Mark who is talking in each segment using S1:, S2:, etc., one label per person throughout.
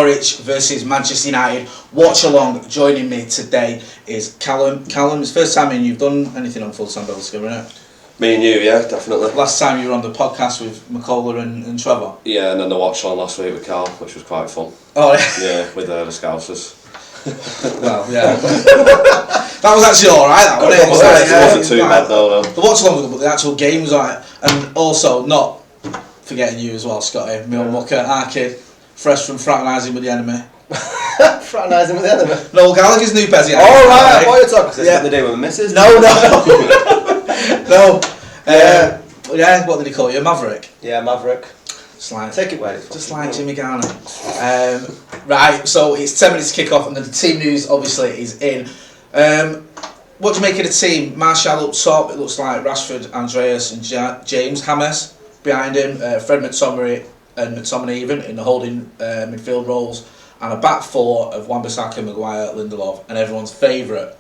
S1: Norwich versus Manchester United. Watchalong. Joining me today is Callum. Callum, it's the first time you've done anything on FullTimeDEVILS, isn't it?
S2: Me and you, yeah, definitely.
S1: Last time you were on the podcast with McCullough and Trevor.
S2: Yeah, and then the Watchalong last week with Carl, which was quite fun.
S1: Oh yeah.
S2: Yeah, with the Scousers.
S1: Well, yeah. That was actually alright, that wasn't it?
S2: It wasn't too bad though, no.
S1: The Watchalong was good, but the actual game was alright. And also, not forgetting you as well, Scotty, my old mucker, our kid, fresh from fraternising with the enemy.
S3: Fraternising with the enemy?
S1: Noel Gallagher's new Pezzy.
S3: Oh right, what are you talking about? Yeah. The day with the missus?
S1: No. No. Yeah, what did he call you? Maverick?
S3: Yeah, Maverick.
S1: Take
S3: it where it's
S1: just like Jimmy Garner. Right, so it's 10 minutes to kick off and the team news obviously is in. What do you make of the team? Martial up top, it looks like Rashford, Andreas and James James behind him, Fred McTominay and McTominay even in the holding midfield roles, and a back four of Wan-Bissaka, Maguire, Lindelof and everyone's favourite,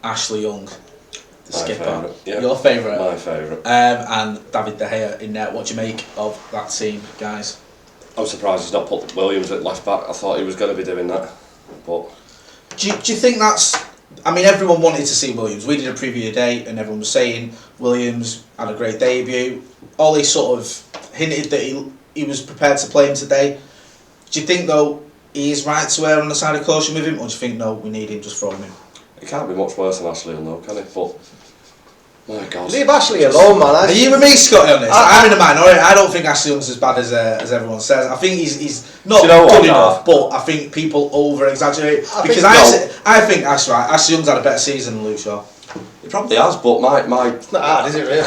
S1: Ashley Young. The skipper.
S2: Yeah.
S1: Your favourite?
S2: My favourite.
S1: And David De Gea in there. What do you make of that team, guys?
S2: I'm surprised he's not put Williams at left back. I thought he was going to be doing that. But
S1: do you think that's... I mean, everyone wanted to see Williams. We did a preview today and everyone was saying Williams had a great debut. Ollie sort of hinted that he was prepared to play him today. Do you think, though, he is right to err on the side of caution with him? Or do you think, no, we need him, just throw him in?
S2: It can't be much worse than Ashley, though, can it? But my God,
S3: leave Ashley alone, man.
S1: Are you with me, Scotty, on this? I'm in the minority. I don't think Ashley Young's as bad as everyone says. I think he's not good enough, but I think people over exaggerate because I think Ashley Young's had a better season than Luke Shaw.
S2: He probably has, but my
S3: it's not hard, is it really?
S2: I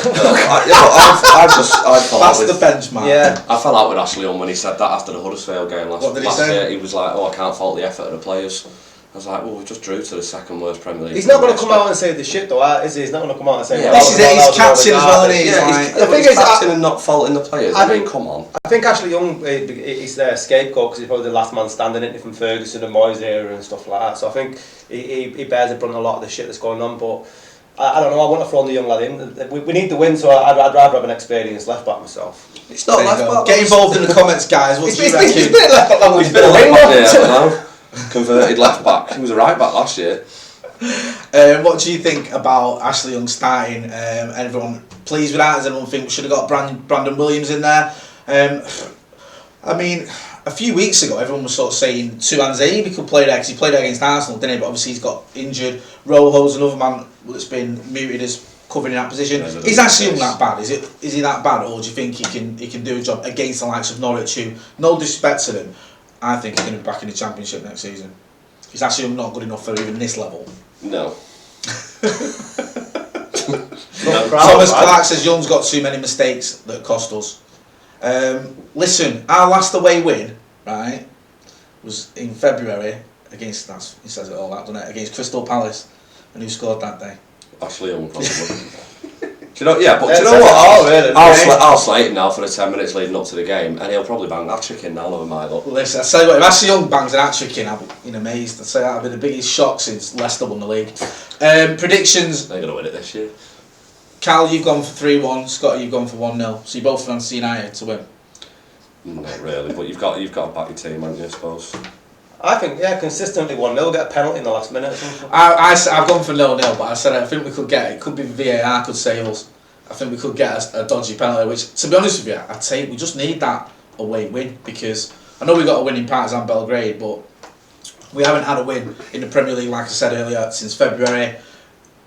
S2: fell
S1: That's
S2: out
S1: the benchmark.
S3: Yeah,
S2: I fell out with Ashley Young when he said that after the Huddersfield game last year. He was like, "Oh, I can't fault the effort of the players." I was like, well, we just drew to the second worst Premier League.
S3: He's not going to come out and say the shit though, is he? He's not going to come out and say...
S1: Yeah, this is it, he's captain as well, isn't he?
S2: The thing is, captain and not faulting the players. I mean, come on.
S3: I think Ashley Young, he's their scapegoat because he's probably the last man standing, isn't he, from Ferguson and Moyes era and stuff like that. So I think he bears the brunt of a lot of the shit that's going on, but I don't know, I want to throw the young lad in. We need the win, so I'd rather have an experienced left back myself.
S2: It's not left back.
S1: Get involved in the comments, guys. What do you reckon?
S3: He's been at left back long.
S2: He's been a left back, converted left back. He was a right back last year.
S1: What do you think about Ashley Young starting? Everyone pleased with that? Does anyone think we should have got Brandon Williams in there? I mean, a few weeks ago everyone was sort of saying Tuan Zaidi could play there because he played there against Arsenal, didn't he? But obviously he's got injured. Rojo's another man that's been muted as covering in that position. Is Ashley Young that bad? Is he that bad, or do you think he can do a job against the likes of Norwich, who, no disrespect to them, I think he's going to be back in the Championship next season? Is Ashley Young not good enough for even this level?
S2: No.
S1: Thomas Clark says Young's got too many mistakes that cost us. Listen, our last away win, right, was in February against, he says it all out, doesn't it, against Crystal Palace. And who scored that day?
S2: Ashley Young probably. Do you know? Yeah, but
S3: do
S2: you know what?
S3: Really?
S2: I'll slate him now for the 10 minutes leading up to the game, and he'll probably bang that trick in now. Never mind.
S1: Listen, I tell you what, if Ashley Young bangs an hat-trick in, I'll be amazed. I'd say that'll be the biggest shock since Leicester won the league. Predictions.
S2: They're going to win it this year.
S1: Cal, you've gone for 3-1. Scott, you've gone for 1-0. So you both fancy United to win.
S2: Not really, but you've got to back your team, haven't you? I suppose.
S3: I think, yeah, consistently 1-0, get a penalty in the last minute or something.
S1: I've gone for 0-0, but I said I think we could get it. It could be VAR could save us. I think we could get a dodgy penalty, which, to be honest with you, I'd say we just need that away win, because I know we got a win in Partizan Belgrade, but we haven't had a win in the Premier League, like I said earlier, since February.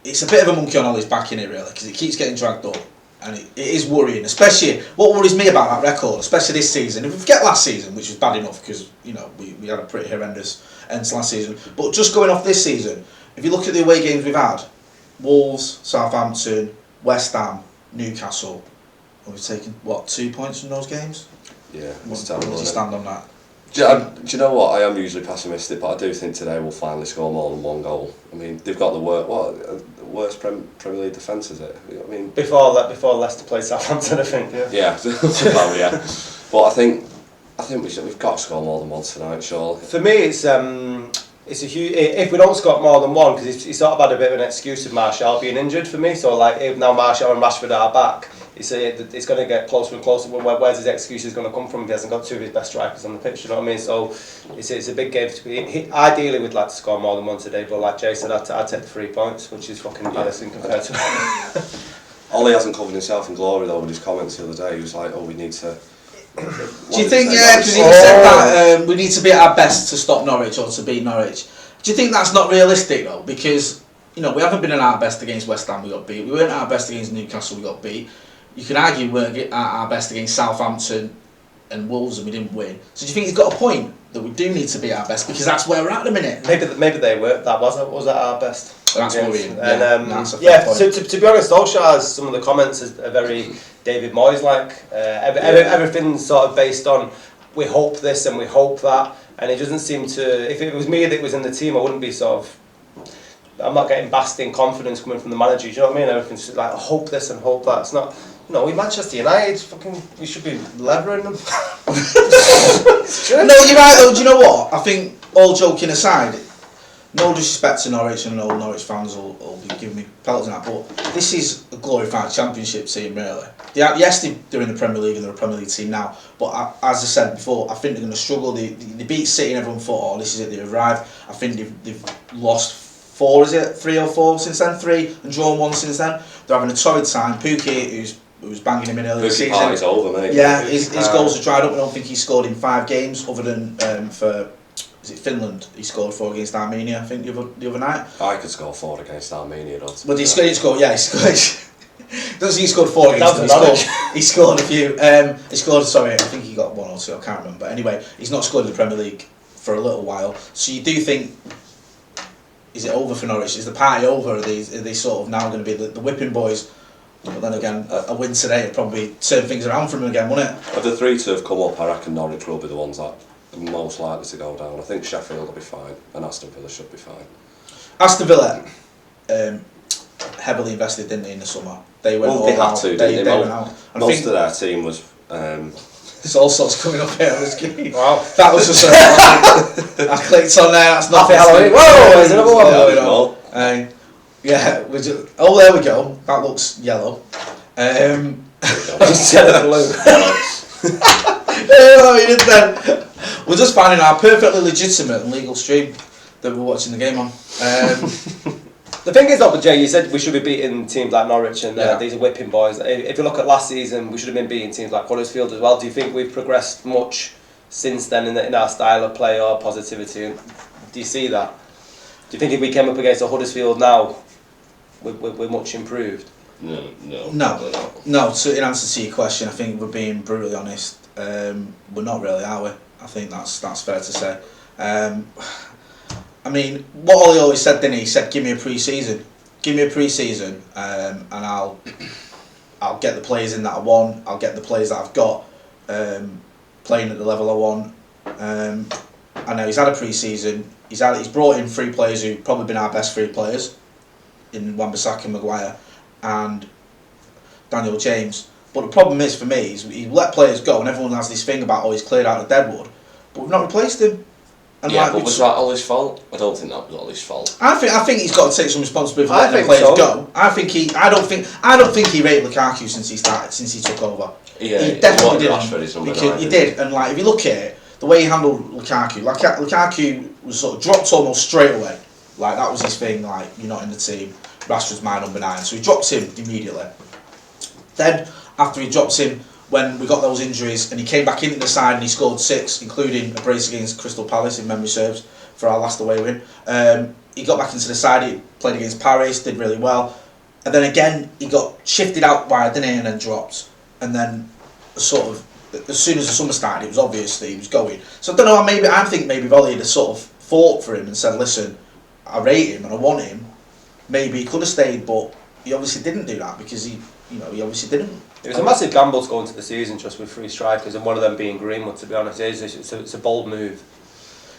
S1: It's a bit of a monkey on Ollie's back in it, really, because it keeps getting dragged up. And it is worrying, especially what worries me about that record, especially this season. If we forget last season, which was bad enough because we had a pretty horrendous end to last season, but just going off this season, if you look at the away games we've had, Wolves, Southampton, West Ham, Newcastle, and we've taken 2 points from those games?
S2: Yeah,
S1: what do you stand on that?
S2: Do you know what? I am usually pessimistic, but I do think today we'll finally score more than one goal. I mean, they've got the worst Premier League defence, is it? I mean,
S3: before Leicester played Southampton, I think. Yeah.
S2: Well, yeah. But I think we've got to score more than one tonight, surely.
S3: For me, it's a huge. If we don't score more than one, because he's sort of had a bit of an excuse of Martial being injured for me. So like, if now Martial and Rashford are back, it's going to get closer and closer. Where's his excuses going to come from if he hasn't got two of his best strikers on the pitch? You know what I mean? So it's a big game to be. Ideally, we'd like to score more than one today, but like Jay said, I'd take the 3 points, which is fucking embarrassing compared to.
S2: Ollie hasn't covered himself in glory though with his comments the other day. He was like, "Oh, we need to."
S1: Do you think? Yeah, because he said that we need to be at our best to stop Norwich or to beat Norwich. Do you think that's not realistic though? Because we haven't been at our best against West Ham. We got beat. We weren't at our best against Newcastle. We got beat. You can argue we weren't at our best against Southampton and Wolves and we didn't win. So do you think he's got a point that we do need to be at our best because that's where we're at the minute?
S3: Maybe they were. That was at our best.
S1: That's worrying.
S3: And
S1: that's a fair point.
S3: To be honest, Solskjaer's some of the comments are very David Moyes like. Everything's sort of based on we hope this and we hope that, and it doesn't seem to. If it was me that was in the team, I wouldn't be sort of. I'm not getting basking confidence coming from the manager. Do you know what I mean? Everything's just like hope this and hope that. It's not. No, we Manchester United. We should be levering them.
S1: No, you're right though. Do you know what? I think all joking aside. No disrespect to Norwich, and all Norwich fans will be giving me pelts and that, but this is a glorified championship team, really. Yes, they're in the Premier League and they're a Premier League team now, but as I said before, I think they're going to struggle. They beat City and everyone thought, oh, this is it, they arrived. I think they've lost 3 or 4 since then, 3, and drawn 1 since then. They're having a torrid time. Pukki, who's banging him in earlier this season.
S2: Party's over, mate.
S1: Yeah, his goals are dried up. I don't think he scored in 5 games, other than for... Is it Finland? He scored 4 against Armenia, I think, the other night.
S2: I could score 4 against Armenia, though.
S1: But he scored. Yeah, he scored. Doesn't he scored 4 against them? He scored a few. He scored. Sorry, I think he got 1 or 2. I can't remember. But anyway, he's not scored in the Premier League for a little while. So you do think? Is it over for Norwich? Is the party over? Are they sort of now going to be the whipping boys? But then again, a win today would probably turn things around for them again, wouldn't it?
S2: Of the 3 to have come up, I reckon Norwich will be the ones that are most likely to go down. I think Sheffield will be fine, and Aston Villa should be fine.
S1: Aston Villa heavily invested, didn't they, in the summer? They went all
S2: they had
S1: out.
S2: to,
S1: They
S2: didn't they?
S1: went out.
S2: Most of their team was.
S1: There's all sorts coming up here on the screen.
S3: Wow.
S1: That was just I clicked on there. That's not
S3: Halloween. Whoa, there's another one.
S1: Yeah, there we go. That looks yellow.
S3: Instead of blue.
S1: Oh, you did then. We're just finding our perfectly legitimate and legal stream that we're watching the game on.
S3: The thing is, though, Jay, you said we should be beating teams like Norwich and these are whipping boys. If you look at last season, we should have been beating teams like Huddersfield as well. Do you think we've progressed much since then in our style of play or positivity? Do you see that? Do you think if we came up against a Huddersfield now, we're much improved?
S1: No. So in answer to your question, I think we're being brutally honest. We're not really, are we? I think that's fair to say. I mean, what Ollie always said, didn't he? He said, "Give me a pre-season, and I'll get the players in that I want. I'll get the players that I've got playing at the level I want." I know he's had a pre-season. He's brought in 3 players who've probably been our best 3 players in Wan-Bissaka, Maguire, and Daniel James. But the problem is for me is he let players go, and everyone has this thing about he's cleared out of Deadwood, but we've not replaced him. And
S2: but was that Ollie's fault? I don't think that was Ollie's fault.
S1: I think he's got to take some responsibility for letting the players go. I don't think he rated Lukaku since he took over.
S2: Yeah,
S1: he definitely
S2: did.
S1: Because he did, and if you look at it, the way he handled Lukaku, Lukaku was sort of dropped almost straight away. That was his thing. You're not in the team. Rashford's my number 9, so he drops him immediately. Then after he drops him, when we got those injuries, and he came back into the side and he scored 6, including a brace against Crystal Palace, if memory serves, for our last away win. He got back into the side, he played against Paris, did really well. And then again, he got shifted out wide, didn't he, and then dropped. And then, sort of, as soon as the summer started, it was obvious that he was going. So I don't know, I think maybe Volley had sort of fought for him and said, listen, I rate him and I want him. Maybe he could have stayed, but he obviously didn't do that because he obviously didn't.
S3: It was a massive gamble to go into the season just with 3 strikers, and one of them being Greenwood. To be honest, it's a bold move.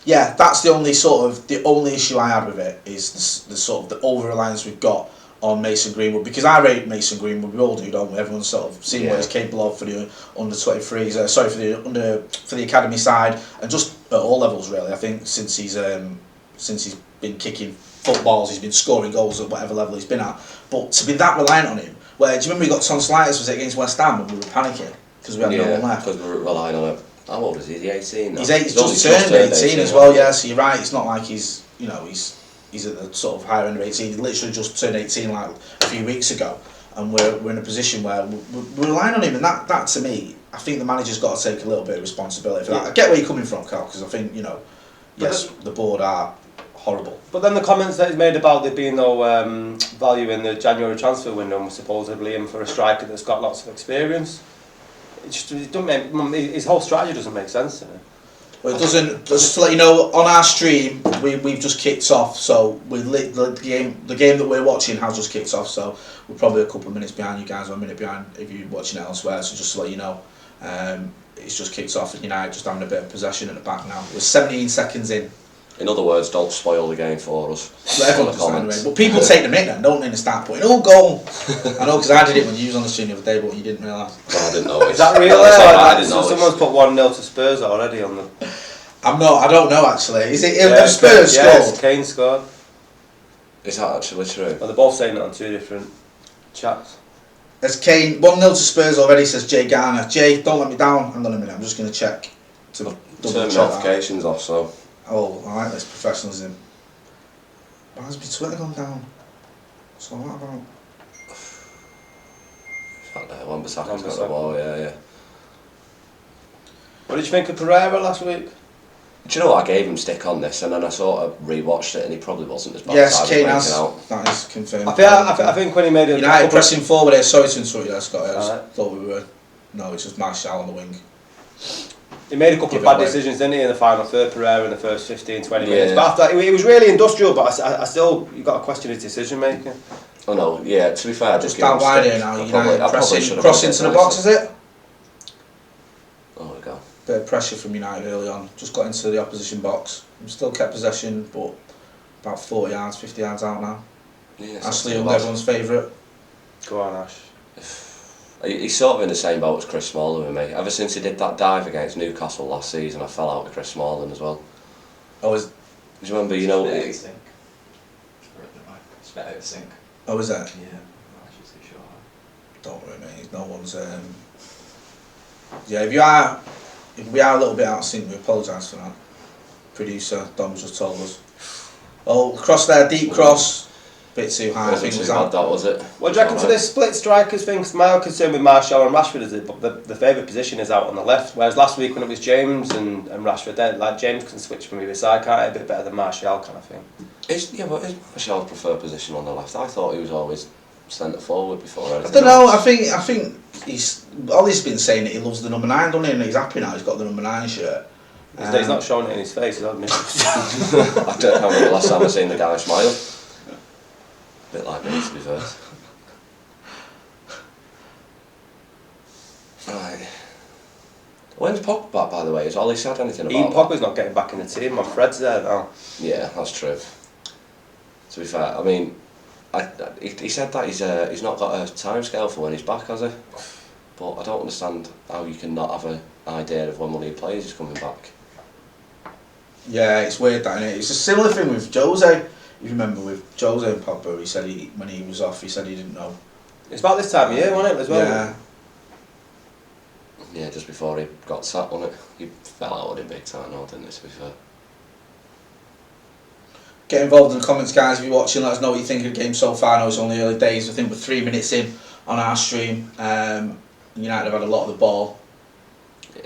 S1: Yeah, that's the only issue I had with it is the sort of the over reliance we've got on Mason Greenwood, because I rate Mason Greenwood. We all do, don't we? Everyone's sort of seen what he's capable of for the under 23s. For the academy side, and just at all levels really. I think since he's been kicking footballs, he's been scoring goals at whatever level he's been at. But to be that reliant on him, where, do you remember he got tonsillitis, was it against West Ham, when we were panicking because we had no one left?
S2: Because we were relying on it. How old is he? Is he 18 now?
S1: He's just turned 18 as well, yeah, so you're right, it's not like he's, you know, he's at the sort of higher end of 18, he literally just turned 18 like a few weeks ago, and we're in a position where we're relying on him, and that to me, I think the manager's got to take a little bit of responsibility for that. I get where you're coming from, Carl, because I think, you know, yes, the board are horrible.
S3: But then the comments that he's made about there being no value in the January transfer window, and supposedly him for a striker that's got lots of experience, it don't make, his whole strategy doesn't make sense to me.
S1: Well, it doesn't. Just to let you know, on our stream, we've just kicked off. So the game that we're watching has just kicked off. So we're probably a couple of minutes behind you guys, or a minute behind if you're watching it elsewhere. So just to let you know, it's just kicked off, and United just having a bit of possession at the back now. We're 17 seconds in.
S2: In other words, don't spoil the game for us.
S1: But people take the mick then, don't they, and start putting, oh, goal. I know, because I did it when you was on the stream the other day, but you didn't realise.
S2: No, I didn't know.
S3: Is that real? I didn't know. Someone's put 1-0 to Spurs already on the...
S1: I don't know actually. Is it Spurs scored?
S3: Yes, Kane scored.
S2: Is that actually true?
S3: Well, they're both saying it on two different chats.
S1: There's Kane, 1-0 to Spurs already, says Jay Garner. Jay, don't let me down. Hang on a minute, I'm just going to check.
S2: Turn notifications off, so...
S1: Oh, I like this professionalism. Why has my Twitter gone down? What's all that about?
S2: Wan-Bissaka's got the ball, yeah.
S3: What did you think of Pereira last week?
S2: Do you know what? I gave him stick on this, and then I sort of rewatched it, and he probably wasn't as bad.
S1: Yes, Kane has. That is confirmed.
S3: I think when he made it...
S1: United pressing forward here. Sorry to interrupt you there, Scott. I just thought we were... No, it's just Martial on the wing.
S3: He made a couple of bad decisions, didn't he, in the final third, Pereira in the first 15, 20 minutes. But after that, he was really industrial, but I still... You've got to question his decision making.
S2: Oh no, yeah, to be fair...
S1: Just down wide here now, United cross into the box, is it?
S2: Oh, there we go.
S1: Bit of pressure from United early on. Just got into the opposition box. Still kept possession, but about 40 yards, 50 yards out now.
S2: Yeah,
S1: Ashley Young, everyone's favourite.
S3: Go on, Ash.
S2: He's sort of in the same boat as Chris Smalling with me. Ever since he did that dive against Newcastle last season, I fell out with Chris Smalling as well.
S1: Oh,
S2: do you remember, you know...
S4: It's better to sink.
S1: Oh, is that?
S4: Yeah, I'm actually too sure.
S1: Don't worry, mate. No one's... Yeah, if we are a little bit out of sync, we apologise for that. Producer, Dom's just told us. Oh, cross there, deep cross. Bit too high, I think.
S2: That was it.
S3: What do you reckon to this split strikers thing? My concern with Martial and Rashford is that the favourite position is out on the left, whereas last week when it was James and Rashford, like James can switch from either side, can't he? A bit better than Martial kind of thing.
S2: Is Martial's preferred position on the left? I thought he was always centre forward before.
S1: I don't know. I think he's been saying that he loves the number 9, doesn't he? And he's happy now. He's got the number 9 shirt.
S3: He's not showing it in his face.
S2: I don't know when the last time I've seen the guy smile. A bit like me, to be fair. Right. When's Pogba back, by the way? Has Ollie said anything about that?
S3: Pogba's not getting back in the team. My Fred's there now.
S2: Yeah, that's true. To be fair, I mean, he said that he's not got a timescale for when he's back, has he? But I don't understand how you can not have an idea of when one of your players is coming back.
S1: Yeah, it's weird, that, isn't it? It's a similar thing with Jose. If you remember with Jose and Pogba, he said when he was off, he said he didn't know.
S3: It's about this time of year, wasn't it, as well?
S1: Yeah.
S2: Yeah, just before he got sacked, wasn't it? He fell out with it big time now, didn't he, to be fair.
S1: Get involved in the comments, guys, if you're watching. Let us know what you think of the game so far. I know it's only early days. I think we're 3 minutes in on our stream. United have had a lot of the ball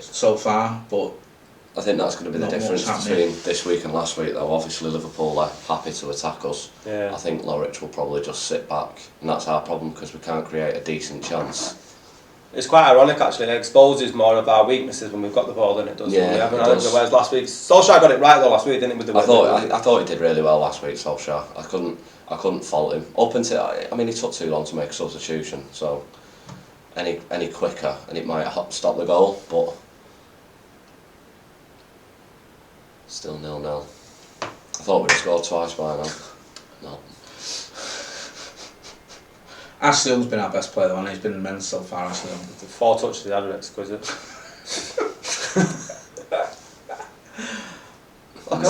S1: so far, but
S2: I think that's going to be the difference between this week and last week, though. Obviously, Liverpool are happy to attack us.
S3: Yeah.
S2: I think Norwich will probably just sit back, and that's our problem because we can't create a decent chance.
S3: It's quite ironic, actually. It exposes more of our weaknesses when we've got the ball than it does when we haven't. Whereas last week, Solskjaer got it right though last week, didn't he? With the
S2: I thought he did really well last week, Solskjaer. I couldn't fault him. Up until he took too long to make a substitution, so any quicker and it might stop the goal, but. Still 0-0. I thought we'd scored twice by now. No.
S1: Ashley Young's been our best player though, and he's been immense so far, Ashley Young.
S3: The 4 touches he had were exquisite.
S1: Bang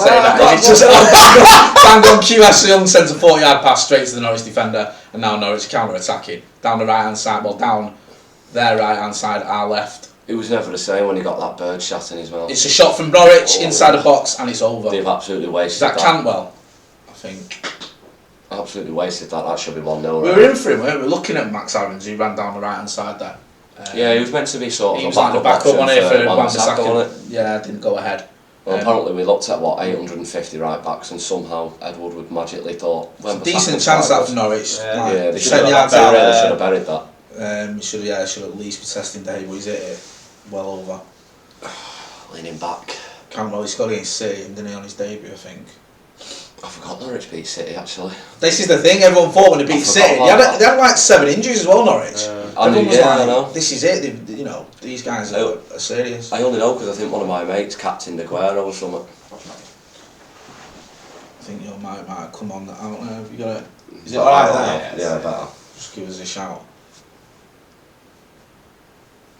S1: on cue, Ashley Young sends a 40-yard pass straight to the Norwich defender, and now Norwich counter-attacking. down the right hand side, well down their right hand side, our left.
S2: It was never the same when he got that bird shot in his mouth.
S1: It's a shot from Norwich inside the box and it's over.
S2: They've absolutely
S1: Is
S2: wasted
S1: that Cantwell? I think.
S2: Absolutely wasted that. That should be 1-0.
S1: We were in for him, weren't we? Looking at Max Aarons, who ran down the right hand side there.
S2: Yeah, he was meant to be sort of
S1: he was like the backup
S2: option
S1: on here for
S2: Wan-Bissaka,
S1: Wan-Bissaka.
S2: wasn't it?
S1: Yeah, didn't go ahead.
S2: Well, apparently we looked at 850 right backs, and somehow Ed Woodward magically thought.
S1: It's a decent chance that for Norwich.
S2: Yeah, they should
S1: 10 yards
S2: have
S1: out.
S2: buried that.
S1: Should at least be testing Day, but he's hit it well over.
S2: Leaning back.
S1: Cantwell, he scored against City, didn't he, on his debut, I think.
S2: I forgot Norwich beat City actually.
S1: This is the thing, everyone thought when they beat City. They had like 7 injuries as well, Norwich.
S2: I know.
S1: This is it, these guys are serious.
S2: I only know because I think one of my mates captained Aguero or something.
S1: I think you might come on that out now. Have you got it? Is it
S2: Alright
S1: alright there?
S2: Yeah, better.
S1: Just give us a shout.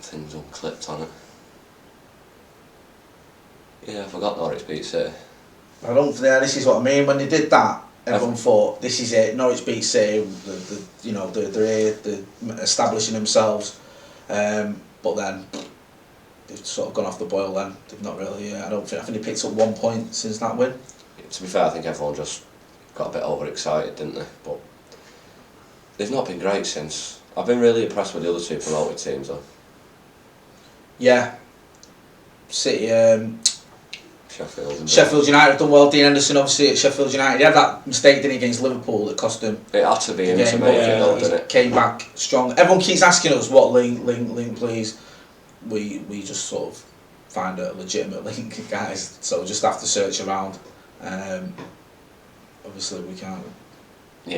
S2: Things unclipped on it. Yeah, I forgot Norwich beat City.
S1: This is what I mean. When they did that, everyone thought this is it. Norwich beat City. They're here, they're establishing themselves. But then they've sort of gone off the boil. Then they've not really. I think they picked up 1 point since that win.
S2: To be fair, I think everyone just got a bit overexcited, didn't they? But they've not been great since. I've been really impressed with the other 2 promoted teams though.
S1: Yeah. City.
S2: Sheffield.
S1: Sheffield United have done well. Dean Henderson, obviously at Sheffield United, he had that mistake didn't he, against Liverpool that cost him.
S2: It had to be him to make it, though, didn't it?
S1: Came back strong. Everyone keeps asking us what link, please. We just sort of find a legitimate link, guys. So we just have to search around. Obviously, we can't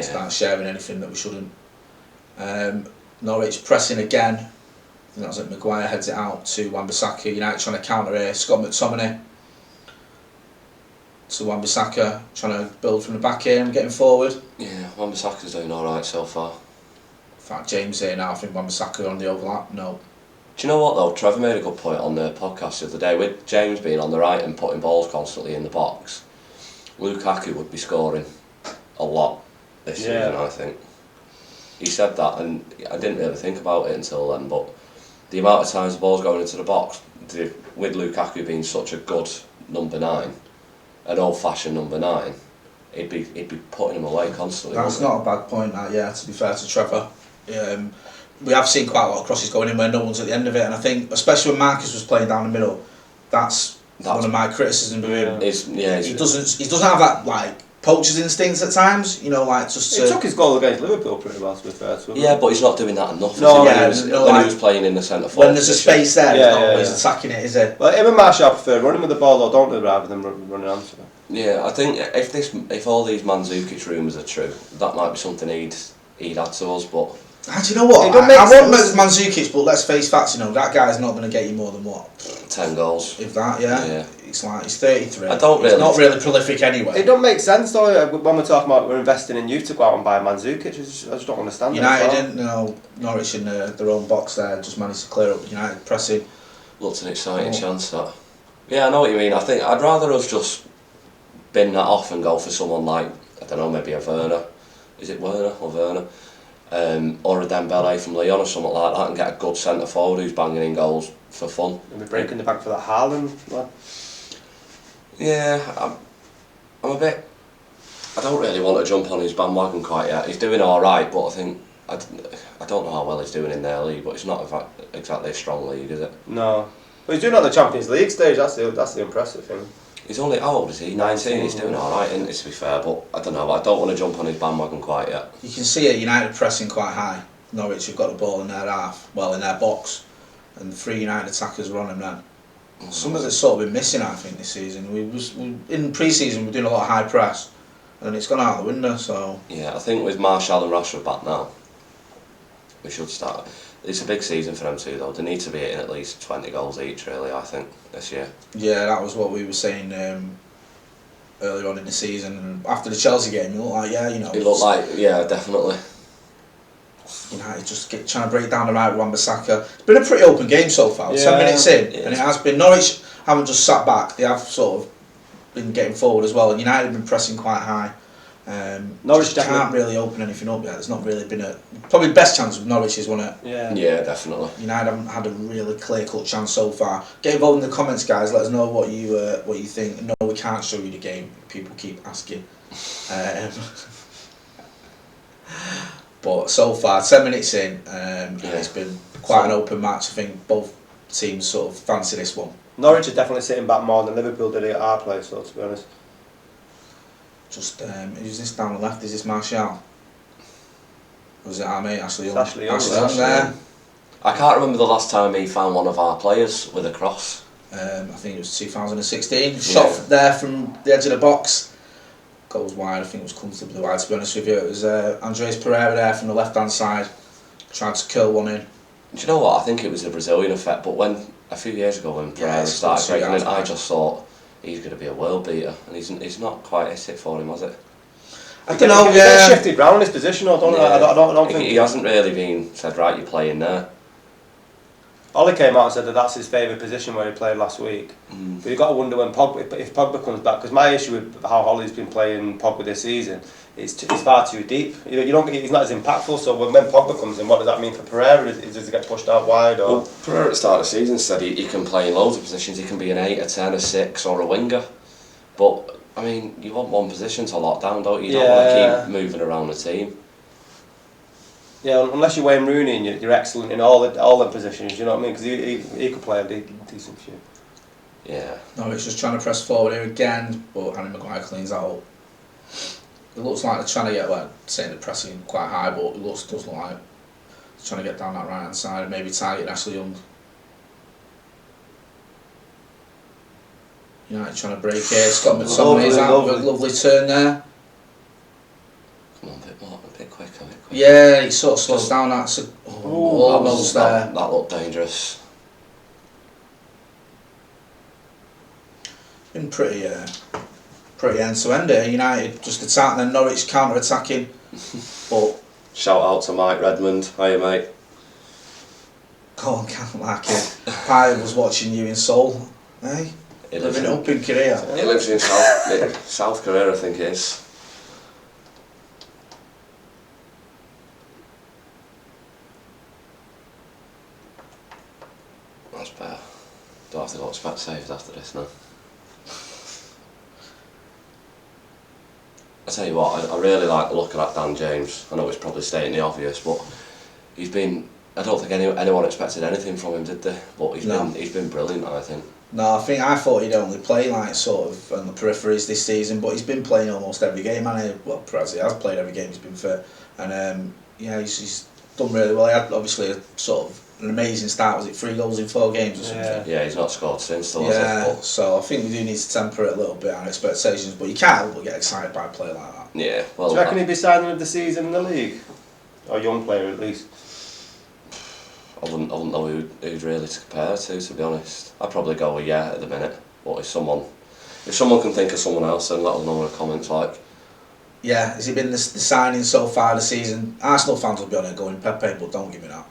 S1: start sharing anything that we shouldn't. Norwich pressing again. I think that was it. Maguire heads it out to Wan-Bissaka. United trying to counter here. Scott McTominay to Wan-Bissaka, trying to build from the back end, getting forward.
S2: Yeah, Wan-Bissaka's doing alright so far.
S1: In fact, James here now, I think Wan-Bissaka on the overlap. No.
S2: Do you know what though? Trevor made a good point on the podcast the other day. With James being on the right and putting balls constantly in the box, Lukaku would be scoring a lot this season, I think. He said that, and I didn't really think about it until then, but the amount of times the ball's going into the box, with Lukaku being such a good number 9, an old-fashioned number 9, he'd be putting him away constantly.
S1: That's not a bad point, that, to be fair to Trevor. We have seen quite a lot of crosses going in where no one's at the end of it, and I think, especially when Marcus was playing down the middle, that's one of my criticisms of him. He doesn't have that, like, poacher's instincts at times, he
S3: took his goal against Liverpool pretty well, to be fair to him.
S2: Yeah, but he's not doing that enough.
S1: When
S2: he was playing in the centre forward.
S1: When there's a space there, he's not always attacking it, is he?
S3: Well, him and Martial prefer running with the ball, though, don't they, rather than running onto it.
S2: Yeah, I think if all these Mandzukic rumours are true, that might be something he'd add to us, but...
S1: Do you know what? I want Mandzukic, but let's face facts, that guy's not going to get you more than what?
S2: 10 goals.
S1: If that, yeah. It's like, he's 33.
S2: He's not
S1: really prolific anyway.
S3: It don't make sense though, when we're talking about we're investing in you to go out and buy Mandzukic, I just don't understand
S1: United didn't, Norwich in their own box there, just managed to clear up United pressing.
S2: Looked an exciting chance, that. Yeah, I know what you mean. I think I'd rather us just bin that off and go for someone like, I don't know, maybe a Werner. Is it Werner or Werner? Or a Dembele from Lyon or something like that, and get a good centre forward who's banging in goals for fun.
S3: Maybe breaking the bank for that Haaland lad.
S2: Yeah, I'm a bit... I don't really want to jump on his bandwagon quite yet. He's doing alright, but I think... I don't know how well he's doing in their league, but it's not exactly a strong league, is it?
S3: No. But he's doing it on the Champions League stage, that's the impressive thing.
S2: He's only... How old is he? 19? He's doing alright, isn't he, to be fair, but I don't know, I don't want to jump on his bandwagon quite yet.
S1: You can see it, United pressing quite high. Norwich have got the ball in their half, in their box, and 3 United attackers were on him then. Something that's sort of been missing, I think, this season. In pre-season, we're doing a lot of high press, and it's gone out the window. So
S2: yeah, I think with Martial and Rashford back now, we should start. It's a big season for them too, though. They need to be hitting at least 20 goals each, really. I think this year. Yeah,
S1: that was what we were saying earlier on in the season. And after the Chelsea game, it looked like
S2: It looked like definitely.
S1: United just trying to break down the right with Wan-Bissaka. It's been a pretty open game so far. 10 minutes in, and it has been. Norwich haven't just sat back; they have sort of been getting forward as well. And United have been pressing quite high.
S3: Norwich
S1: just can't really open anything up yet. There's not really been probably best chance of Norwich is, wasn't it?
S2: Yeah, definitely.
S1: United haven't had a really clear-cut chance so far. Get involved in the comments, guys. Let us know what you think. No, we can't show you the game. People keep asking. But so far, 10 minutes in, it's been quite an open match. I think both teams sort of fancy this one.
S3: Norwich are definitely sitting back more than Liverpool did at our place, so to be honest.
S1: Just who's this down the left? Is this Martial? Or is it our mate Ashley Young?
S3: Ashley Young.
S1: Young there.
S2: I can't remember the last time he found one of our players with a cross.
S1: I think it was 2016. Shot there from the edge of the box. Goes wide. I think it was comfortably wide, to be honest with you. It was Andres Pereira there from the left-hand side. Tried to curl one in.
S2: Do you know what? I think it was the Brazilian effect, but a few years ago when Pereira started breaking in, I just thought he's going to be a world beater, and he's not quite hit it for him, has it?
S1: I don't know.
S3: He's shifted round his position, I don't think
S2: he hasn't really been said, right, you're playing there.
S3: Ollie came out and said that that's his favourite position where he played last week. But you've got to wonder when if Pogba comes back, because my issue with how Ollie's been playing Pogba this season is it's far too deep. You don't he's not as impactful. So when Pogba comes in, what does that mean for Pereira? Does he get pushed out wide? Or?
S2: Well, Pereira at the start of the season said he can play in loads of positions. He can be an 8, a 10, a 6 or a winger. But I mean, you want one position to lock down, don't you? You don't want to keep moving around the team.
S3: Yeah, unless you're Wayne Rooney and you're excellent in all the positions, you know what I mean? Because he could play a decent few.
S2: Yeah.
S1: No, it's just trying to press forward here again, but Harry Maguire cleans that up. It looks like they're trying to get, saying they're pressing quite high, but it does look like they're trying to get down that right hand side and maybe target Ashley Young. United trying to break here. Scott McTominay's out with a lovely turn there.
S2: Come on, a bit quicker.
S1: Yeah, he sort of slows down. That's almost there.
S2: That looked dangerous.
S1: Been pretty end to end here. United just attacking, then Norwich counter attacking. But
S2: shout out to Mike Redmond. Hiya, mate.
S1: Go on, can't like it. I was watching you in Seoul, eh? Living it up in Korea.
S2: He lives in South Korea, I think it is. That's better. Don't have to go to Specsavers after this now. I tell you what, I really like the look of that Dan James. I know it's probably stating the obvious, but he's been. I don't think anyone expected anything from him, did they? But he's been brilliant, I think.
S1: No, I thought he'd only play sort of on the peripheries this season, but he's been playing almost every game, and perhaps he has played every game he's been fit, and he's done really well. He had obviously a sort of an amazing start. Was it 3 goals in 4 games or something?
S2: Yeah, he's not scored since, though.
S1: So I think we do need to temper it a little bit, our expectations, but you can't help but get excited by a player like that.
S2: Yeah, well.
S3: Do you reckon he'd be signing of the season in the league, or young player at least?
S2: I wouldn't know who'd really to compare to be honest. I'd probably go with at the minute. But if someone can think of someone else, then let us know in the comments.
S1: Yeah, has he been the signing so far this season? Arsenal fans will be on it going Pepe, but don't give me that.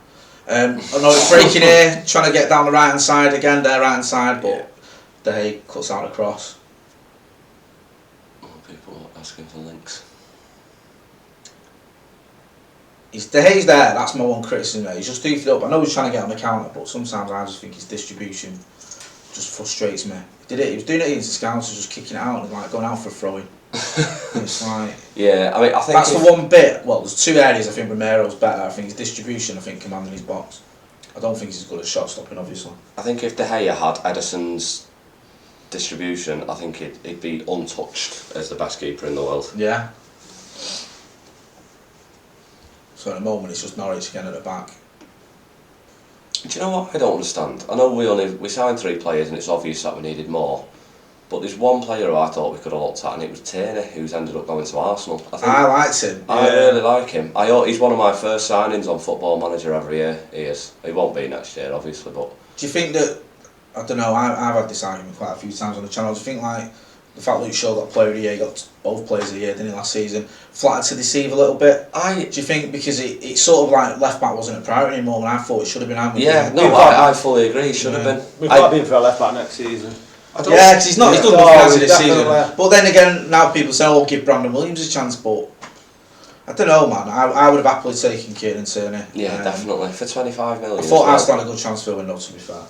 S1: I know it's breaking here, trying to get down the right hand side again, their right hand side, but De Gea cuts out the cross.
S2: People asking for links.
S1: De Gea's there, that's my one criticism. He's just doofed up. I know he's trying to get on the counter, but sometimes I just think his distribution just frustrates me. He was doing it against the Scouts, just kicking it out and going out for a throw-in. It's like...
S2: Yeah, I mean, I think...
S1: That's the one bit, there's 2 areas I think Romero's better. I think his distribution, commanding his box. I don't think he's as good at shot stopping, obviously.
S2: I think if De Gea had Ederson's distribution, I think he'd be untouched as the best keeper in the world.
S1: Yeah. So at the moment it's just Norwich again at the back.
S2: Do you know what I don't understand? I know we signed 3 players and it's obvious that we needed more, but there's one player who I thought we could have looked at, and it was Tierney, who's ended up going to Arsenal.
S1: I liked him.
S2: I really like him. He's one of my first signings on Football Manager every year. He is. He won't be next year, obviously, but...
S1: Do you think that... I don't know, I've had this argument quite a few times on the channel. Do you think the fact Luke Shaw got player of the year, he got both players of the year, didn't he, last season, flattered to deceive a little bit? Do you think because it sort of left back wasn't a priority anymore, and I thought it should have been?
S2: I fully agree, it should have been.
S3: We've got to be for a left back next season.
S2: I don't.
S1: Yeah, because he's done nothing has he, this season.
S3: definitely.
S1: But then again, now people say, "Oh, give Brandon Williams a chance," but I don't know, man. I would have happily taken Kieran Tierney.
S2: Yeah, definitely for 25 million.
S1: I thought Arsenal had a good transfer window, to be fair.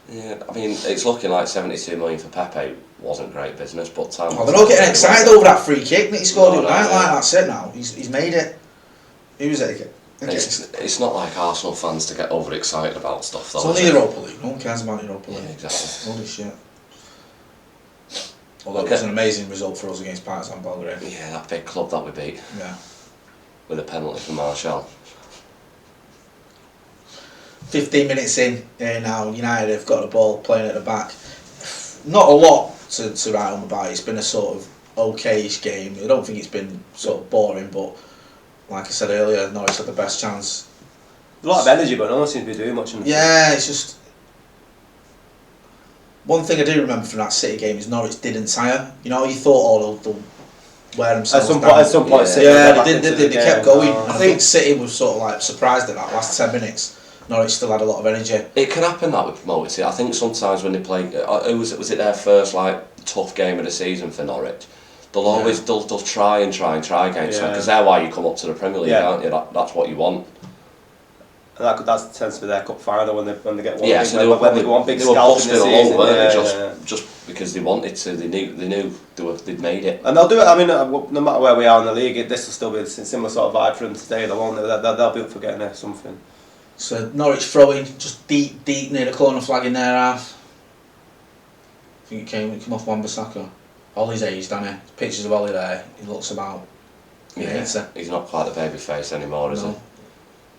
S2: Yeah, I mean, it's looking like 72 million for Pepe wasn't great business, but time.
S1: Oh, they're all getting excited over that free kick that he scored
S2: No,
S1: the other night.
S2: yeah.
S1: Like, that's it now. He's made it. Who was it again?
S2: It's not like Arsenal fans to get overexcited about stuff, though.
S1: It's only Europa League. No one cares about Europa League.
S2: Yeah, exactly.
S1: Holy shit. Although it was an amazing result for us against Partizan Belgrade.
S2: Yeah, that big club that we beat.
S1: Yeah.
S2: With a penalty from Martial.
S1: 15 minutes in now, United have got the ball playing at the back. Not a lot to write home about. It's been a sort of okayish game. I don't think it's been sort of boring, but like I said earlier, Norwich had the best chance.
S3: A lot of energy, but no one seems to be doing much.
S1: Yeah, it's just... One thing I do remember from that City game is Norwich didn't tire. You know, you thought, oh, they'll wear themselves down.
S3: At some point, City
S1: they kept going.
S3: Oh.
S1: I think City was sort of like surprised at that last 10 minutes. Norwich still had a lot of energy.
S2: It can happen that with promoted. I think sometimes when they play, was it their first tough game of the season for Norwich? They'll always they'll try against them because they're why you come up to the Premier League, aren't you? That's what you want.
S3: And that tends to be their cup final when they get one.
S2: Yeah,
S3: big,
S2: so
S3: when they go on big
S2: they were
S3: scalp in
S2: busting
S3: the
S2: along,
S3: season.
S2: weren't they? Just because they wanted to. They knew they'd made it.
S3: And they'll do it. I mean, no matter where we are in the league, this will still be a similar sort of vibe for them today. They'll be up for getting something.
S1: So Norwich throwing just deep near the corner flag in their half. I think it came off Wan-Bissaka. Ollie's aged, hasn't he? Pictures of Ollie there. He looks about.
S2: He's not quite the baby face anymore, is
S1: No.
S2: he?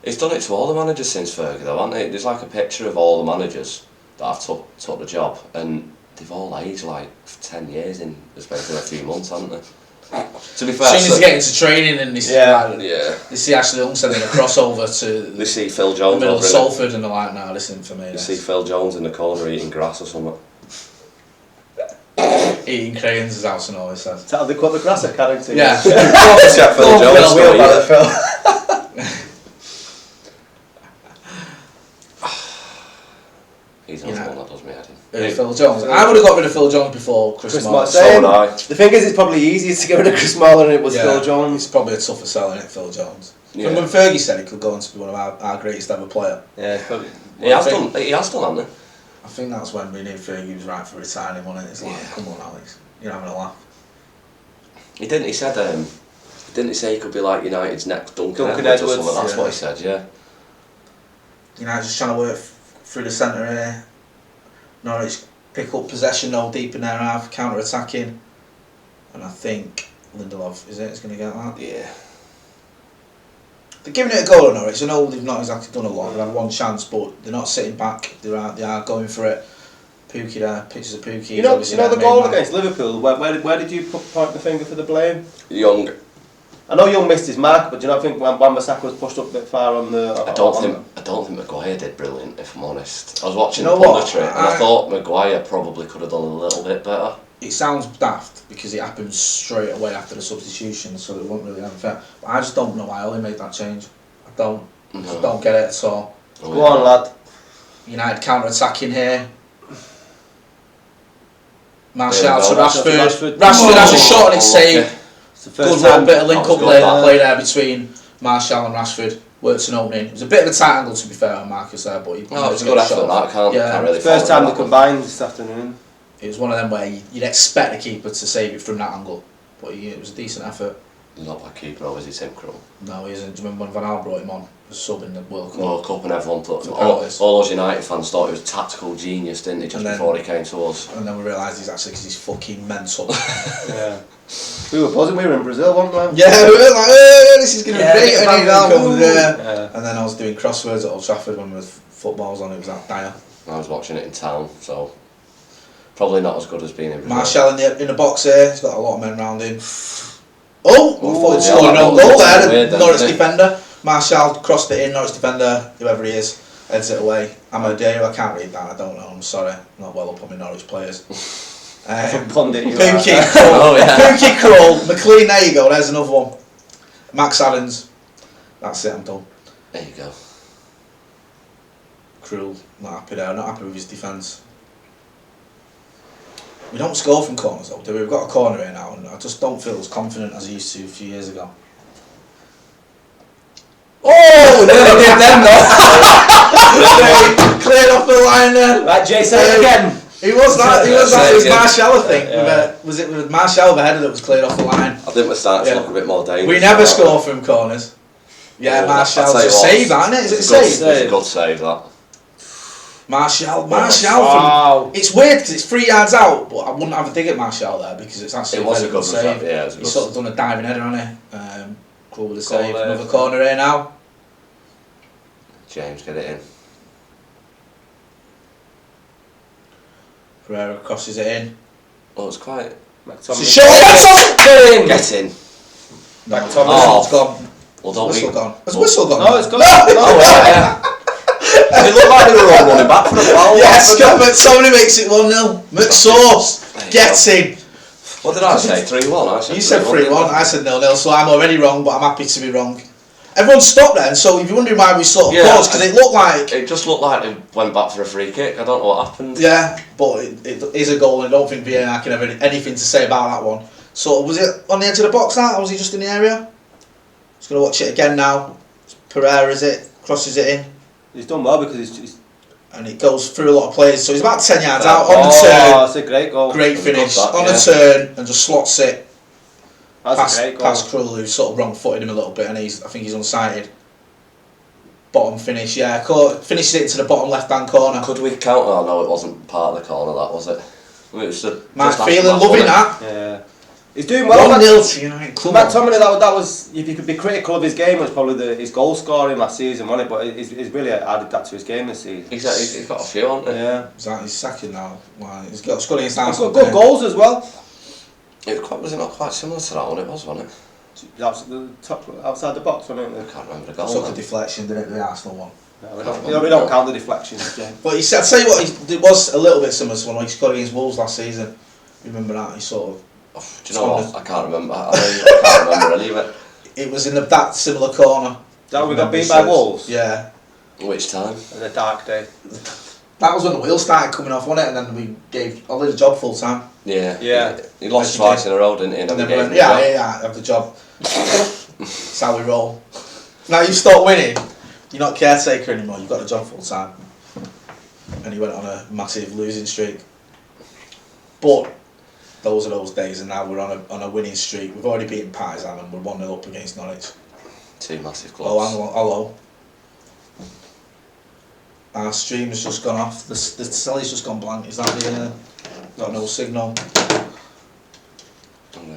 S2: He's done it to all the managers since Fergie, though, hasn't he? There's like a picture of all the managers that have took the job, and they've all aged like 10 years in the space of a few months, haven't they? To be fair,
S1: as soon as they get into training and they see Ashley Young sending a crossover to
S2: they see Phil
S1: the
S2: Jones
S1: middle of
S2: over
S1: Salford and they're like, nah, listen for me.
S2: You see Phil Jones in the corner eating grass or something.
S1: Eating crayons, as Alison always says.
S3: Is that how they cut the grass at Carrington?
S1: Yeah.
S2: Except Phil Jones. He's another one that does me head in.
S1: Phil Jones. I would have got rid of Phil Jones before Chris Smalling.
S2: So would I.
S3: The thing is, it's probably easier to get rid of Chris Smalling than it was Phil Jones.
S1: It's probably a tougher sell, isn't it, Phil Jones?
S2: Yeah.
S1: And when Fergie said he could go on to be one of our greatest ever player.
S3: Yeah, probably.
S2: He has done, hasn't he?
S1: I think that's when we knew Fergie was right for retiring, wasn't it? It's like, come on, Alex, you're having a laugh.
S2: He didn't. He said, didn't he say he could be like United's next Duncan
S3: Edwards
S2: or something? That's what he said. Yeah.
S1: United just trying to work through the centre here. Norwich pick up possession, though, deep in their half, counter-attacking, and I think Lindelof is going to get that.
S2: Yeah.
S1: They're giving it a go at Norwich. I know they've not exactly done a lot. They've had one chance, but they're not sitting back. They are going for it. Pookie there, pictures of Pookie.
S3: You know the goal against Liverpool. Where did you point the finger for the blame?
S2: Young.
S3: I know Young missed his mark, but do you not think Wan-Bissaka was pushed up a bit far on the?
S2: I don't think Maguire did brilliant, if I'm honest. I was watching the
S1: what?
S2: punditry and I thought Maguire probably could have done a little bit better.
S1: It sounds daft because it happened straight away after the substitution, so it wasn't really unfair. But I just don't know why Ollie made that change. I just don't get it at all.
S3: Go on, lad.
S1: United counter-attacking here. Martial to Rashford. Rashford has a shot and it's saved.
S3: It's the first
S1: Good
S3: time.
S1: bit of link-up play there between Martial and Rashford. Works an opening. It was a bit of a tight angle, to be fair, on Marcus there, but he
S2: it was a good effort. That can't really.
S3: First time they combined this afternoon.
S1: It was one of them where you'd expect the keeper to save it from that angle, but it was a decent effort.
S2: He's not like keeper, or is he Tim Krul?
S1: No, he isn't. Do you remember when Van Gaal brought him on as sub in the World Cup?
S2: World Cup, and everyone thought all those United fans thought he was a tactical genius, didn't they? Just before he came to us.
S1: And then we realised he's actually because he's fucking mental.
S3: Yeah. We were buzzing. We were in Brazil, weren't we?
S1: Yeah, we were like, this is going to be great.
S3: Yeah.
S1: And then I was doing crosswords at Old Trafford when the football was on. It was that dire.
S2: I was watching it in town, so probably not as good as being in Brazil.
S1: Martial in the box here. He's got a lot of men round him. Oh, I thought he'd
S2: yeah,
S1: scored an own goal there.
S2: Weird,
S1: Norwich defender. Martial crossed it in. Norwich defender, whoever he is, heads it away. Amadeo, I can't read that. I don't know. I'm sorry. I'm not well up on my Norwich players.
S3: Pundit, you
S1: Pookie
S3: are.
S1: Krul. Pookie Krul. McLean, there you go. There's another one. Max Adams. That's it. I'm done.
S2: There you go.
S1: Krul. Not happy there. Not happy with his defence. We don't score from corners though, do we? We've got a corner here now, and I just don't feel as confident as I used to a few years ago. Oh, nearly did then though. Cleared off the line then.
S3: Right, Jason again.
S1: He was that. It was Marshall, I think.
S3: Yeah.
S1: Was it with Marshall the header that was cleared off the line?
S2: I think we're starting to look a bit more dangerous.
S1: We never score from corners. Yeah, Marshall's a save, that, isn't it? Is it a save?
S2: It's a good save, that.
S1: Marshall.
S3: Wow.
S1: It's weird because it's 3 yards out, but I wouldn't have a dig at Marshall there because it's actually
S2: It was
S1: a very
S2: a good
S1: save.
S2: save. Yeah, it was a
S1: He's
S2: good
S1: sort of done a diving header, hasn't he? Cool with the
S3: Goal
S1: save.
S3: there.
S1: Another corner here now.
S2: James, get it in.
S1: Pereira crosses it in.
S2: Oh, it's quite...
S1: It's a shot!
S2: Get in!
S1: No,
S3: McTominay.
S1: it's gone.
S2: Well, don't
S1: Whistle
S2: we...
S1: gone. Has whistle gone?
S3: No, it's gone.
S2: Oh, yeah. It looked like they were all running back for the ball.
S1: Yes, McTominay makes it 1-0. McSauce gets in.
S2: What did I say? 3-1? I said
S1: You said
S2: 3-1.
S1: 3-1, I said 0-0, so I'm already wrong, but I'm happy to be wrong. Everyone stopped then, so if you're wondering why we sort of paused, because it looked like...
S2: It just looked like they went back for a free kick. I don't know what happened.
S1: Yeah, but it is a goal, and I don't think VAR can have anything to say about that one. So, was it on the edge of the box now, or was he just in the area? Just going to watch it again now. Pereira, is it? Crosses it in.
S3: He's done well because he's
S1: And it goes through a lot of players, so he's about 10 yards out, on the
S3: Oh,
S1: turn.
S3: that's a great goal.
S1: Great finish,
S2: That,
S1: on the turn, and just slots it.
S3: That's a great goal.
S1: Past Krull, who's sort of wrong-footed him a little bit, and I think he's unsighted. Bottom finish, yeah. Finishes it into the bottom left-hand corner.
S2: Could we count? Oh no, it wasn't part of the corner, that was it? I mean, it was just
S1: Mark
S2: after
S1: Phelan
S2: that,
S1: loving
S2: wasn't it?
S1: that.
S3: Yeah. He's doing well.
S1: 1-0 to United. Come on.
S3: McTominay, that was, if you could be critical of his game, it was probably his goal scoring last season, wasn't it? But he's really added that to his game this season.
S2: He's got a few, hasn't he?
S3: Yeah.
S1: He's sacking now. Wow. He's got scoring against
S3: He's
S1: Arsenal.
S3: got good goals as well.
S2: Was it not quite similar to that one? It was, wasn't it?
S3: That's the top outside the box, wasn't
S2: I
S3: it?
S2: can't remember the goal.
S1: Took a
S2: then.
S1: deflection, didn't it, the Arsenal one?
S3: No, we don't count the deflections, Jane.
S1: But I'll tell you what, it was a little bit similar to when he scored against Wolves last season. Remember that? He sort of...
S2: Do you know what? I can't remember. I can't remember any of it.
S1: It was in that similar corner.
S3: That we got beat by Wolves?
S1: Yeah.
S2: Which time?
S3: In a dark day.
S1: That was when the wheels started coming off, wasn't it? And then we gave Ollie the job full time.
S2: Yeah.
S3: Yeah.
S2: He lost twice in a row, didn't he?
S1: And then we went, yeah, have the job. That's how we roll. Now you start winning, you're not caretaker anymore, you've got the job full time. And he went on a massive losing streak. But those are those days, and now we're on a winning streak. We've already beaten Partizan and we're 1-0 up against Norwich.
S2: Two massive clubs.
S1: Oh, hello. Our stream has just gone off. The telly's just gone blank. Is that the... got no signal.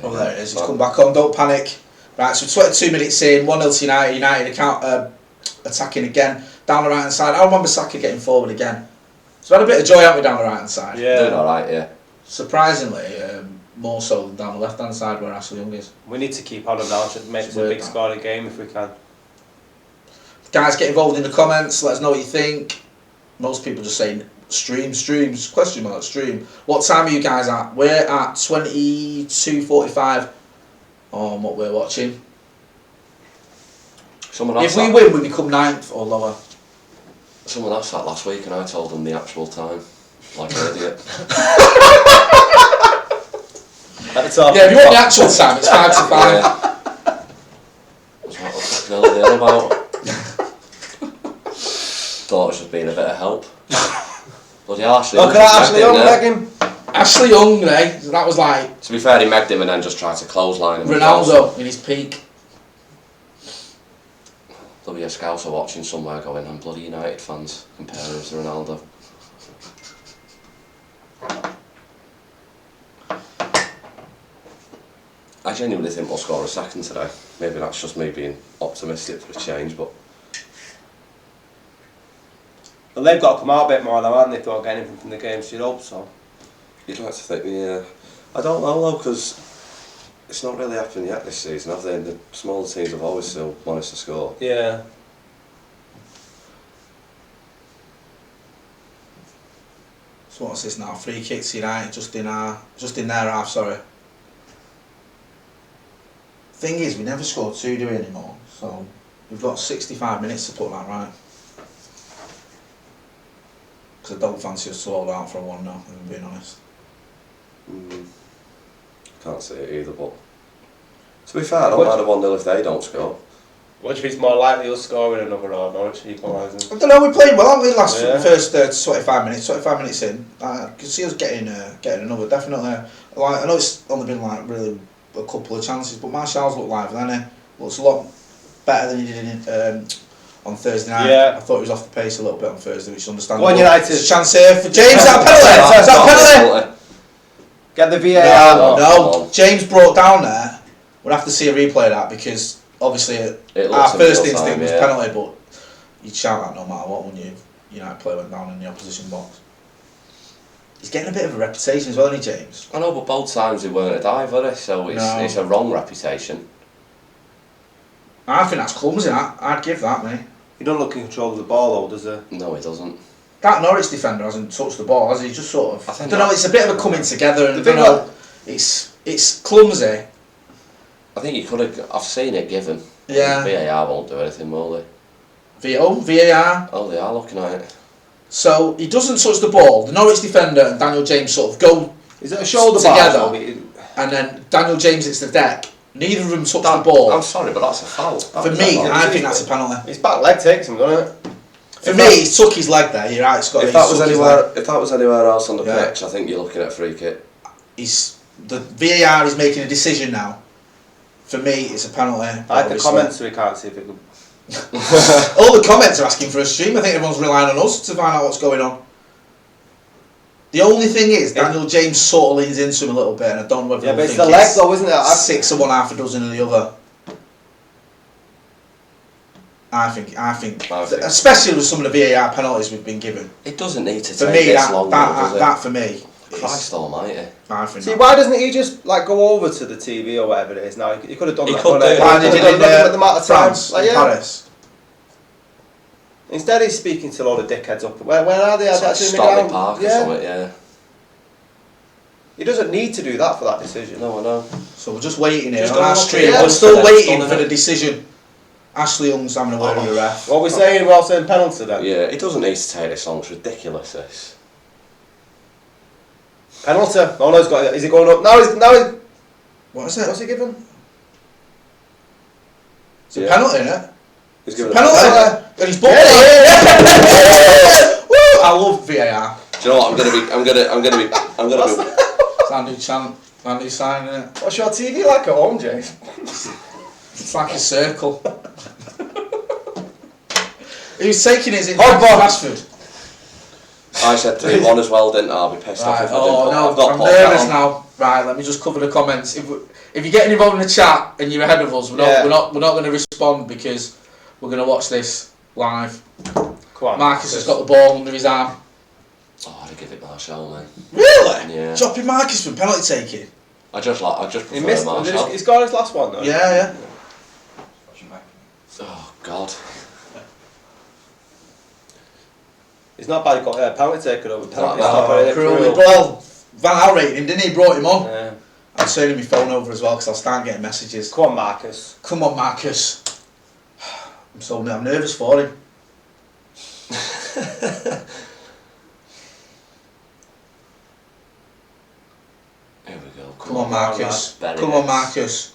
S1: Oh, there it is. It's come back on. Don't panic. Right, so 22 minutes in, 1-0 to United. United account attacking again down the right hand side. I remember Saka getting forward again. So we had a bit of joy, haven't we, down the right hand side?
S3: Yeah.
S2: Doing alright, yeah.
S1: Surprisingly, more so than down the left hand side where Ashley Young is.
S3: We need to keep on him now to make this a big scoring game if we can.
S1: Guys, get involved in the comments. Let us know what you think. Most people just saying streams, question mark, stream. What time are you guys at? We're at 22:45 on what we're watching. If we win, we become 9th or lower.
S2: Someone asked that last week and I told them the actual time. Like an idiot.
S3: At the top.
S1: Yeah, if you want the actual time, it's 5 to 5.
S2: Yeah. That's what the fucking hell are they on about? Thought it was just being a bit of help. Bloody Ashley.
S3: Look at that, Ashley Young, Megan.
S1: Ashley Young, eh? That was like...
S2: To be fair, he megged him and then just tried to clothesline him.
S1: Ronaldo in his peak.
S2: There'll be a scouser watching somewhere going, I'm bloody United fans, comparing him to Ronaldo. I genuinely think we'll score a second today. Maybe that's just me being optimistic for a change, but...
S3: Well, they've got to come out a bit more though, haven't they, if they don't get anything from the games, you'd hope so.
S2: You'd like to think, yeah. I don't know though, because it's not really happened yet this season, have they? The smaller teams have always still managed to score.
S3: Yeah.
S1: So what's this now? Free kicks United just in their half, sorry. Thing is, we never score 2, do we, anymore? So we've got 65 minutes to put that right. Because I don't fancy us to hold out for a 1-0, if I'm being honest.
S2: Can't see it either, but to be fair, I don't mind a 1-0 if they don't score.
S3: What do you think's more likely us scoring another or Norwich equalising?
S1: I don't know, we played well, haven't we, first 25 minutes, 25 minutes in. I can see us getting another, definitely. Like, I know it's only been like really a couple of chances, but Martial's looked lively, hasn't he? Looks a lot better than he did on Thursday night.
S3: Yeah.
S1: I thought he was off the pace a little bit on Thursday, which is understandable.
S3: Go on, United.
S1: Chance here for James, is that a penalty? Is that a penalty?
S3: Get the VAR.
S1: No, James brought down there. We'll have to see a replay of that because obviously our first instinct was penalty, but you'd shout that no matter what, wouldn't you? United player went down in the opposition box. He's getting a bit of a reputation as well, isn't he, James?
S2: I know, but both times he weren't a diver, so it's a wrong reputation.
S1: I think that's clumsy, I'd give that, mate.
S3: He doesn't look in control of the ball though, does he?
S2: No, he doesn't.
S1: That Norwich defender hasn't touched the ball, has he? Just sort of. I don't know. It's a bit of a coming together, and it's clumsy.
S2: I think you could have. I've seen it given.
S1: Yeah.
S2: VAR won't do anything, will they?
S1: VAR.
S2: Oh, they are looking at it.
S1: So he doesn't touch the ball. The Norwich defender and Daniel James sort of go.
S3: Is it a shoulder
S1: together? And then Daniel James hits the deck. Neither of them touch the ball.
S2: I'm sorry, but that's a foul.
S1: For me, I think that's a penalty.
S3: His back leg takes him, doesn't it?
S1: For me, he took his leg there. You're right, Scott.
S2: If that was anywhere else on the pitch, I think you're looking at a free kick.
S1: The VAR is making a decision now. For me, it's a penalty.
S3: I like the comments, so we can't see if it could.
S1: All the comments are asking for a stream. I think everyone's relying on us to find out what's going on. The only thing is, Daniel James sort of leans into him a little bit, and I don't know whether
S3: but it's the leg though, isn't it?
S1: 6 of one, half a dozen of the other. I think, especially with some of the VAR penalties we've been given.
S2: It doesn't need to take this long, does it?
S1: That for me.
S2: Christ almighty.
S1: I think.
S3: See, why doesn't he just go over to the TV or whatever it is now? He could have done that.
S1: Why did he do it in France, Paris?
S3: Instead, he's speaking to a lot of dickheads up. Where are they?
S2: Stockley Park or something, yeah.
S3: He doesn't need to do that for that decision.
S2: No, I know.
S1: So we're just waiting here on our stream. We're still waiting for the decision. Ashley Young's having a word with the ref.
S3: What are we saying? We're all saying penalty then?
S2: Yeah, he doesn't need to take this long. It's ridiculous, this.
S3: Penalty. Oh no, he's got it. Is he going up? Now he's...
S1: What is it?
S3: What's he given?
S1: It's a penalty, isn't it?
S2: He's given
S1: penalty. And he's booked Woo! I love VAR.
S2: Do you know what? I'm gonna be.
S1: It's our new chant, our new sign, isn't it?
S3: What's your TV like at home, James?
S1: It's like a circle. Who's taking it? Is it Rashford?
S2: I said 3-1 as well, didn't I? I'll be pissed off if I didn't.
S1: No, I'm nervous now. Right, let me just cover the comments. If you're getting involved in the chat and you're ahead of us, we're not going to respond because we're going to watch this live.
S3: Come on,
S1: Marcus has got the ball under his arm.
S2: Oh, I'd give it Martial, man.
S1: Really?
S2: Yeah.
S1: Dropping Marcus from penalty taking.
S2: I just prefer
S3: he missed.
S2: Martial.
S3: He's got his last one though.
S1: Yeah.
S2: Oh God.
S3: He's not bad. He got a penalty taken over.
S1: Well, Van Gaal rated him, didn't he? Brought him on.
S3: Yeah.
S1: I'm turning my phone over as well because I'll start getting messages.
S3: Come on, Marcus.
S1: Come on, Marcus. I'm nervous for him.
S2: Here we go.
S1: Come on, Marcus. Come on, Marcus.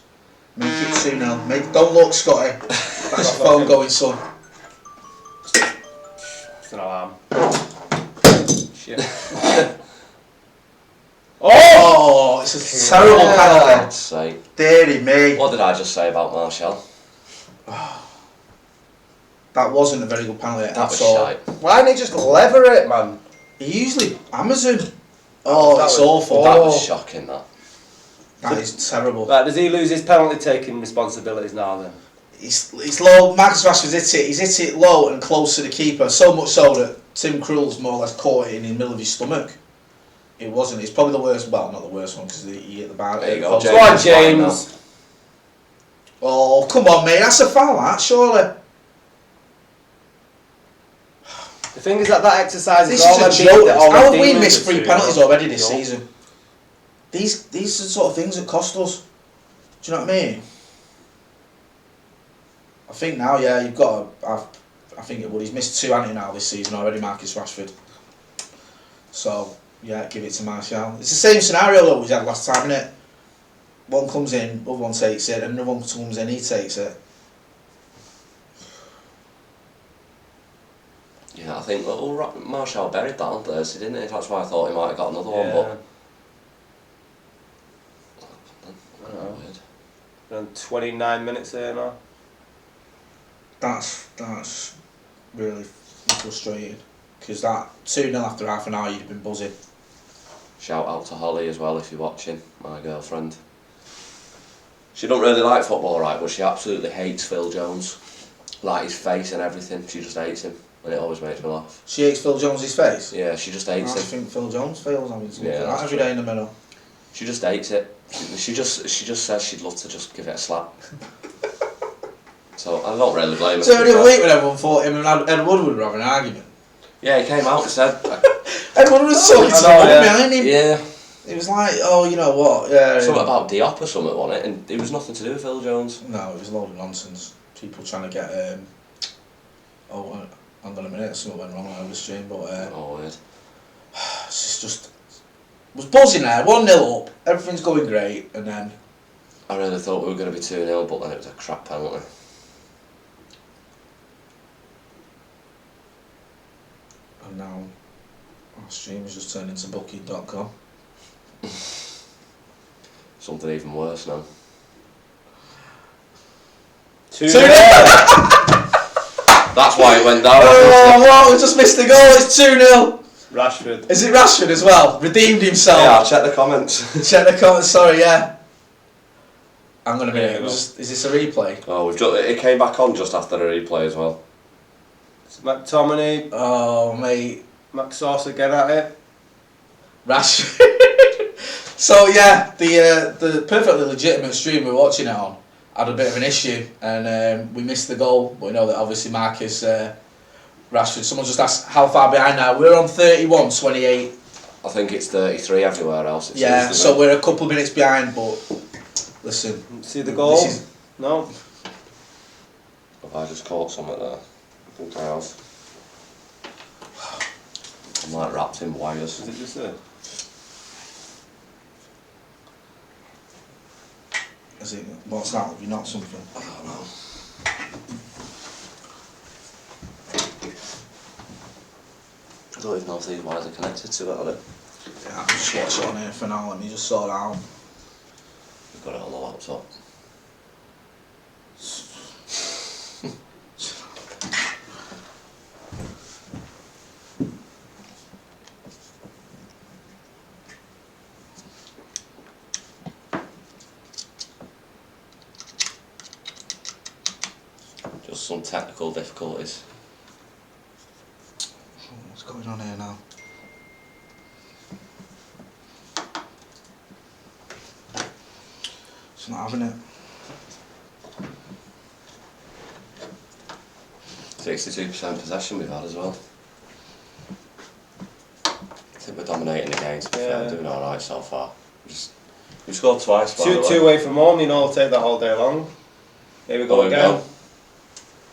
S1: Make it 2-0. Don't look, Scotty. That's your phone going, son.
S3: It's an alarm. Shit. Oh,
S1: it's a terrible penalty.
S2: Sake.
S1: Deary me.
S2: What did I just say about Martial?
S1: That wasn't a very good penalty.
S2: That was shite.
S3: Why didn't he just lever it, man?
S1: He usually hammers him. Oh, it's awful.
S2: That was shocking, that.
S1: That is terrible.
S3: Right, does he lose his penalty taking responsibilities now then?
S1: It's low. Marcus Rashford's hit it. He's hit it low and close to the keeper. So much so that Tim Krul's more or less caught it in the middle of his stomach. It wasn't. It's probably the worst. Well, not the worst one because he hit the bar.
S2: There you go.
S3: Go on, James.
S1: Oh, come on, mate. That's a foul, that surely.
S3: The thing is that exercise
S1: This is a joke. How have we missed 3 penalties already this season? These are the sort of things that cost us. Do you know what I mean? I think now, yeah, you've got to, I think it would. He's missed 2 hasn't he now this season already, Marcus Rashford. So yeah, give it to Martial. It's the same scenario that we had last time, isn't it? One comes in, other one takes it, and another one comes in, he takes it.
S2: Yeah, I think Martial buried that on Thursday, didn't he? That's why I thought he might have got another one, but...
S3: Weird. And 29 minutes there now.
S1: That's really frustrating, because that 2-0 after half an hour, you'd have been buzzing.
S2: Shout out to Holly as well if you're watching, my girlfriend. She don't really like football, right, but she absolutely hates Phil Jones. Like his face and everything, she just hates him, and it always makes me laugh.
S1: She hates Phil Jones's face?
S2: Yeah, she just hates
S1: I
S2: him.
S1: think Phil Jones fails, I mean,
S2: yeah,
S1: every day in the middle.
S2: She just hates it. She just says she'd love to just give it a slap. So I don't really blame her.
S1: So the other week when everyone thought him and Ed Woodward were having an argument.
S2: Yeah, he came out and said...
S1: Ed Woodward was talking to the behind him.
S2: Yeah.
S1: It was like, oh, you know what? Yeah.
S2: Something about Diop or something, wasn't it? And it was nothing to do with Phil Jones.
S1: No, it was a load of nonsense. People trying to get... hang on a minute, something went wrong over the stream, but...
S2: oh, weird.
S1: It's just... was buzzing there, 1-0 up, everything's going great, and then...
S2: I really thought we were going to be 2-0, but then it was a crap penalty.
S1: And now our stream has just turned into booking.com.
S2: Something even worse now.
S3: 2-0!
S2: That's why it went down.
S1: Oh, what? We just missed the goal, it's 2-0!
S3: Rashford.
S1: Is it Rashford as well? Redeemed himself.
S2: Yeah, I'll check the comments.
S1: Check the comments, sorry, yeah. Hang on a minute,
S3: Yeah,
S1: is this a replay?
S2: Oh, it came back on just after the replay as well.
S3: It's McTominay.
S1: Oh, mate.
S3: McSauce again at it.
S1: Rashford. So yeah, the perfectly legitimate stream we're watching it on had a bit of an issue, and we missed the goal, but we know that obviously Marcus Rashford. Someone just asked how far behind now. We're on 31-28.
S2: I think it's 33 everywhere else. It
S1: Yeah,
S2: seems to
S1: so
S2: be.
S1: we're a couple of minutes behind, but listen.
S3: See the goal? No.
S2: Have I just caught something there? I think I have. I'm like wrapped in wires.
S3: Is it just there?
S1: Is it? What's that? Have you not something?
S2: I don't know. I don't even know if these wires are connected to it, are they?
S1: Yeah, I'm just watching it on here for now. Let me just sort it out.
S2: We've got it on the laptop. Just some technical difficulties.
S1: What's going on here now? It's not having it.
S2: 62% possession we've had as well. I think we're dominating the game, to be fair. We're doing alright so far. We've scored twice, by the way.
S3: Two away from home, you know, I'll take that all day long. Here we go again.
S2: Go.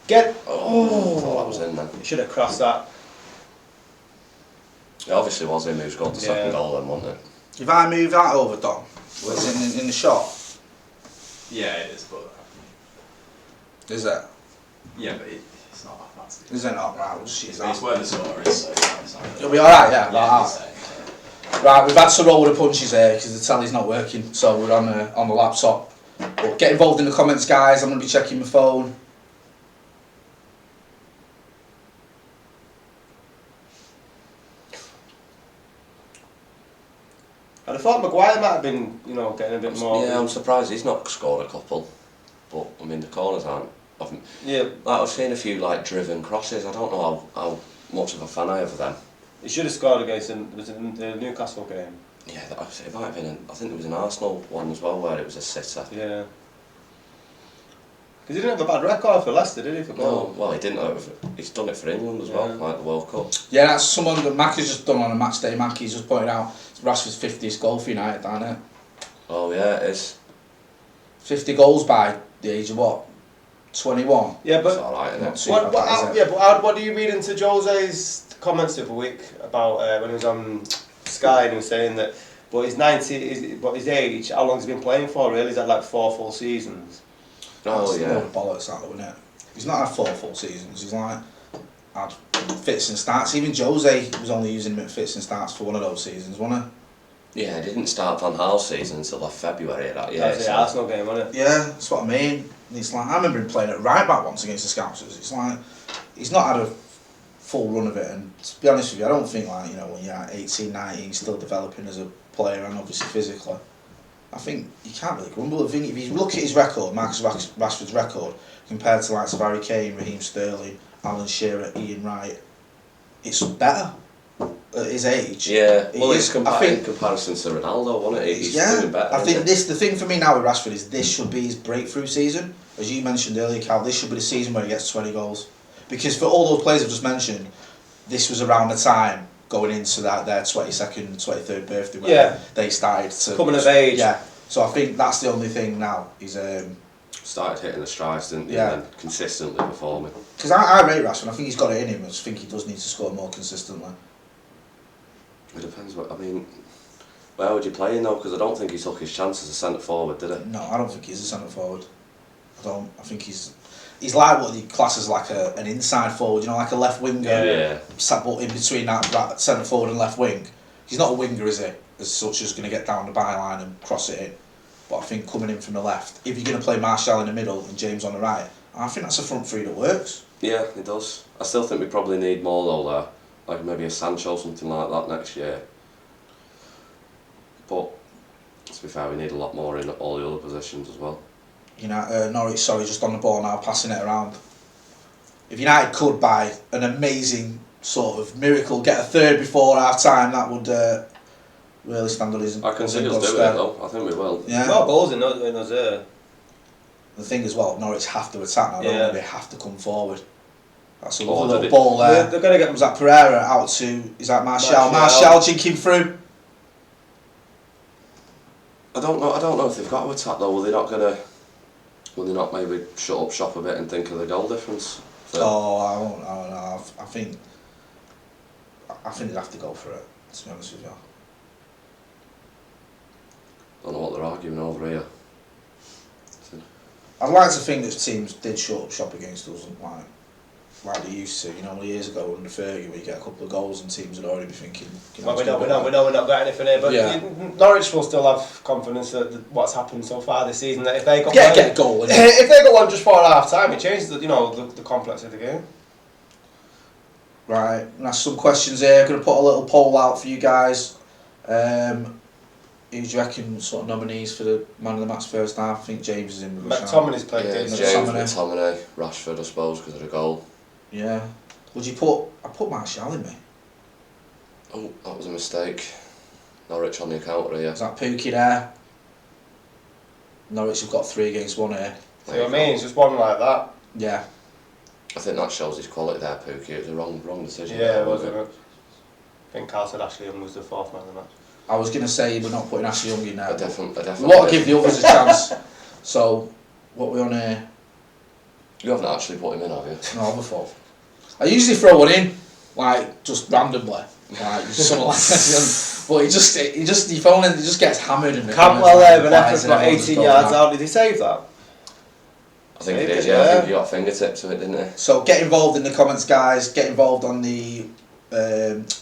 S3: Get!
S2: Oh, I thought that was in then.
S3: You should have crossed that.
S2: It obviously was him who scored the second goal then, wasn't it?
S1: If I move that over, Dom, was it in the shot?
S4: Yeah, it is, but
S1: Is it?
S4: yeah, but it's not that bad.
S1: Is it not? Right, we'll see
S4: It's
S1: that.
S4: where the score is, so it's not
S1: You'll be alright, yeah?
S4: yeah,
S1: Like that. Right, we've had to roll with the punches here because the tally's not working, so we're on the laptop. But get involved in the comments, guys. I'm going to be checking my phone.
S3: I'd have thought Maguire might have been, you know, getting a bit more.
S2: Yeah, I'm surprised he's not scored a couple. But, I mean, the corners aren't...
S3: Yeah.
S2: Like, I've seen a few, like, driven crosses. I don't know how much of a fan I am of them.
S3: He should have scored against the Newcastle game.
S2: Yeah, it might have been... I think there was an Arsenal one as well where it was a sitter.
S3: Yeah. Because he didn't have a bad record for Leicester, did he? For
S2: No,
S3: goal?
S2: well, he didn't. He's done it for England as well, like the World Cup.
S1: Yeah, that's someone that Mackie's just done on a match day. Mackie's just pointed out it's Rashford's 50th goal for United, isn't it?
S2: Oh, yeah, it is.
S1: 50 goals by the age of what? 21?
S3: Yeah,
S2: It's
S3: but
S2: alright, isn't
S1: Not
S2: it?
S1: too
S3: what,
S1: bad, is it?
S3: what do you read into Jose's comments the other week about when he was on Sky and he was saying that, but his 90, but his age, how long has he been playing for? Really, he's had like 4 full seasons.
S2: Oh
S1: That's a
S2: yeah.
S1: load of bollocks, that, isn't it? He's not had 4 full seasons. He's like had fits and starts. Even Jose was only using him at fits and starts for one of those seasons, wasn't he?
S2: Yeah, he didn't start Van Gaal's season until like February of that year.
S3: That was the
S2: so-
S3: Arsenal game, wasn't it?
S1: Yeah, that's what I mean. It's like I remember him playing at right back once against the Scousers. It's like he's not had a full run of it, and to be honest with you, I don't think like, you know, when you're at 18, 19, still developing as a player and obviously physically, I think you can't really grumble. I think if you look at his record, Marcus Rashford's record, compared to like Harry Kane, Raheem Sterling, Alan Shearer, Ian Wright, it's better at his age.
S2: Yeah, well,
S1: It is.
S2: it's
S1: I think-
S2: in comparison to Ronaldo, wasn't it? He's
S1: yeah,
S2: doing better.
S1: I think
S2: isn't
S1: the thing for me now with Rashford is this should be his breakthrough season. As you mentioned earlier, Cal, this should be the season where he gets 20 goals. Because for all those players I've just mentioned, this was around the time going into that their 22nd, 23rd birthday where
S3: Yeah.
S1: they started to...
S3: Coming of age.
S1: Yeah, so I think that's the only thing now, is...
S2: he? Started hitting the strides, didn't he?
S1: Yeah.
S2: And then consistently performing.
S1: Because I rate Rashford, I think he's got it in him, I just think he does need to score more consistently.
S2: It depends what, I mean, where would you play him though? Because I don't think he took his chance as a centre forward, did he?
S1: No, I don't think he's a centre forward. I think he's like what he classes like an inside forward, you know, like a left winger.
S2: Yeah.
S1: Sat but in between that centre forward and left wing. He's not a winger, is he? As such as going to get down the byline and cross it in. But I think coming in from the left, if you're going to play Martial in the middle and James on the right, I think that's a front three that works.
S2: Yeah, it does. I still think we probably need more though there. Like maybe a Sancho, something like that next year. But, to be fair, we need a lot more in all the other positions as well.
S1: Norwich, just on the ball now, passing it around. If United could, by an amazing sort of miracle, get a third before half time, that would really stand on his...
S2: I can see us
S1: good
S2: do it
S1: stead.
S2: though, I think we will.
S1: Yeah.
S3: No goals in those
S1: The thing as well, Norwich have to attack now, don't
S3: Yeah.
S1: they? They have to come forward. That's a
S2: Oh,
S1: little
S2: did it?
S1: ball there.
S3: They're going to get...
S1: Was that Pereira out to... Is that Martial?
S3: Martial.
S1: Martial jinking through.
S2: I don't know if they've got to attack though. Will they not maybe shut up shop a bit and think of the goal difference? So,
S1: I don't know. I think they'd have to go for it, to be honest with you.
S2: don't know what they're arguing over here.
S1: I'd like to think that teams did shut up shop against us, like they used to, years ago under Fergie, where you get a couple of goals and teams would already be thinking...
S3: Well, we know we're not got anything here, but
S1: Yeah.
S3: Norwich will still have confidence that what's happened so far this season, that if they got
S1: Get a goal in.
S3: if they got one just before half time, it changes the complex of the game.
S1: Right, and that's some questions here. I'm going to put a little poll out for you guys. Who do you reckon sort of nominees for the man of the match first half? I think James is in with a shout.
S3: McTominay's played
S2: Yeah,
S3: decent.
S2: James,
S1: McTominay.
S2: McTominay, Rashford, I suppose, because of the goal.
S1: Yeah. Would you put... I put Martial in me.
S2: Oh, that was a mistake. Norwich on the counter here.
S1: Is that Pookie there? Norwich have got 3 against 1 here.
S3: See what I mean? It's just one like that.
S1: Yeah.
S2: I think that shows his quality there, Pookie. It was a wrong decision.
S3: Yeah,
S2: there,
S3: it was.
S2: wasn't
S3: I think Carl said Ashley Young was the 4th man of the match.
S1: I was going to say we're not putting Ashley Young in there.
S2: I definitely.
S1: We want to give the others a chance. So, what we on here?
S2: You haven't actually put him in, have you?
S1: No, before. I usually throw one in, like, just randomly. Like, something like that. But he just gets hammered in the
S3: Campbell there, an effort got 18 yards out. Did he save that?
S2: I think it
S3: Saved
S2: is,
S3: it,
S2: yeah. I
S3: yeah.
S2: think he got fingertips of it, didn't he?
S1: So get involved in the comments, guys. Get involved on the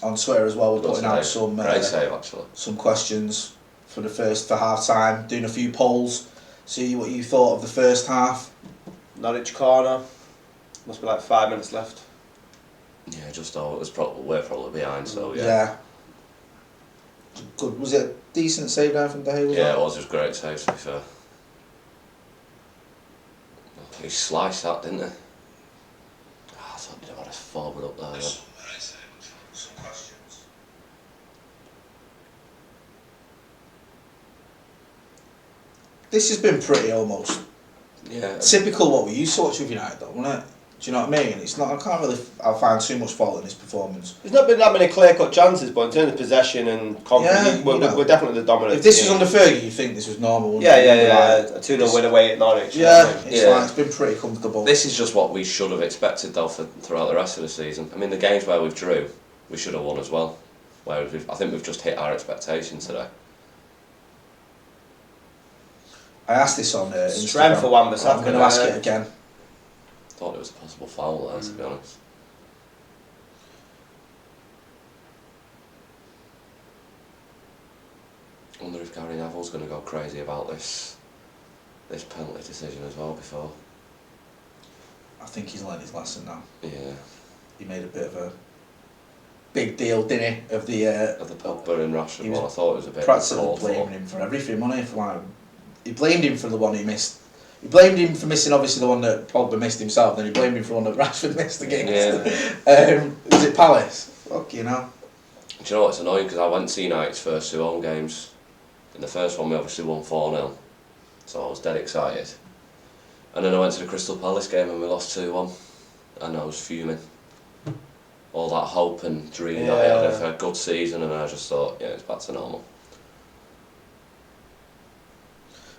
S1: on Twitter as well. We're putting out some
S2: Great save, actually.
S1: some questions for half time. Doing a few polls. See what you thought of the first half.
S3: Norwich corner. Must be like 5 minutes left.
S2: Yeah, just over. We're probably behind, so yeah.
S1: Yeah. Good. Was it a decent save there from De Gea?
S2: Yeah, it was. It was a great save, to be fair. He sliced that, didn't he? Oh, I thought he'd had a forward up there. Yeah.
S1: Some questions. This has been pretty almost
S2: Yeah.
S1: typical what we used to watch with United, though, wasn't it? Do you know what I mean? It's not. I can't really. I find too much fault in his performance.
S3: There's not been that many clear-cut chances, but in terms of possession and confidence,
S1: Yeah,
S3: we're definitely the dominant
S1: If this
S3: team.
S1: was under Fergie, you think this was normal? wouldn't
S3: Yeah,
S1: you?
S3: yeah.
S1: Like,
S3: A 2-0 win away at Norwich.
S1: yeah, it's
S2: Yeah.
S1: like it's been pretty comfortable.
S2: This is just what we should have expected, though, throughout the rest of the season. I mean, the games where we've drew, we should have won as well. Whereas I think we've just hit our expectations today.
S1: I asked this on
S3: Strength
S1: Instagram.
S3: for Wan-Bissaka.
S1: I'm going to ask it again.
S2: Thought it was a possible foul there, to be honest. I wonder if Gary Neville's going to go crazy about this penalty decision as well before.
S1: I think he's learned his lesson now.
S2: Yeah.
S1: He made a bit of a big deal, didn't he, of the
S2: Pogba and Rashford one. I thought it was a bit
S1: practically blaming him for everything, wasn't he? For like, he blamed him for the one he missed. He blamed him for missing, obviously, the one that Pogba missed himself. Then he blamed him for the one that Rashford missed against.
S2: Yeah.
S1: Was it Palace? Fuck, you know.
S2: Do you know what's annoying? Because I went to United's first 2 home games. In the first one, we obviously won 4-0, so I was dead excited. And then I went to the Crystal Palace game and we lost 2-1, and I was fuming. All that hope and dream that I had of a good season, and I just thought, yeah, it's back to normal.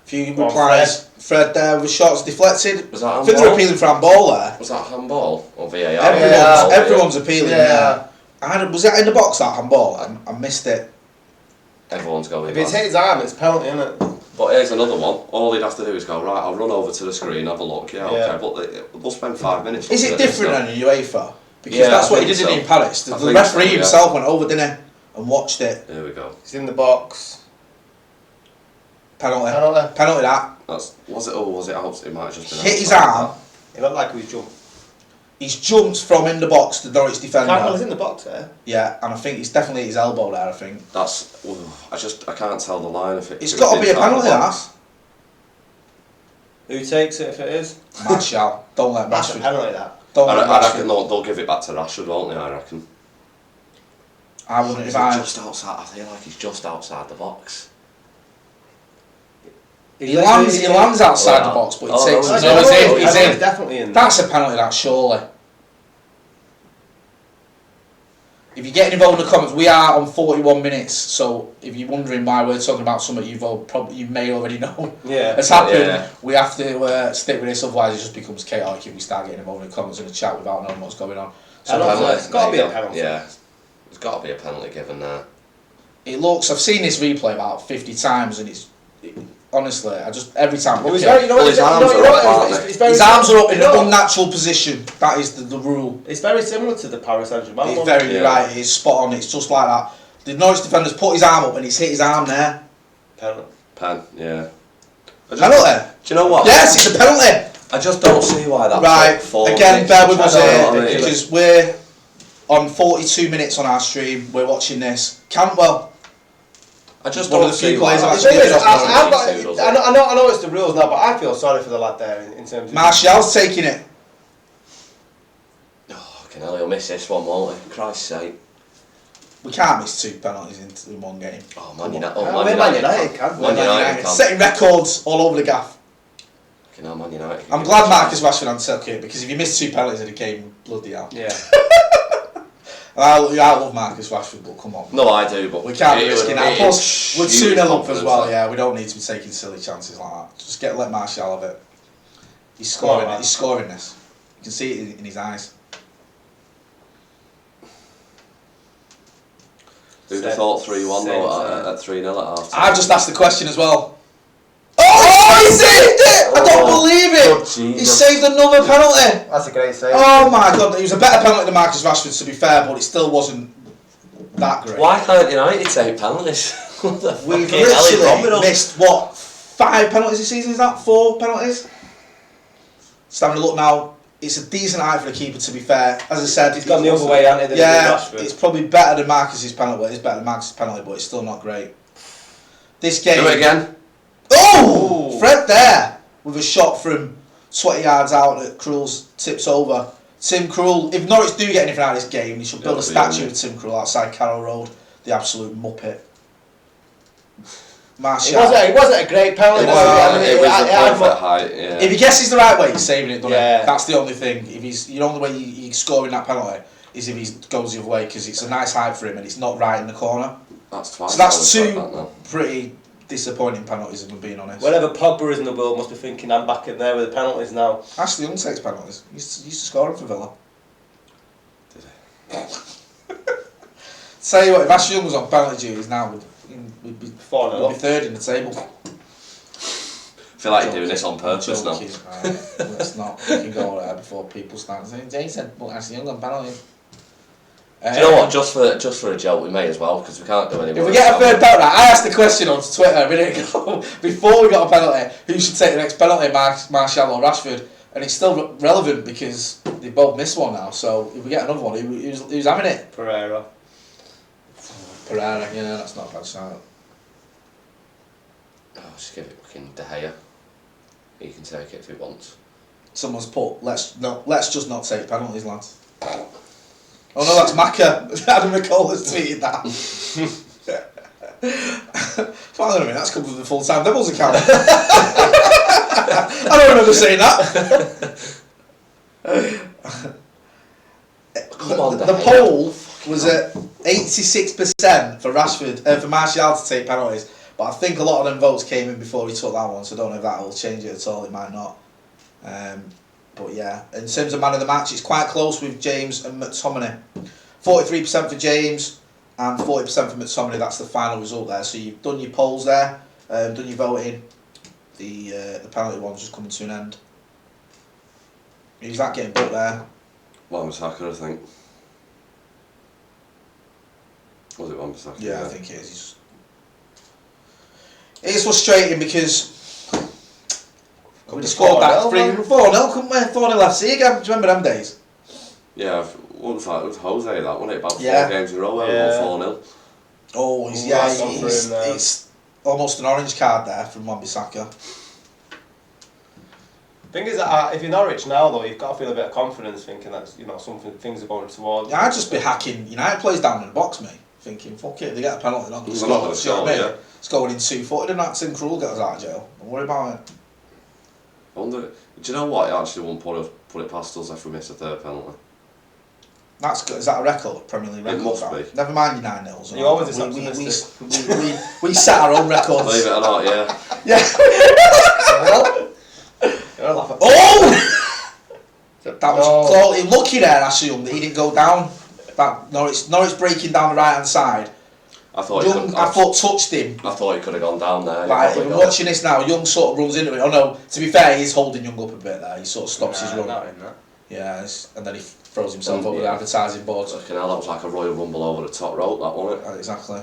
S1: Few replies. Fred there with shots deflected.
S2: Was that handball?
S1: I think they're appealing for handball there.
S2: Was that handball or VAR?
S1: Everyone's appealing. Yeah. Was that in the box, that handball? I missed it.
S2: Everyone's going.
S3: If it's hit his arm, it's penalty, isn't it?
S2: But here's another one. All he'd have to do is go, right, I'll run over to the screen, have a look. Yeah, okay. But they'll spend 5 minutes.
S1: Is it different than in UEFA? Because
S2: Yeah,
S1: that's
S2: I
S1: what he
S2: think
S1: did
S2: so.
S1: in Paris. The
S2: I think
S1: referee
S2: so, yeah.
S1: himself went over, didn't he? And watched it.
S2: There we go.
S3: He's in the box.
S1: Penalty.
S3: Penalty.
S1: Penalty that.
S2: Was it or was it out? It might have just been
S1: Hit his
S2: outside.
S1: arm.
S3: It looked like he was jumped.
S1: He's jumped from in the box to the Norwich defender.
S3: Campbell's in the box there.
S1: Yeah, and I think it's definitely his elbow there, I think.
S2: That's. I can't tell the line if it.
S1: It's
S2: if
S1: got to be a
S2: inside the
S1: penalty,
S2: box.
S1: that.
S3: Who takes it if it is?
S1: Martial. Don't let
S3: That's a
S1: Rashford.
S3: penalty, that.
S1: Don't
S2: I
S1: let
S2: reckon
S1: Rashford.
S2: they'll give it back to Rashford, won't they? I reckon.
S1: I wouldn't if
S2: Is
S1: I.
S2: it just outside? I feel like he's just outside the box.
S1: He lands outside the box, but he takes it.
S2: no,
S1: He's in.
S3: He's definitely in.
S1: That's a penalty, that, surely. If you're getting involved in the comments, we are on 41 minutes, so if you're wondering why we're talking about something you may already know has happened, we have to stick with this, otherwise it just becomes chaotic if we start getting involved in the comments in the chat without knowing what's going on. So
S3: It's got to be a penalty.
S2: Yeah, there's got to be a penalty given there.
S1: it looks, I've seen this replay about 50 times, and honestly, every time I look
S3: His
S1: at it,
S3: arms
S1: are up in an unnatural position. That is the rule.
S3: It's very similar to the Paris Saint-Germain
S1: He's
S3: one.
S1: very right, he's spot on, it's just like that. The Norwich defender's put his arm up and he's hit his arm there.
S3: Penalty.
S2: Yeah.
S1: Penalty?
S2: Do you know what?
S1: Yes, it's a penalty!
S2: I just don't see why that.
S1: Right, again, bear with us
S3: I
S1: here,
S3: know,
S1: because we're on 42 minutes on our stream, we're watching this. Cantwell,
S2: I just
S1: one
S2: don't
S1: of the few
S2: see why.
S1: players
S3: The
S1: I've
S3: thing is,
S1: actually
S3: I know it's the rules now, but I feel sorry for the lad there in terms of...
S1: Martial's taking it.
S2: Oh, he'll miss this one, won't he? Christ's sake.
S1: We can't miss 2 penalties in one game.
S2: Oh, Man United.
S3: Man United can.
S2: Man United can.
S1: Setting records all over the gaff.
S2: Man United.
S1: I'm glad Marcus Rashford took it, because if you miss 2 penalties in a game, bloody hell.
S3: Yeah.
S1: I love Marcus Rashford, but come on.
S2: No, I do, but
S1: We can't be risking that. Plus, we're 2-0 up as
S2: confidence,
S1: well,
S2: like.
S1: yeah. We don't need to be taking silly chances like that. Just let Martial have it. He's scoring it. He's scoring this. You can see it in his eyes.
S2: Who'd have thought 3-1 though at 3-0 at half time?
S1: I've just asked the question as well. Oh, he saved it! I don't believe it! He saved another penalty!
S3: That's a great save.
S1: Oh my god, it was a better penalty than Marcus Rashford, to be fair, but it still wasn't that great.
S2: Why can't United take penalties?
S1: We've literally missed, what, 5 penalties this season, is that? 4 penalties? Just having a look now, it's a decent height for the keeper, to be fair. As I said,
S3: He's gone the other way, hasn't he?
S1: Yeah, it's probably better than Marcus's penalty. It's better than Marcus's penalty, but it's still not great. This game...
S2: Do it again.
S1: Oh! Fred there! With a shot from 20 yards out that Krul's tips over. Tim Krul, if Norwich do get anything out of this game, they should build a statue of Tim Krul outside Carrow Road. The absolute muppet. Martial.
S3: It wasn't a great penalty.
S2: It was a perfect height, yeah.
S1: If he guesses the right way, he's saving it, doesn't
S3: Yeah.
S1: he? That's the only thing. If he's, the only way he's scoring that penalty is if he goes the other way, because it's a nice height for him and it's not right in the corner.
S2: That's twice.
S1: So that's 2 pretty disappointing penalties, if I'm being honest.
S3: Whenever Pogba is in the world, must be thinking, I'm back in there with the penalties now.
S1: Ashley Young takes penalties. He used to score them for Villa.
S2: Did he?
S1: Tell you what, if Ashley Young was on penalty duties now, we'd be
S3: 4-0
S1: we'd be third in the table.
S2: I feel like you're doing this on purpose now.
S1: Right. Let's not. We can go there before people start saying, Jay said, well, Ashley Young on penalty.
S2: Do you know what? Just for a joke, we may as well, because we can't do any
S1: If
S2: worse.
S1: we get a third penalty, I asked the question on Twitter a minute ago, before we got a penalty, who should take the next penalty, Martial or Rashford? And it's still relevant because they both missed one now, so if we get another one, who's having it?
S3: Pereira,
S1: yeah, that's not a bad shout.
S2: Oh, just give it fucking De Gea. He can take it if he wants.
S1: Someone's put, let's just not take penalties, lads. Oh no, that's Macca. Adam McCall has tweeted that. Hang on a minute, that's come from the Full-Time Devils account. I don't remember saying that.
S2: Come on,
S1: the poll was at 86% for Rashford, for Martial to take penalties, but I think a lot of them votes came in before he took that one, so I don't know if that will change it at all. It might not. But yeah, in terms of man of the match, it's quite close with James and McTominay. 43% for James and 40% for McTominay. That's the final result there. So you've done your polls there, done your voting. The penalty one's just coming to an end. Who's that getting booked there?
S2: Wan-Bissaka, I think. Was it Wan-Bissaka?
S1: Yeah, I think it is. It is frustrating because we'd have scored that 4-0, couldn't we? 4-0 FC again. Do you remember them days?
S2: Yeah, with Jose, that wasn't it? About 4
S1: Yeah.
S2: games in a row where we won 4-0.
S1: Oh, it's almost an orange card there from Wan-Bissaka.
S3: Thing is that if you're Norwich now though, you've got to feel a bit of confidence, thinking that things are going towards.
S1: Yeah, I'd just be hacking United players down in the box, mate. Thinking, fuck it, if they get a penalty, they're not going to score.
S2: Yeah.
S1: It's going in 2-footed and that Tim Krul get us out of jail. Don't worry about it.
S2: I wonder, do you know what? It actually won't put it past us if we miss a third penalty.
S1: That's good. Is that a record? Premier League record?
S2: It must be.
S1: Never mind your 9-0s.
S3: You always just optimistic.
S1: We set our own records.
S2: Believe it or not, yeah.
S1: Yeah.
S3: You're laughing.
S1: Oh! That was quality. Lucky there, Ashley Young, that he didn't go down. That Norwich breaking down the right hand side.
S2: I thought
S1: touched him.
S2: I thought he could have gone down there.
S1: Like, if I'm watching this now, Young sort of runs into it. Oh no, to be fair, he's holding Young up a bit there. He sort of stops his run.
S3: Not in that.
S1: Yeah, and then he throws himself over the advertising board.
S2: Fucking hell, that was like a Royal Rumble over the top rope, that wasn't it?
S1: Exactly.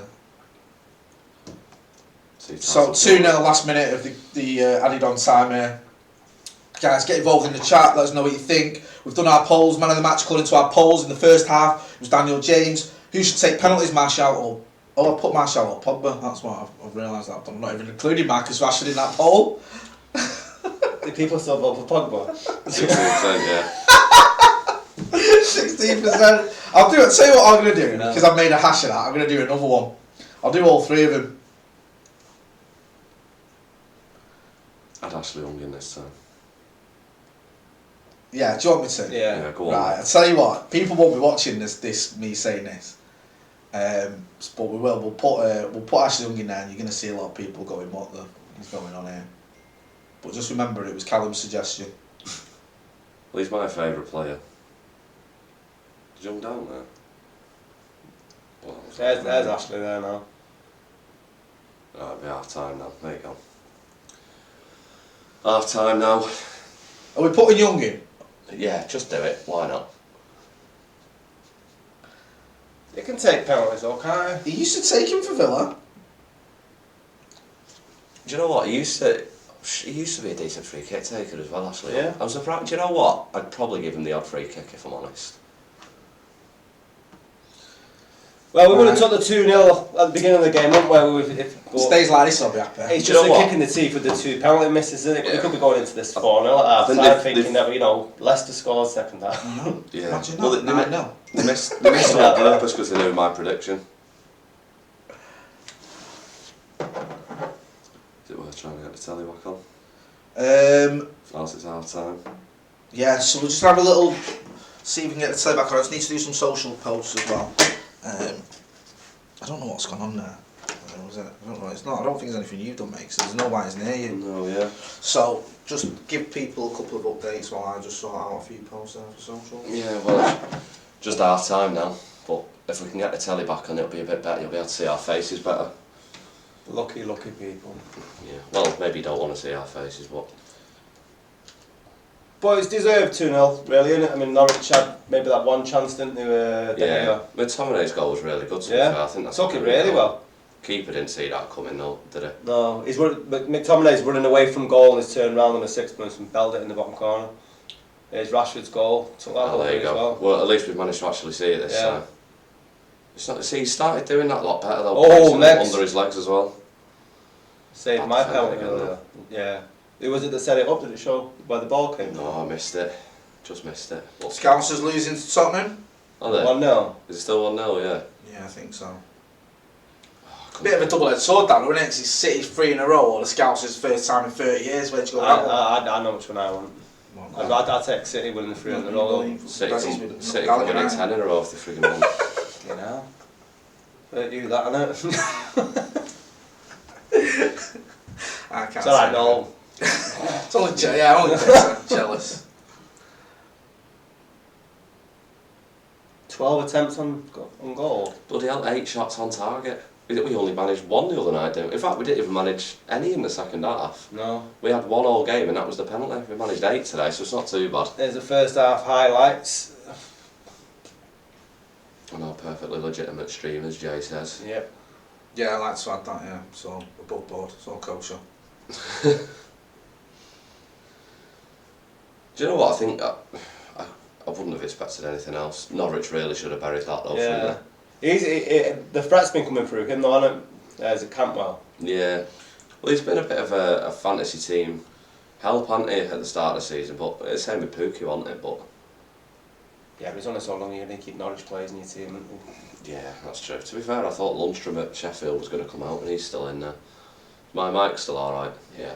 S2: So
S1: So 2-0 last minute of the added on time here. Guys, get involved in the chat, let us know what you think. We've done our polls, man of the match according to our polls in the first half. It was Daniel James. Who should take penalties, Martial or... Oh, I put Martial or Pogba. That's what I've realised that. I'm not even including Marcus Rashford in that poll.
S3: The people still vote for Pogba.
S2: 16%, yeah.
S1: 16%. I'll tell you what I'm going to do, because I've made a hash of that. I'm going to do another one. I'll do all three of them.
S2: I'd Ashley Young in this time.
S1: Yeah, do you want me to?
S2: Yeah, go on.
S1: Right, I'll tell you what, people won't be watching this me saying this. But we will. We'll put Ashley Young in there, and you're going to see a lot of people going, "What the is going on here?" But just remember, it was Callum's suggestion.
S2: Well, he's my favourite player. Is Young down there? Well,
S3: There's Ashley there now.
S2: Right, it'll be half time now. There you go. Half time now.
S1: Are we putting Young in?
S2: Yeah, just do it. Why not?
S3: You can take penalties though, can't
S1: He used to take him for Villa.
S2: Do you know what? He used to be a decent free kick taker as well, actually.
S3: Yeah.
S2: I'm surprised. Do you know what? I'd probably give him the odd free kick if I'm honest.
S3: Well, we would have took the 2-0 at the beginning of the game, wouldn't we? If
S1: Stays like this, I'll be happy.
S3: It's
S2: Do you
S3: just
S2: know
S3: a
S2: what?
S3: kick in the teeth with the 2 penalty misses, isn't it?
S2: Yeah.
S3: We could be going into this 4-0 at half time, thinking that, Leicester scored second half.
S2: Yeah.
S1: Imagine
S2: Well,
S1: that.
S2: they missed it on purpose because they knew my prediction. Is it worth trying to get the telly back on? Whilst it's half time.
S1: Yeah, so we'll just have a little, see if we can get the telly back on. I just need to do some social posts as well. I don't know what's gone on there. I don't know. It's not. I don't think there's anything you've done, mate. Cause there's nobody's near you.
S2: No, yeah.
S1: So just give people a couple of updates while I just sort out a few posts there for social.
S2: Yeah, well, just half time now. But if we can get the telly back on, it'll be a bit better. You'll be able to see our faces better.
S3: Lucky people.
S2: Yeah. Well, maybe you don't want to see our faces, but
S3: It's deserved 2-0, really, innit? I mean, Norwich had maybe that one chance, didn't they?
S2: yeah. McTominay's goal was really good. To be
S3: Yeah.
S2: fair. I think that's
S3: Took
S2: a
S3: it
S2: good
S3: really
S2: goal.
S3: well.
S2: Keeper didn't see that coming, though, did he?
S3: No, McTominay's running away from goal and he's turned round on the 6 minutes and belled it in the bottom corner. There's Rashford's goal. Took that
S2: Oh, there you
S3: as
S2: go.
S3: well.
S2: At least we've managed to actually see it this
S3: Yeah.
S2: time. It's not. See, he started doing that a lot better though.
S3: Oh,
S2: Placing it
S3: Megs.
S2: under his legs as well.
S3: Saved
S2: Bad
S3: my
S2: defending
S3: penalty
S2: again,
S3: earlier. Yeah. Who was it that set it up? Did it show where the ball came from?
S2: No, I missed it. Just missed it.
S1: Scousers losing to Tottenham.
S2: Are they?
S3: 1-0.
S2: Is it still 1-0? Yeah.
S1: Yeah, I think so.
S2: Oh,
S1: Bit of a double-edged sword, that, isn't it? 'Cause it's City's 3 in a row, or the Scousers' first time in 30 years. Where'd you go? That one?
S3: I know which one I want. I'd take City winning the 3 in a row.
S2: City can win it 10 in a row if they friggin' won.
S3: You know. Hurt you that, innit?
S1: I can't
S3: It's alright,
S1: say
S3: Noel.
S1: It's only yeah, only jealous.
S3: 12 attempts on goal.
S2: Bloody hell, 8 shots on target. We only managed 1 the other night, didn't we? In fact, we didn't even manage any in the second half.
S3: No.
S2: We had 1 all game and that was the penalty. We managed 8 today, so it's not too bad.
S3: There's the first half highlights.
S2: I know, perfectly legitimate streamers, Jay says.
S3: Yep.
S1: Yeah, I like to add that, yeah. So, above board, it's all kosher.
S2: Do you know what I think? I wouldn't have expected anything else. Norwich really should have buried that though.
S3: Yeah. The threat's been coming through him though, hasn't it? Is it Campbell?
S2: Yeah. Well, he's been a bit of a fantasy team help, hasn't he, at the start of the season? But it's the same with Pookie, wasn't it? But
S3: Yeah, but it's only so long you're going to keep Norwich players in your team.
S2: yeah, that's true. To be fair, I thought Lundstrom at Sheffield was going to come out and he's still in there. My mic's still alright. Yeah.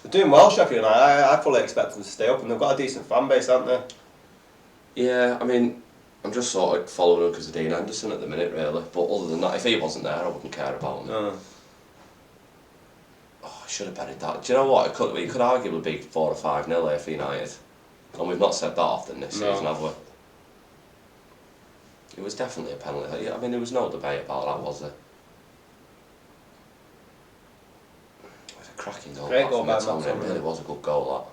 S3: They're doing well, Sheffield United. I fully expect them to stay up, and they've got a decent fan base, haven't they?
S2: Yeah, I mean, I'm just sort of following him because of Dean Henderson at the minute, really. But other than that, if he wasn't there, I wouldn't care about him.
S3: No.
S2: Oh, I should have betted that. Do you know what? It could arguably be 4 or 5-0 here for United. And we've not said that often this season, have we? It was definitely a penalty. I mean, there was no debate about that, was there? It was a cracking goal.
S3: Great goal by
S2: McTominay. It
S3: McTominay.
S2: really was a good goal,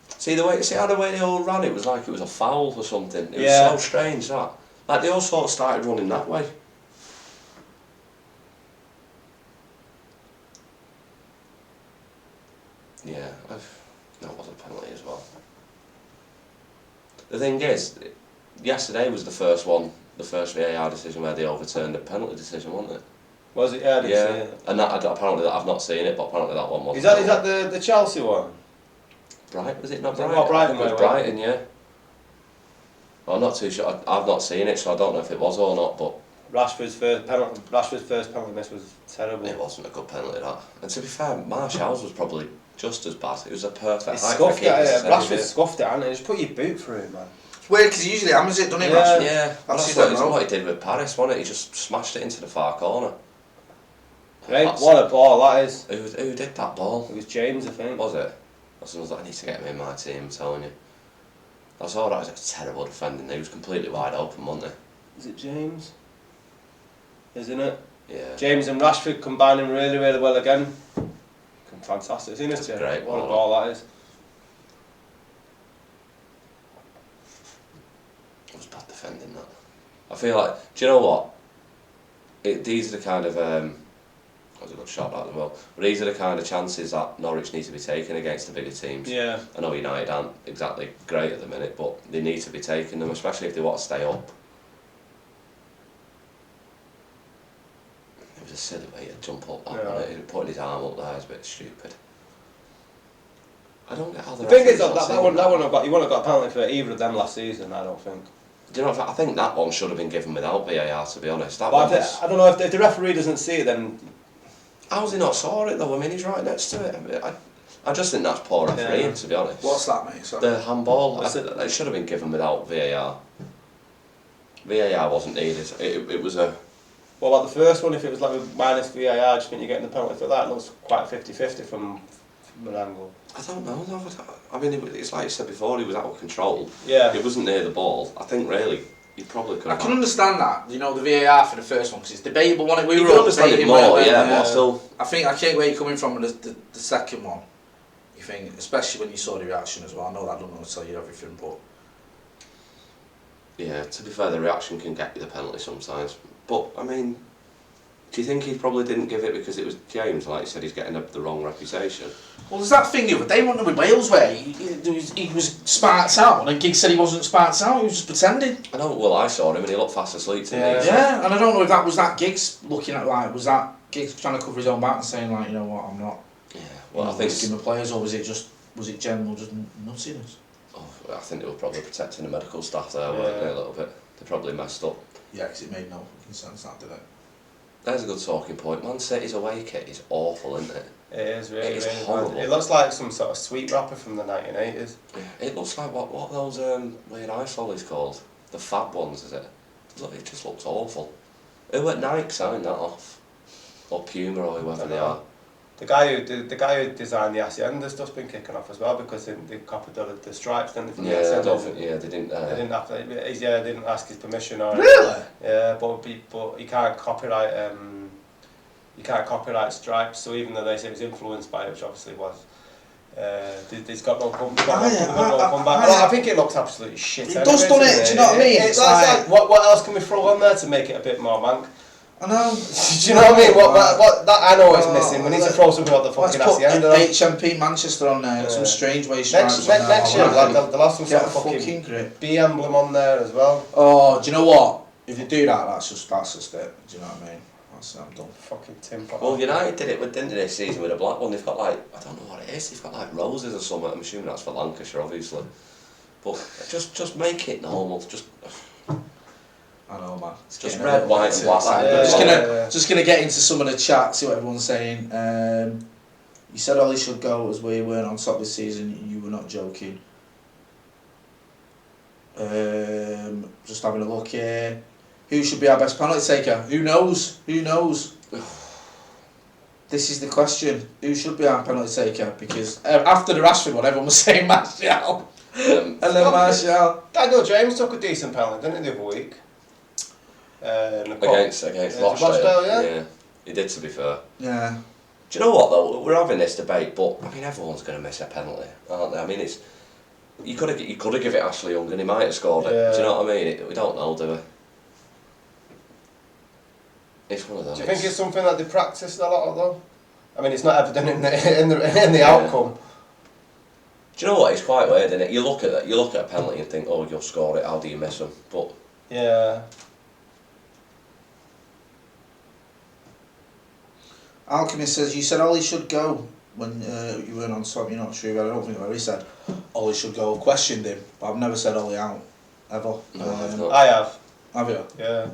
S2: that. See how the way they all ran, it was like it was a foul or something. It was so strange, that. Like, they all sort of started running that way. Yeah, that was a penalty as well. The thing is, yesterday was the first VAR decision where they overturned the penalty decision, wasn't it?
S3: Was it? Yeah, I did see it.
S2: And that apparently I've not seen it, but apparently that one wasn't.
S3: Is that the Chelsea one?
S2: Brighton? Was it not
S3: Is that
S2: Brighton?
S3: what Brighton
S2: I think it was
S3: were?
S2: Brighton, yeah. Well, I'm not too sure. I've not seen it, so I don't know if it was or not, but
S3: Rashford's first penalty miss was terrible.
S2: it wasn't a good penalty, that. And to be fair, Martial's was probably just as bad. It was a perfect
S3: He
S2: height
S3: scuffed
S2: for a keeper to
S3: it.
S2: save
S3: Rashford
S2: it.
S3: scuffed it, and just put your boot through it, man.
S1: It's weird because he usually hammers it, doesn't he,
S3: Yeah.
S1: Rashford?
S2: Yeah,
S1: That's
S2: that's
S1: his
S2: what,
S1: MO.
S2: what he did with Paris, wasn't it? He just smashed it into the far corner.
S3: Right,
S2: That's-
S3: what a ball that is.
S2: Who did that ball?
S3: It was James, I think.
S2: Was it? I was like, I need to get him in my team, I'm telling you. I saw that was a terrible defending. He was completely wide open, wasn't
S3: Is it James? Isn't it?
S2: he? Yeah.
S3: James and Rashford combining really, really well again. Fantastic, isn't it?
S2: That's great
S3: What a
S2: ball.
S3: ball that is.
S2: It was bad defending, that. I feel like, do you know what? These are the kind of, that was a good shot that as well, but these are the kind of chances that Norwich need to be taking against the bigger teams.
S3: Yeah.
S2: I know United aren't exactly great at the minute, but they need to be taking them, especially if they want to stay up. It was a silly way to jump up that,
S3: Yeah.
S2: wasn't it? Putting his arm up there is a bit stupid. I don't get how
S3: The thing is,
S2: that
S3: that one you wouldn't have got a penalty for either of them last season, I don't think.
S2: Do you know, I think that one should have been given without VAR, to be honest. That
S3: But
S2: one was...
S3: I don't know, if the referee doesn't see it, then...
S2: How's he not saw it though? I mean, he's right next to it. I just think that's poor refereeing,
S3: Yeah.
S2: to be honest.
S1: What's that, mate? Sorry.
S2: The handball,
S3: What's it?
S2: it should have been given without VAR. VAR wasn't needed. It was a...
S3: What about the first one? If it was like with minus VAR, do you think you're getting the penalty for that? It looks quite 50-50 from an angle.
S2: I don't know. Though. I mean, it's like you said before. He was out of control.
S3: Yeah.
S2: He wasn't near the ball. I think really, he probably could.
S1: I can understand that. You know, the VAR for the first one, because it's debatable. One, we
S2: You
S1: were
S2: can
S1: all
S2: understand it
S1: debating
S2: more,
S1: whether-
S2: yeah, but still.
S1: I think I can't where you're coming from with the second one. You think, especially when you saw the reaction as well. I know that I don't want to tell you everything, but
S2: Yeah, to be fair, the reaction can get you the penalty sometimes. But, I mean, do you think he probably didn't give it because it was James? Like you said, he's getting the wrong reputation.
S1: well, there's that thing the other day, wasn't there, with Wales where he was sparked out, and Giggs said he wasn't sparked out. He was just pretending.
S2: I know, well, I saw him and he looked fast asleep to me.
S1: Yeah, and I don't know if that was that Giggs looking at, like, was that Giggs trying to cover his own back and saying, like, you know what, I'm not.
S2: Yeah, well, I think
S1: risking the players, or was it general just nuttiness?
S2: Oh, I think they were probably protecting the medical staff there, weren't they, a little bit. They probably messed up.
S1: Yeah, because it made no fucking sense, that, did it?
S2: There's a good talking point. Man City's away kit is awful, isn't it?
S3: It is really,
S2: It is
S3: really
S2: horrible.
S3: bad. It looks like some sort of sweet wrapper from the 1980s.
S2: Yeah, it looks like what those weird ice lollies called? The fab ones, is it? It just looks awful. Who at Nike signed that off? Or Puma or whoever they are.
S3: The guy who designed the Hacienda stuff's been kicking off as well because they copied the stripes, didn't they? From the
S2: Yeah, I
S3: Hacienda.
S2: don't think, yeah, they didn't.
S3: They didn't have to. They didn't ask his permission or.
S1: Really?
S3: Yeah, but you can't copyright. You can't copyright stripes. So even though they say it was influenced by it, which obviously was, there's got no comeback. I think it looks absolutely shit.
S1: It does, doesn't it? Do you know what I mean?
S3: It's like what else can we throw on there to make it a bit more mank?
S1: I know.
S3: Do you know what I mean? What that I know is missing. We need to throw something on the
S1: Let's
S3: fucking
S1: put
S3: Hacienda.
S1: HMP Manchester on there. Some strange way stripes on there.
S3: Next year, they'll have some sort of
S1: fucking
S3: fucking
S1: grip.
S3: B emblem on there as well.
S1: Oh, do you know what? If they do that, that's just it. Do you know what I mean? I'm done.
S3: Fucking Tim Potter.
S2: Well, United did it didn't they, this season with a black one. They've got like, I don't know what it is. They've got like roses or something. I'm assuming that's for Lancashire, obviously. But just make it normal.
S1: I know, man.
S2: It's just red, white, and black.
S1: Just gonna get into some of the chat. See what everyone's saying. You said Ollie should go as we weren't on top this season. You were not joking. Just having a look here. Who should be our best penalty taker? Who knows? This is the question. Who should be our penalty taker? Because after the Rashford one, everyone was saying Martial. And then Martial.
S3: Daniel James took a decent penalty, didn't he, the other week?
S2: Against
S3: Rochdale,
S2: yeah. He did, to be fair.
S1: Yeah.
S2: Do you know what though? We're having this debate, but I mean everyone's going to miss a penalty, aren't they? I mean you could have given it Ashley Young and he might have scored it. Do you know what I mean? We don't know, do we? It's one of those.
S3: Do you think it's something that they practiced a lot of though? I mean, it's not evident in the outcome.
S2: Do you know what? It's quite weird, isn't it? You look at a penalty and think, oh, you'll score it. How do you miss them? But
S3: yeah.
S1: Alchemist says, you said Ollie should go when you weren't on top. You're not true. I don't think I really said Ollie should go. Questioned him, but I've never said Ollie out ever.
S2: No,
S3: I have.
S1: Have you?
S3: Yeah.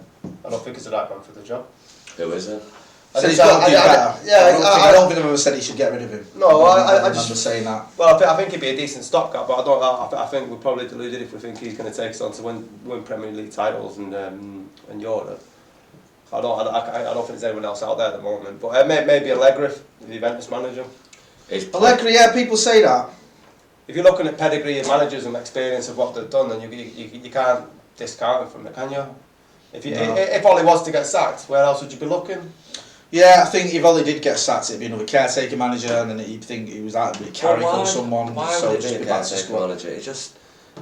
S3: I don't think he's the right man for the job.
S2: who is it?
S1: Said he's got to do better. I don't think I've ever said he should get rid of him.
S3: No, I
S1: remember
S3: just
S1: saying that.
S3: Well, I think he'd be a decent stopgap, but I think we're probably deluded if we think he's going to take us on to win Premier League titles and Europe. I don't think there's anyone else out there at the moment, but maybe Allegri, the Juventus manager.
S1: Allegri, yeah, people say that.
S3: If you're looking at pedigree of managers and experience of what they've done, then you can't discount him from it, can you? If Ollie was to get sacked, where else would you be looking?
S1: Yeah, I think if Ollie did get sacked, it'd be another caretaker manager, and then he'd think he was out to be Carrick or someone.
S2: Why would it be a caretaker manager? It just,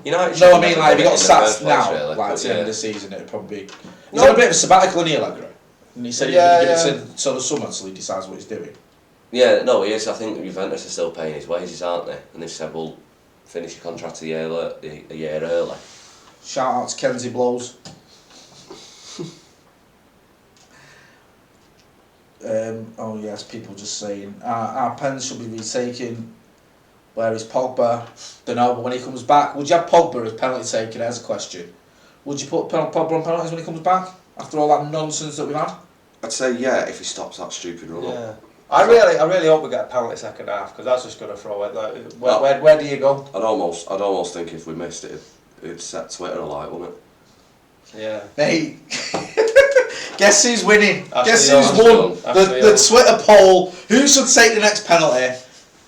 S1: no, I mean, like, if he got sacked now, really, like, at the end of the season, it'd probably be... He's on a bit of a sabbatical, isn't he, Allegri? And he said he'd give it till the summer until he decides what he's doing.
S2: Yeah, no, he is. I think Juventus are still paying his wages, aren't they? And they've said, well, finish your contract a year early.
S1: Shout out to Kenzie Blows. Oh yes, people just saying our pens should be retaken. Where is Pogba? Don't know, but when he comes back, would you have Pogba as penalty taker? There's a question. Would you put Pogba on penalties when he comes back after all that nonsense that we've had?
S2: I'd say yeah, if he stops that stupid run up.
S3: I really hope we get a penalty second half because that's just going to throw it. Like, where do you go?
S2: I'd almost think if we missed it, it'd set Twitter alight, wouldn't it?
S3: Yeah.
S1: Hey, guess who's winning?
S3: Ashley
S1: Guess
S3: Young.
S1: who's won
S3: Ashley
S1: the
S3: Young.
S1: Twitter poll? Who should take the next penalty?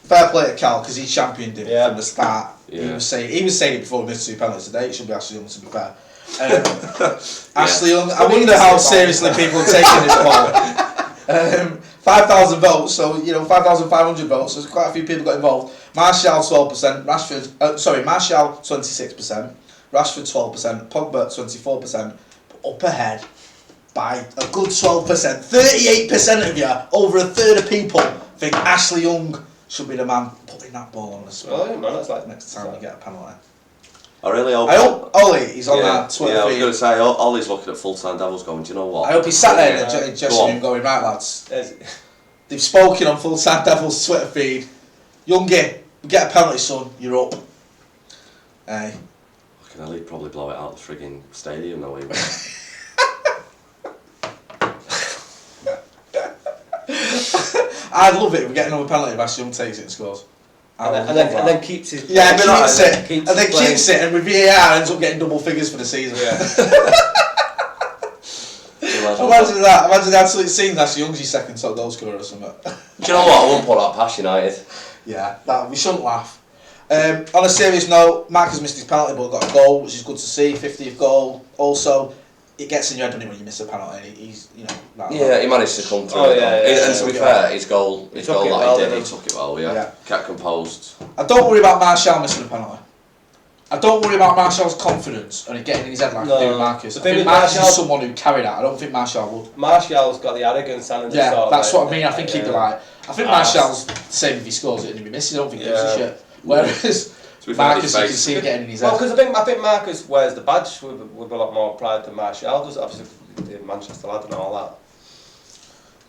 S1: fair play to Cal because he championed him
S3: Yeah.
S1: from the start.
S2: Yeah.
S1: He was saying it before we missed 2 penalties today. It should be Ashley Young, to be fair. Ashley Young, I wonder how seriously people are taking this poll. 5,000 votes, so 5,500 votes. So quite a few people got involved. Martial 12%, Martial 26%, Rashford 12%, Pogba 24%, but up ahead by a good 12%. 38% of you, over a third of people, think Ashley Young should be the man putting that ball on the spot.
S3: Oh, yeah, man, that's like
S1: Next time you get a penalty.
S2: I really hope.
S1: I hope Ollie, he's on that Twitter
S2: Yeah, I was
S1: feed.
S2: going to say, Ollie's looking at Full-Time Devils going, do you know what?
S1: I hope he's sat there in
S2: Yeah.
S1: the dressing room going, right lads,
S3: There's-
S1: they've spoken on Full-Time Devils Twitter feed. Youngie, we get a penalty, son, you're up. Hey.
S2: Fucking hell, he'd probably blow it out the frigging stadium though, he would.
S1: I'd love it if we get another penalty if Ashley Young takes it and scores.
S3: and then keeps his...
S1: Yeah,
S3: keeps
S1: keeps it.
S3: keeps
S1: And then
S3: playing.
S1: keeps it, and with VAR ends up getting double figures for the season. Imagine that. Imagine the absolute scene. Ashley Young's your second top goal scorer or something.
S2: Do you know what? I won't put that past United.
S1: Yeah, we shouldn't laugh. On a serious note, Mark has missed his penalty but got a goal, which is good to see. 50th goal. Also, it gets in your head, doesn't it, when you miss a penalty? He's,
S2: Yeah, he managed to come through.
S3: Oh,
S2: it,
S3: yeah,
S2: though.
S3: yeah,
S2: And to be fair, his goal
S3: took
S2: that
S3: it well,
S2: he did,
S3: didn't
S2: he
S3: he?
S2: took it well. Yeah, kept composed.
S1: I don't worry about Martial missing a penalty. I don't worry about Martial's confidence and it getting in his head like I do with Marcus.
S3: The
S1: I
S3: thing
S1: think
S3: with
S1: Marcus
S3: Martial-
S1: is someone who carried that. I don't think Martial would.
S3: Martial's got the arrogance and
S1: Yeah,
S3: sort of
S1: that's
S3: like,
S1: what I mean. I think he'd be like. I think
S3: Arse.
S1: Martial's the same if he scores it and if he misses. I don't think he gives a
S3: Yeah.
S1: shit. Whereas
S2: To be fair,
S1: Marcus,
S2: his
S1: you can
S2: face-
S1: see it getting in his
S3: Well,
S1: head.
S3: because I think Marcus wears the badge with a lot more pride than Martial does. Obviously, the Manchester lad and all that.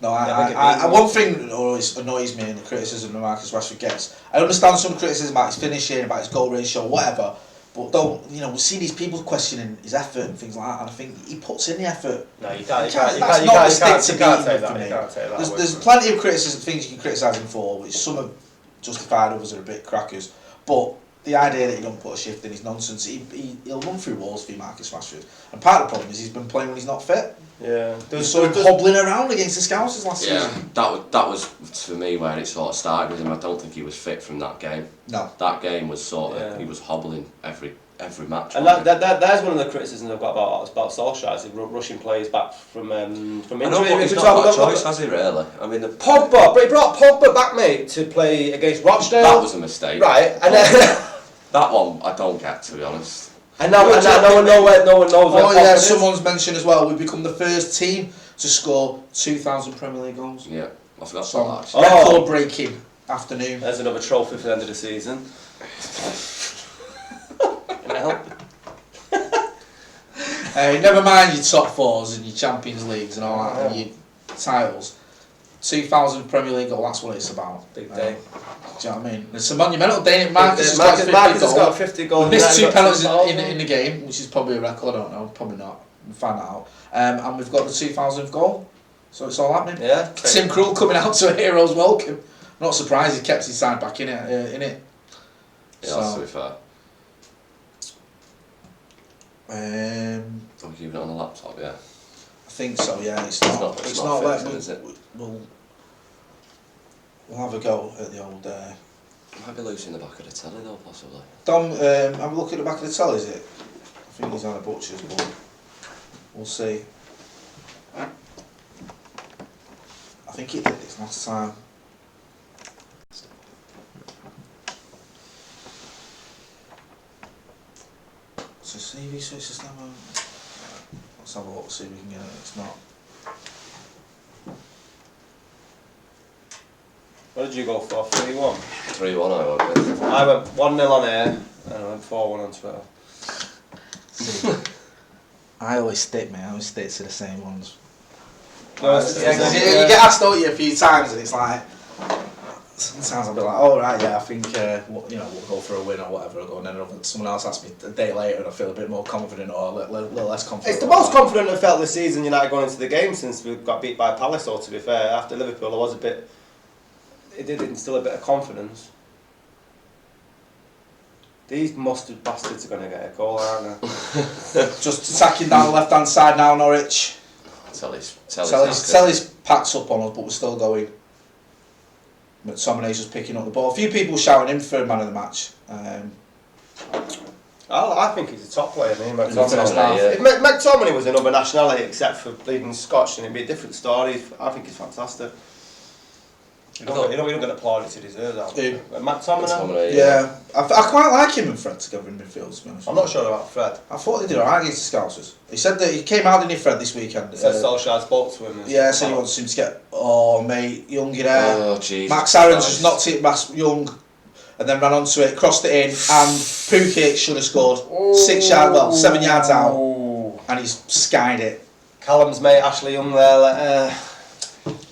S1: No,
S3: I think
S1: one thing that always annoys me in the criticism that Marcus Rashford gets. I understand some criticism about his finishing, about his goal ratio, whatever. But don't, we see these people questioning his effort and things like that, and I think he puts in the effort.
S3: No, you can't.
S1: That's not the stick to beat
S3: say
S1: him
S3: that.
S1: for me.
S3: You can't say that.
S1: There's plenty of things you can criticise him for, which some are justified, others are a bit crackers. But the idea that he don't put a shift in is nonsense. He'll run through walls for you, Marcus Rashford. And part of the problem is he's been playing when he's not fit.
S3: Yeah.
S1: He's sort of hobbling around against the Scousers last
S2: Yeah,
S1: season.
S2: that was for me where it sort of started with him. I don't think he was fit from that game.
S1: No.
S2: That game was sort of
S3: Yeah.
S2: he was hobbling every match.
S3: And that's one of the criticisms I've got about Solskjaer, is rushing players back from injury.
S2: I know, but he's
S3: We
S2: not
S3: talk
S2: got a
S3: about-
S2: choice, has he really? I mean,
S3: Pogba, but he brought Pogba back, mate, to play against Rochdale.
S2: that was a mistake.
S3: Right, and then,
S2: That one I don't get, to be honest.
S3: and now no one knows where
S1: Oh yeah,
S3: Pogba is.
S1: someone's mentioned as well, we've become the first team to score 2,000 Premier League goals.
S2: Yeah, I forgot
S1: So,
S2: about that. Actually.
S3: Oh.
S1: record-breaking afternoon.
S3: There's another trophy for the end of the season.
S1: Never mind your top fours and your Champions Leagues and all that, and your titles. 2,000 Premier League goal, that's what it's about.
S3: Big day.
S1: Do you know what I mean? It's a monumental day. Marcus has
S3: Marcus has
S1: got
S3: got 50 goals.
S1: We missed 2
S3: United got
S1: penalties
S3: 2,000.
S1: in the game, which is probably a record, I don't know, probably not. We'll find that out. And we've got the 2,000th goal, so it's all happening.
S3: Yeah.
S1: Tim Krul coming out to a hero's welcome. I'm not surprised he kept his side back in it.
S2: Yeah, that's to be fair. Don't keep it on the laptop, yeah.
S1: I think so. Yeah, it's
S2: not
S1: like
S2: fixing, is it?
S1: We'll have a go at the old.
S2: Might be loose in the back of the telly though, possibly.
S1: Dom, have a look at the back of the telly. Is it? I think he's on a butcher's, but we'll see. I think it did this last time. So CV switch is never. Let's have a look, see if we can get it. It's not.
S3: What did you go for? 3-1?
S2: 3-1 I went with.
S3: I went 1-0 on air and I went 4-1 on Twitter.
S1: I always stick, man. I always stick to the same ones.
S3: No,
S1: You get asked, don't you, a few times, and it's like sometimes I'll be like, "Oh right, yeah, I think we'll go for a win or whatever." And then someone else asks me a day later, and I feel a bit more confident or a little less confident.
S3: It's the most confident I've felt this season United going into the game since we got beat by Palace. Or to be fair, after Liverpool, I was a bit. It did instill a bit of confidence. These mustard bastards are going to get a goal, aren't they?
S1: Just attacking down the left hand side now, Norwich.
S2: Telly's
S1: Telly's packed up on us, but we're still going. McTominay's just picking up the ball. A few people shouting him for man of the match.
S3: I think he's a top player, me,
S1: In the first half.
S3: If McTominay was another nationality except for bleeding Scotch, then it'd be a different story. I think he's fantastic. You don't get applauded to deserve that. McTominay?
S1: Yeah. I quite like him and Fred together in midfield, to be honest.
S3: I'm not sure about Fred.
S1: I thought they did alright against the Scousers. He said that he came out, didn't he, Fred, this weekend?
S3: He said Solskjaer spoke to him.
S1: Yeah, said he wants him to get... Oh, mate, Young in there.
S2: Oh, Jesus
S1: Max Aaron's
S2: Christ.
S1: just knocked it past Young and then ran onto it, crossed it in, and Pukki should have scored. 7 yards out, and he's skied it.
S3: Callum's mate, Ashley Young there,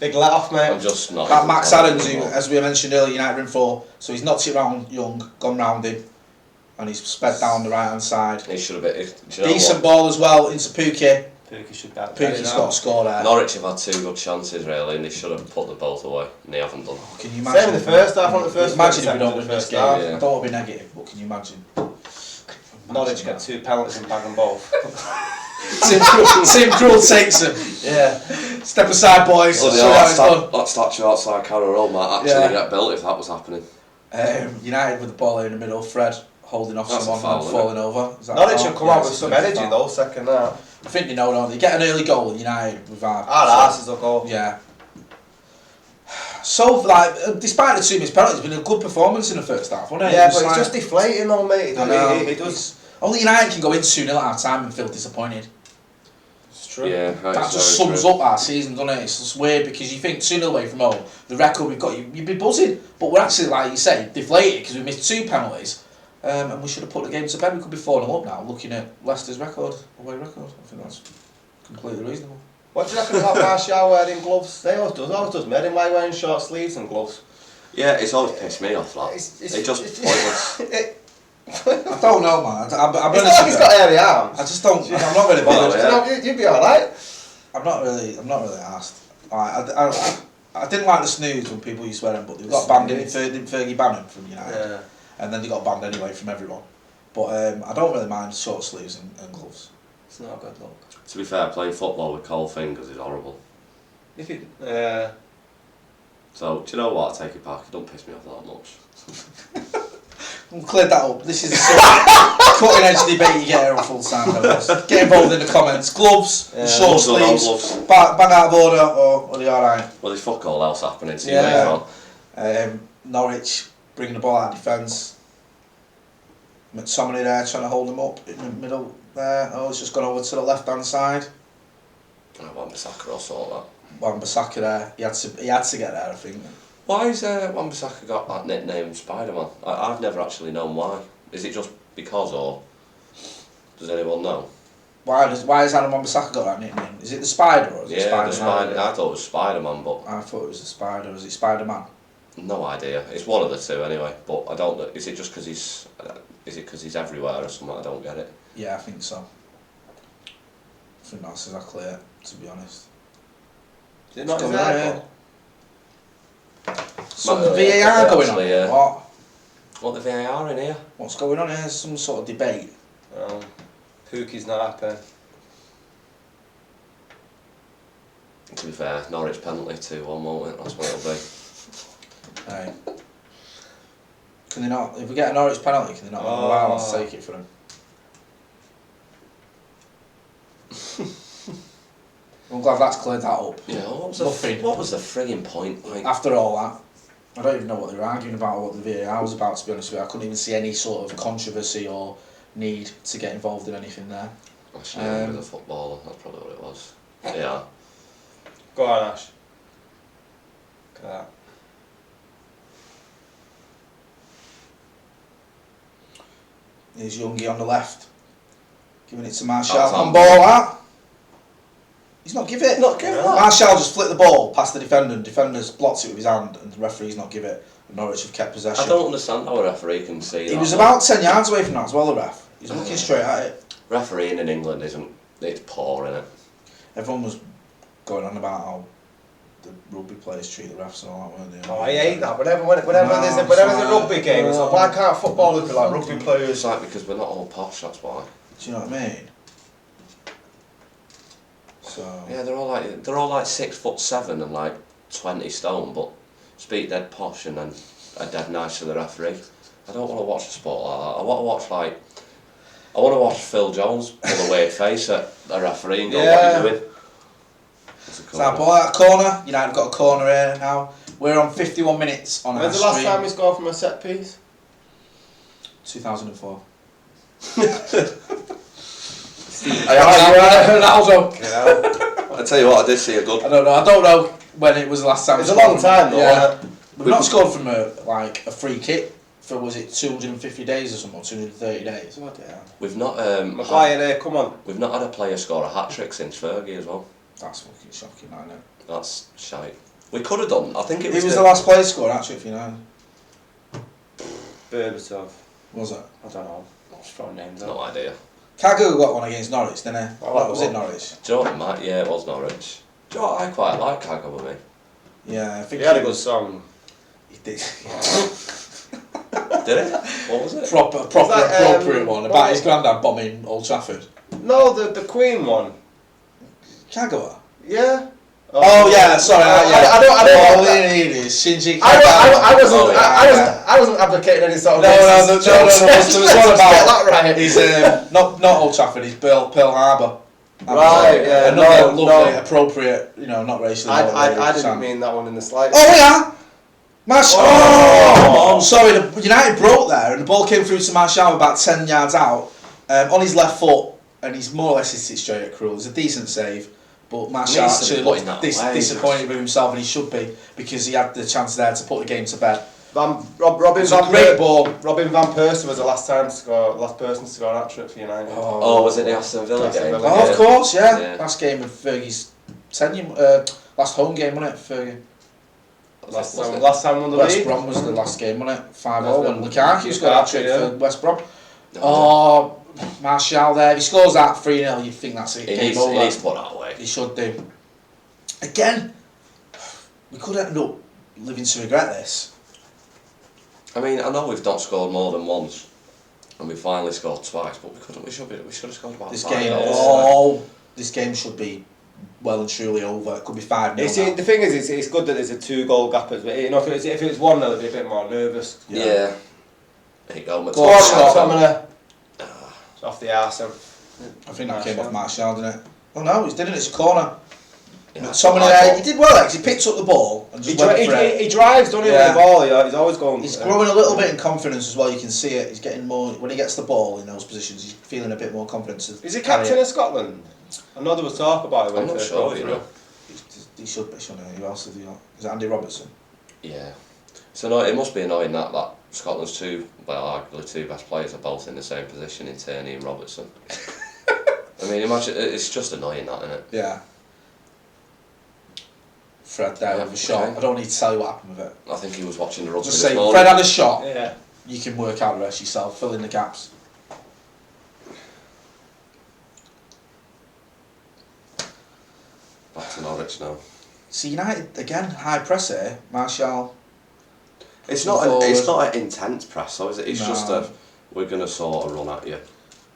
S3: big let off, mate.
S2: I'm just not.
S1: That Max Aaron's, who, as we mentioned earlier, United in 4, so he's knocked it round Young, gone round him, and he's sped down the right hand side.
S2: He should have been.
S1: Decent ball as well into Pukki.
S3: Pukki should get
S1: Pukki's got a score there.
S2: Norwich have had 2 good chances really, and they should have put them both away, and they haven't done.
S1: Can you imagine?
S3: Same in the first half, on the first.
S1: Imagine if we don't win this game.
S2: Yeah.
S1: I don't want to be negative, but can you imagine?
S3: Norwich get 2 penalties and bag them both.
S1: Tim Krul takes him.
S3: Yeah.
S1: Step aside, boys.
S2: Bloody
S1: Show
S2: hell,
S1: how it's done.
S2: that statue outside Carrow Road might actually get built if that was happening.
S1: United with the ball in the middle, Fred holding off
S2: That's
S1: someone
S2: a foul,
S1: and falling over. Is that
S3: Norwich
S1: a foul?
S3: have come out
S1: Yeah,
S3: with
S1: it's
S3: some
S1: a
S3: energy
S1: foul.
S3: though, second half.
S1: I think they know, don't they? Get an early goal, United with our...
S3: Arses will go.
S1: Yeah. So, like, despite the 2 missed penalties, it's been a good performance in the first half, wasn't it?
S3: Yeah,
S1: It was
S3: but it's
S1: like-
S3: just deflating though, mate.
S1: I know.
S3: It does.
S1: Only United can go in 2-0 at half time and feel disappointed.
S3: It's true.
S2: Yeah,
S1: That just sums up our season, doesn't it? It's just weird because you think 2-0 away from home, the record we've got, you'd be buzzing. But we're actually, like you say, deflated because we missed 2 penalties. And we should have put the game to bed. We could be 4-0 up now, looking at Leicester's away record. I think that's completely reasonable.
S3: What do you reckon about Martial wearing gloves? They always does made him like wearing short sleeves and gloves.
S2: Yeah, it's always pissed me off that. It's just pointless.
S1: I don't know, man.
S3: It's not like he's got hairy arms.
S1: I just don't. I'm not really bothered.
S2: Yeah.
S3: You'd be alright.
S1: I'm not really asked. I didn't like the snooze when people used to wear them, but they got banned in Fergie banned them from United,
S3: Yeah.
S1: and then they got banned anyway from everyone. But I don't really mind short sleeves and gloves.
S3: It's not a good look.
S2: To be fair, playing football with cold fingers is horrible.
S3: If it,
S2: So, do you know what? I take it back. It don't piss me off that much.
S1: We'll clear that up. This is the sort of cutting edge debate you get here on FullTimeDEVILS. Get involved in the comments. Gloves, short
S2: Gloves or no
S1: sleeves,
S2: gloves?
S1: bang out of order, or are they alright?
S2: Well, there's fuck all else happening, so
S1: Yeah.
S2: you may as well.
S1: Norwich bringing the ball out of defence. McTominay there trying to hold him up in the middle there. Oh, it's just gone over to the left hand side.
S2: I want Bissaka or sort that.
S1: Wan-Bissaka there. He had to get there, I think.
S2: Why has Wan-Bissaka got that nickname Spider-Man? I've never actually known why. Is it just because, or does anyone know?
S1: Why has Adam Wan-Bissaka got that nickname? Is it the Spider or is it
S2: Yeah,
S1: Spider-Man?
S2: I thought it was Spider-Man, but
S1: I thought it was the Spider. Is it Spider-Man?
S2: no idea. It's one of the two anyway. But I don't know. Is it just because he's? Is it because he's everywhere or something? I don't get it.
S1: Yeah, I think so. I think that's exactly it, to be honest.
S3: is it not his
S1: What's going on
S3: haircut?
S1: here? Some
S2: Well,
S1: VAR going on
S2: actually,
S1: here.
S2: yeah.
S1: What?
S2: What the VAR in here?
S1: What's going on here? There's some sort of debate.
S3: Pukki's not happy.
S2: To be fair, Norwich penalty 2-1, won't it? That's what it'll be.
S1: Right. Can they not? If we get a Norwich penalty, can they not allow us to take it for them? I'm glad that's cleared that up.
S2: Yeah. What was the frigging point? Like,
S1: After all that, I don't even know what they were arguing about or what the VAR was about, to be honest with you. I couldn't even see any sort of controversy or need to get involved in anything there.
S2: actually, with a footballer. That's probably what it was. Yeah.
S3: Go on, Ash. Look at that.
S1: Here's Youngie on the left, giving it to Martial.
S2: That's
S1: On
S2: on
S1: ball, that. He's not give it.
S2: Not give it.
S1: Martial just flicked the ball past the defender, and defender's blocked it with his hand, and the referee's not give it. And Norwich have kept possession.
S2: I don't understand how a referee can see that.
S1: He was about 10 yards away from that as well, the ref. He's looking straight at it.
S2: Refereeing in England isn't. It's poor, isn't it?
S1: Everyone was going on about how the rugby players treat the refs and all that, weren't they?
S3: Oh, I hate that. Whenever there's a rugby game, it's like, why can't football look like rugby players?
S2: It's like because we're not all posh. That's why.
S1: Do you know what I mean? So
S2: Yeah, they're all like 6'7" and like 20 stone, but speak dead posh and then are dead nice to the referee. I don't want to watch a sport like that. I want to watch Phil Jones pull a weird face at a referee and go, what are you doing?
S1: So our ball out of corner. United have got a corner here now. We're on 51 minutes on our
S3: When's the last time we scored from a set piece?
S1: 2004.
S2: Ronaldo. I tell you what, I did see a good.
S1: I don't know when it was the last time.
S3: It's a long time though.
S1: Yeah. We've not scored from a free kick for, was it 250 days or something, or 230 days? What the hell?
S2: We've not.
S3: Maguire there, come on.
S2: We've not had a player score a hat trick since Fergie as well.
S1: That's fucking shocking, I know.
S2: That's shite. We could have done. I think it
S1: He
S2: was.
S1: was the last player to score actually for United.
S3: Berbatov.
S1: Was it?
S3: I don't know. I'm just throwing names out.
S2: No idea.
S1: Kagu got one against Norwich, didn't he?
S3: Oh,
S1: was it Norwich?
S2: Do you know what, Matt? Yeah, it was Norwich. Do you know what? I quite like Kago with me.
S1: Yeah, I think
S3: He had a good song.
S1: He did.
S2: Did it? What was it?
S1: Proper
S3: that,
S1: appropriate one about his granddad bombing Old Trafford.
S3: No, the Queen one.
S1: Kagu?
S3: Yeah.
S1: Oh yeah, sorry.
S3: I don't.
S1: Oh, it is Shinji.
S3: I wasn't advocating any sort of.
S1: No. There was one about
S3: that right.
S1: He's not Old Trafford. He's Pearl Harbor.
S3: Right. Yeah.
S1: Another lovely, appropriate. Not racially.
S3: I didn't mean that one in the slightest.
S1: Oh yeah. Martial. Oh, sorry. The United broke there, and the ball came through to Martial about 10 yards out, on his left foot, and he's more or less hit it straight at Krul. It's a decent save. But Martial actually looked disappointed with himself, and he should be, because he had the chance there to put the game to bed.
S3: Robin van Persie was the last person to score an hat-trick for United.
S2: Oh, was it the Aston Villa game?
S1: Oh, of course, yeah. Last game of Fergie's tenure, last home game, wasn't it, Fergie?
S3: Last time won the
S1: West
S3: league.
S1: Brom was the last game, wasn't it? 5-0 when Lukaku scored a hat-trick for West Brom.
S2: No,
S1: Martial there. If he scores that 3-0, you'd think that's it.
S2: He needs to put that away.
S1: He should do. Again, we could end up living to regret this.
S2: I mean, I know we've not scored more than once, and we finally scored twice, but we couldn't. We should have scored about
S1: This
S2: 5
S1: game,
S2: goals.
S1: this game should be well and truly over. It could be 5-0.
S3: The thing is, it's good that there's a 2-goal gap as well. If it was 1-0, it'd be a bit more nervous.
S2: Yeah. There you go,
S1: Go on, Scott.
S3: It's off the arse.
S1: I think that came off Martial, didn't it? Oh no, he's didn't. It's a corner.
S2: Yeah,
S1: He did well because he picked up the ball and just went for it.
S3: He drives, doesn't he, with the ball? He's always going.
S1: He's growing a little bit in confidence as well. You can see it. He's getting more when he gets the ball in those positions. He's feeling a bit more confidence.
S3: Is he captain of Scotland? I know there was talk about it.
S2: I'm not sure.
S1: He should be. Who else have you got? Is it Andy Robertson?
S2: Yeah. So it must be annoying that Scotland's arguably two best players are both in the same position in Tierney and Robertson. I mean, imagine, it's just annoying that, isn't it?
S1: Yeah. Fred there with a shot. I don't need to tell you what happened with it.
S2: I think he was watching the rugby
S1: Just
S2: this
S1: say,
S2: morning.
S1: Fred had a shot.
S3: Yeah.
S1: You can work out the rest yourself. Fill in the gaps.
S2: Back to Norwich now.
S1: See, United again, high press here. Martial.
S2: It's not an intense press, though, is it? It's just we're going to sort of run at you.
S1: It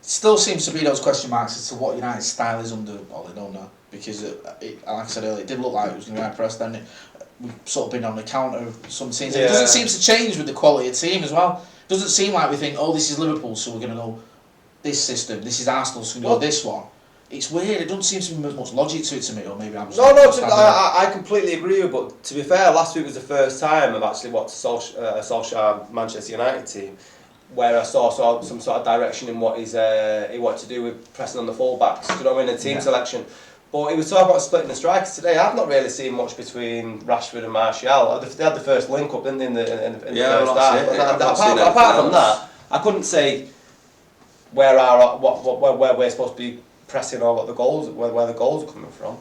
S1: still seems to be those question marks as to what United's style is under Ole Gunnar, because like I said earlier, it did look like it was going to be high press. Then we've sort of been on the counter of some teams.
S3: Yeah.
S1: It doesn't seem to change with the quality of team as well. It doesn't seem like we think, oh, this is Liverpool, so we're going to go this system. This is Arsenal, so we're going to go this one. It's weird. It doesn't seem to be much logic to it to me, or maybe I'm just...
S3: I completely agree with you, but to be fair, last week was the first time I've actually watched Solskjaer Manchester United team where I saw some sort of direction in what he wanted to do with pressing on the full-backs, do you know what I mean, the team selection. But he was talking about splitting the strikers today. I've not really seen much between Rashford and Martial. They had the first link-up, didn't they, in the first half. Apart from that, I couldn't say where we're supposed to be pressing or where the goals are coming from.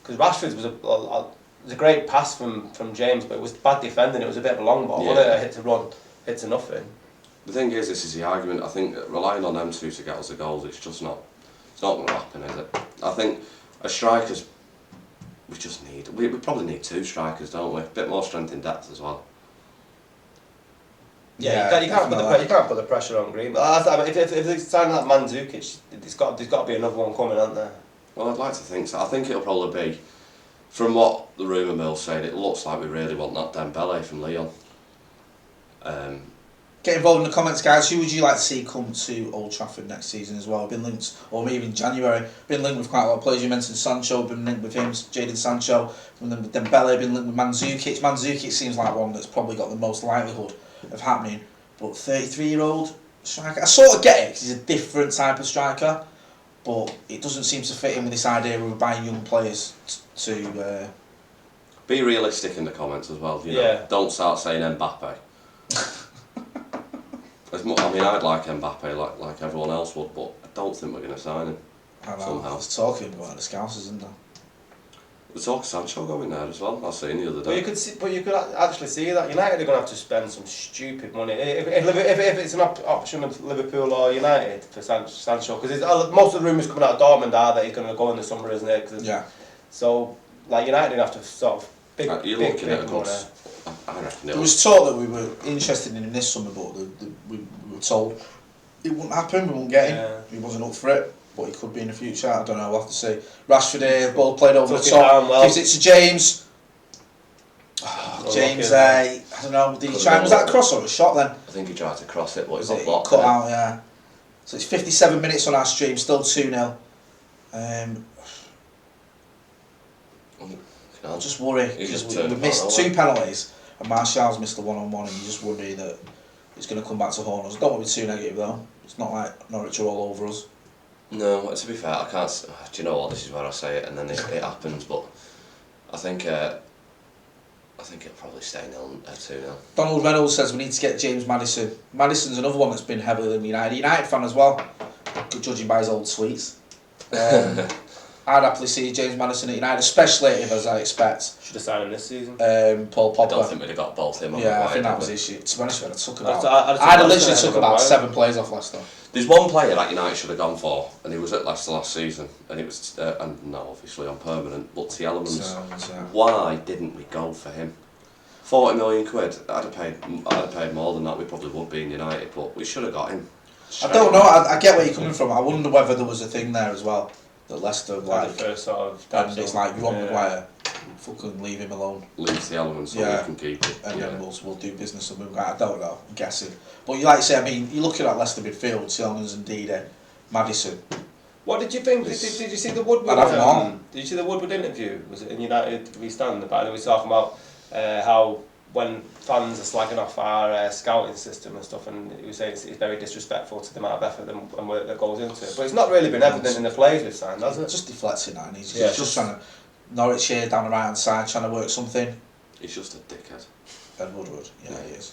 S3: Because Rashford was a great pass from James, but it was bad defending. It was a bit of a long ball, wasn't it? A hit to run, hit to nothing.
S2: The thing is, this is the argument. I think relying on them two to get us the goals, it's just not. It's not going to happen, is it? I think as strikers, we probably need two strikers, don't we? A bit more strength in depth as well.
S3: Yeah, you can't put the pressure on Green. But if they're signing that Mandzukic, there's got to be another one coming, aren't there?
S2: Well, I'd like to think so. I think it'll probably be From what the rumour mill's saying, it looks like we really want that Dembele from Lyon.
S1: Get involved in the comments, guys. Who would you like to see come to Old Trafford next season as well? Been linked, or maybe in January, been linked with quite a lot of players. You mentioned Sancho, been linked with him, Jadon Sancho, been linked with Dembele, been linked with Mandzukic. Mandzukic seems like one that's probably got the most likelihood of happening. But 33-year-old striker, I sort of get it, because he's a different type of striker, but it doesn't seem to fit in with this idea of buying young players to...
S2: Be realistic in the comments as well, you know. Don't start saying Mbappe. I mean, I'd like Mbappe like everyone else would, but I don't think we're going to sign him.
S1: I know,
S2: somehow.
S1: there's talking about the Scousers, isn't there?
S2: There's talk of Sancho going there as well. I seen the other day.
S3: But you could actually see that United are going to have to spend some stupid money if it's an option of Liverpool or United for Sancho, because most of the rumours coming out of Dortmund are that he's going to go in the summer, isn't it?
S1: Yeah.
S3: So like United are going to have to sort of big
S2: looking at
S3: money.
S2: I reckon
S1: There was talk that we were interested in him this summer, but we were told it wouldn't happen, we wouldn't get him.
S3: Yeah.
S1: He wasn't up for it, but he could be in the future. I don't know, we'll have to see. Rashford here, ball played over the top, gives it to James. Oh, James, I don't know, did he try? Was that a cross or a shot then?
S2: I think he tried to cross it, but
S1: Was
S2: it got
S1: it
S2: blocked.
S1: cut out, yeah. So it's 57 minutes on our stream, still 2-0. I just worry, because we missed 2 penalties, and Martial's missed the one-on-one, and you just worry that it's going to come back to haunt us. Don't want to be too negative though. It's not like Norwich are all over us.
S2: No, to be fair, I can't. Do you know what? This is where I say it, and then it happens. But I think it'll probably stay 2-0.
S1: Donald Reynolds says we need to get James Maddison. Maddison's another one that's been heavily linked with United. United fan as well, judging by his old tweets. I'd happily see James Maddison at United, especially if, as I expect,
S3: Should have signed him this season.
S1: Paul Pogba.
S2: I don't think we'd have got both him on
S1: Yeah,
S2: the
S1: I think that was
S2: wide,
S1: the issue. To be honest with you,
S3: I'd
S1: I'd literally took about 7 players off Leicester.
S2: There's one player that United should have gone for, and he was at Leicester last season, and it was, and no, obviously on permanent, but Tielemans. Why didn't we go for him? 40 million quid. I'd have paid more than that. We probably would be in United, but we should have got him.
S1: I don't know. I get where you're coming from. I wonder whether there was a thing there as well that Leicester
S3: Like the first sort of.
S1: and it's like you want Maguire, fucking leave him alone.
S2: Leave the elements so we can keep it.
S1: And then we'll do business with him. I don't know. I'm guessing. But you like to say, I mean, you're looking at Leicester midfield, Tielemans and Dida, Maddison.
S3: What did you think? Did you see the Woodward?
S1: I'd have them on.
S3: Did you see the Woodward interview? Was it in United v Stand? Apparently, we were talking about how when fans are slagging off our scouting system and stuff, and he was saying it's very disrespectful to the amount of effort and work that goes into it. But it's not really been evident in the players we've signed, has it?
S1: Just deflecting that, and he's
S3: Yeah,
S1: just trying to Norwich here down the right hand side, trying to work something.
S2: He's just a dickhead.
S1: Ed Woodward, yeah, he is.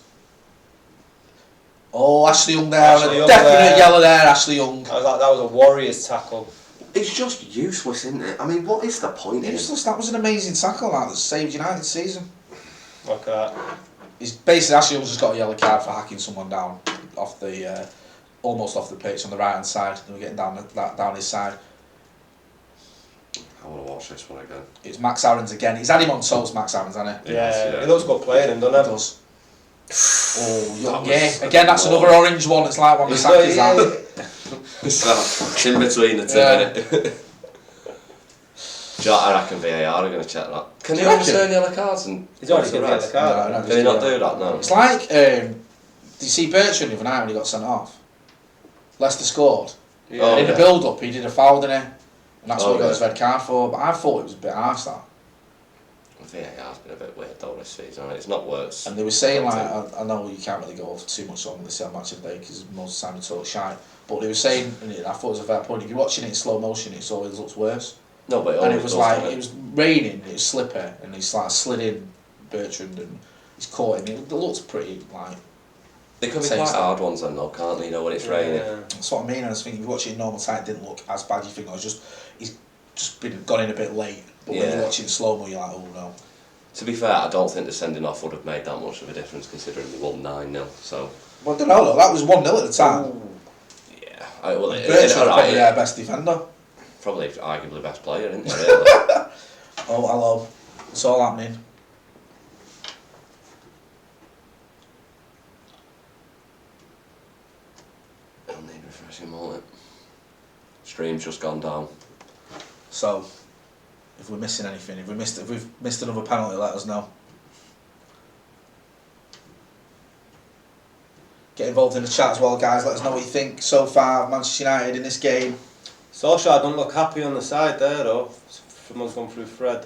S1: Oh, Ashley Young there,
S3: Ashley Young
S1: definite
S3: there.
S1: yellow there, Ashley Young.
S3: That was a Warriors tackle.
S2: It's just useless, isn't it? I mean, what is the point in it?
S1: Useless. That was an amazing tackle that saved United's season.
S3: Look at that.
S1: He's basically Ashley Young's just got a yellow card for hacking someone down off the almost off the pitch on the right hand side. They were getting down his side.
S2: I want to watch this one again.
S1: It's Max Aarons again. He's had him on toast, Max Aarons, hasn't he?
S3: Yeah, he looks good playing him, doesn't
S1: He
S3: he?
S1: does. Oh, Young,
S2: That was
S1: yeah. Again, that's another orange one. It's like one of the Sackers
S2: It's in between the two, innit? I reckon VAR are going to check that. Can
S1: Do
S2: they
S1: you
S2: overturn yellow cards? And
S3: He's already given the card.
S1: No,
S2: can they not do that? No.
S1: It's like, did you see Bertrand the other night when he got sent off? Leicester scored.
S3: Yeah.
S1: In the build-up, he did a foul, didn't he? And that's what he got
S2: yeah.
S1: his red card for. But I thought it was a bit harsh, that.
S2: VAR's been a bit weird though this season. It's not worse.
S1: And they were saying, like, I know you can't really go too much on this match of the day because most of the time we talk shy. But they were saying, and I thought it was a fair point, if you're watching it in slow motion, it always looks worse.
S2: No, but
S1: And it was like, it was raining, it was slippery, and he's like slid in Bertrand and he's caught him. It looks pretty, like...
S2: They could be
S1: Same
S2: quite
S1: stuff.
S2: hard ones then though, can't they? You know, when it's raining.
S1: That's what I mean. I was thinking, if you watch it in normal time, it didn't look as bad. You think, he's just gone in a bit late. But when you watch it in slow mo, you're like, oh no.
S2: To be fair, I don't think the sending off would have made that much of a difference considering they won 9-0. So.
S1: Well, I don't know though. That was 1-0 at the time.
S2: Yeah. Well,
S1: Bertrand's probably their best defender.
S2: Probably arguably best player, isn't he? Really?
S1: Oh, hello. It's all happening.
S2: I'll need refreshing, won't it? Stream's just gone down.
S1: So, if we're missing anything. If we've missed another penalty, let us know. Get involved in the chat as well, guys. Let us know what you think so far of Manchester United in this game.
S3: Solskjaer don't look happy on the side there though, from us going through Fred.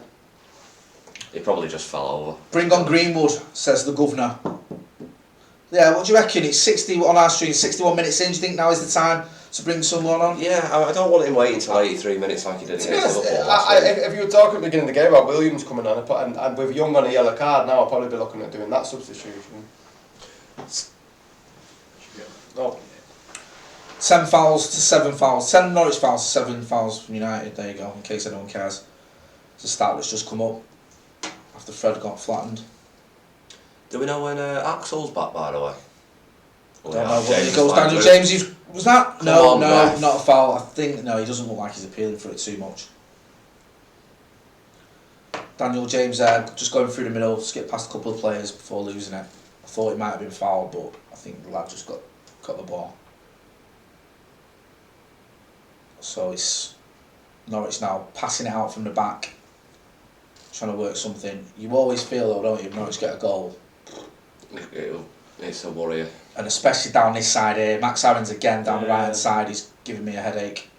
S2: He probably just fell over.
S1: Bring on Greenwood, says the governor. Yeah, what do you reckon? It's 60 on our stream, 61 minutes in. Do you think now is the time to bring someone on?
S2: Yeah, I don't want him waiting until 83 minutes like he did against Liverpool.
S3: If you were talking at the beginning of the game about Williams coming on and with Young on a yellow card now, I'll probably be looking at doing that substitution. No.
S1: 10 fouls to 7 fouls. 10 Norwich fouls to 7 fouls from United. There you go, in case anyone cares. It's a stat that's just come up after Fred got flattened.
S2: Do we know when Axel's back, by the way?
S1: Don't know. It goes Daniel James. Was that? No, not a foul. I think no. He doesn't look like he's appealing for it too much. Daniel James just going through the middle, skipped past a couple of players before losing it. I thought it might have been fouled, but I think the lad just got the ball. So it's Norwich now passing it out from the back, trying to work something. You always feel though, don't you, if Norwich get a goal?
S2: It's a worry.
S1: And especially down this side here, Max Aaron's again down the right hand side. He's giving me a headache,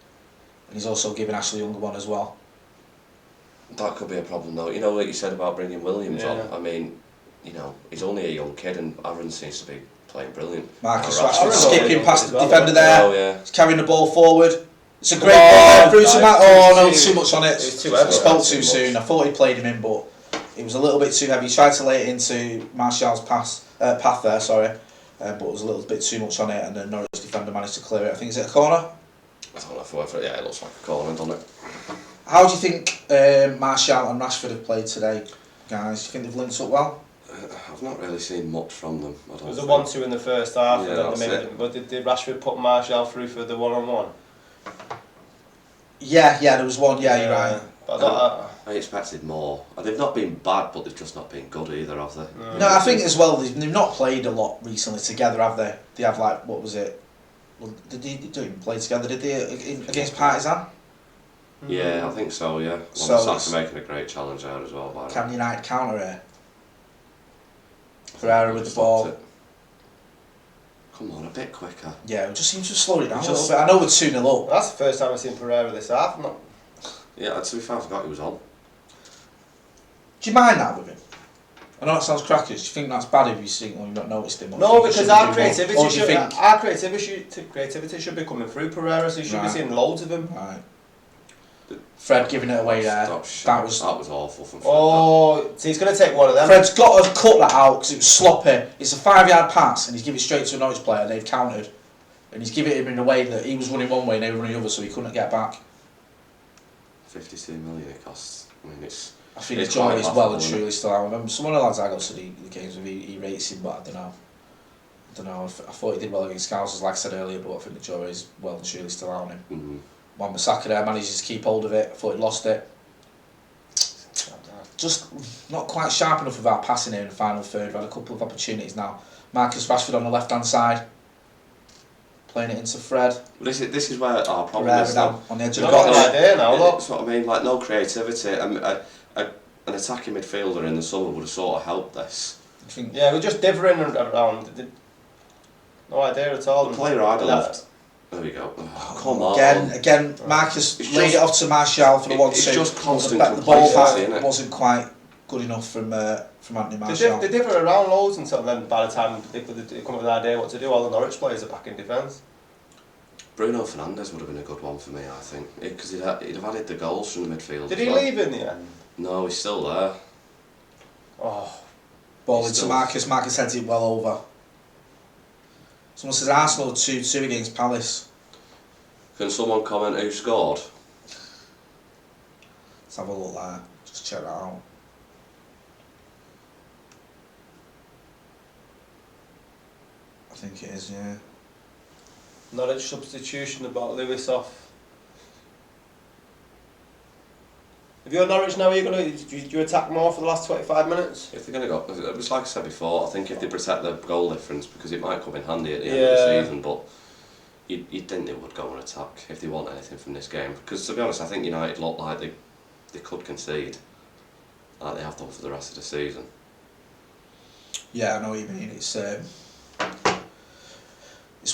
S1: and he's also giving Ashley Young one as well.
S2: That could be a problem though. You know what you said about bringing Williams on. I mean, you know, he's only a young kid, and Aaron seems to be playing brilliant.
S1: Marcus Rashford skipping past the defender there.
S2: Oh, yeah.
S1: He's carrying the ball forward. It's a great ball through to Matt. Oh no, too much on it.
S3: He
S1: spoke too soon. I thought he played him in, but it was a little bit too heavy. He tried to lay it into Martial's path there, sorry, but it was a little bit too much on it, and the Norwich defender managed to clear it. I think is it a corner?
S2: I don't know if it yeah, it looks like a corner, doesn't it?
S1: How do you think Martial and Rashford have played today, guys? Do you think they've linked up well?
S2: I've not really seen much from them.
S3: There was a 1-2 in the first half, and then but did Rashford put Martial through for the one-on-one?
S1: Yeah, there was one. Yeah, you're right.
S3: But
S2: I expected more. They've not been bad, but they've just not been good either, have they?
S1: No, I think as well they've not played a lot recently together, have they? They have like what was it? Well, did they don't even play together? Did they against Partizan?
S2: Yeah, I think so. Yeah.
S1: So
S2: Saka making a great challenge there as well. By
S1: can United counter here? Pereira with the ball.
S2: Come on, a bit quicker.
S1: Yeah, we just seem to have slowed it down a little bit. I know we're 2-0 up.
S3: that's the first time I've seen Pereira this half.
S2: Yeah, to be fair, I forgot he was on.
S1: Do you mind that with him? I know that sounds crackers. Do you think that's bad if you see or you've not noticed him?
S3: No, because our creativity should be coming through Pereira, so you should be seeing loads of him.
S1: Right. Fred giving it away there. That was
S2: awful from Fred.
S3: Oh, so he's going to take one of them.
S1: Fred's got to cut that out because it was sloppy. It's a 5-yard pass and he's giving it straight to a Norwich player. They've countered, and he's giving it him in a way that he was running one way and they were running the other, so he couldn't get back.
S2: 52 million it costs. I mean, it's.
S1: I think his job is well and truly still out. I remember some of the lads I go to the games with, he rates him, but I don't know. I thought he did well against Scousers, like I said earlier, but I think the jury is well and truly still out on him.
S2: Mm-hmm.
S1: Wan-Bissaka there manages to keep hold of it. I thought he'd lost it. Just not quite sharp enough with our passing here in the final third. We've had a couple of opportunities now. Marcus Rashford on the left-hand side, playing it into Fred.
S2: Well, this is where our problem is
S1: now on the edge of the
S3: got
S1: box.
S3: an idea now, look.
S2: That's what I mean. Like no creativity. An attacking midfielder in the summer would have sort of helped this.
S3: Yeah, we're just differing around. No idea at all.
S2: The player I'd have left. There we go. Oh, come on.
S1: Again, Marcus laid it off to Martial for the 1-2.
S2: It's just constant
S1: the ball
S2: complacency,
S1: back wasn't quite good enough from Anthony Martial.
S3: They differ around loads until then. By the time they come up with an idea what to do, all the Norwich players are back in defence.
S2: Bruno Fernandes would have been a good one for me, I think, because he'd have added the goals from the midfield.
S3: Did he leave in the end?
S2: No, he's still there.
S3: Oh,
S1: ball into Marcus. Marcus heads it well over. Someone says Arsenal 2-2 against Palace.
S2: Can someone comment who scored?
S1: Let's have a look there. Just check that out. I think it is, yeah.
S3: Norwich substitution about Lewis off. If you're Norwich now, do you attack more for the last 25 minutes?
S2: If they're going to go, it's like I said before, I think if they protect the goal difference, because it might come in handy at the end of the season, but you'd think they would go and attack if they want anything from this game. Because to be honest, I think United look like they could concede, like they have done for the rest of the season.
S1: Yeah, I know what you mean. It's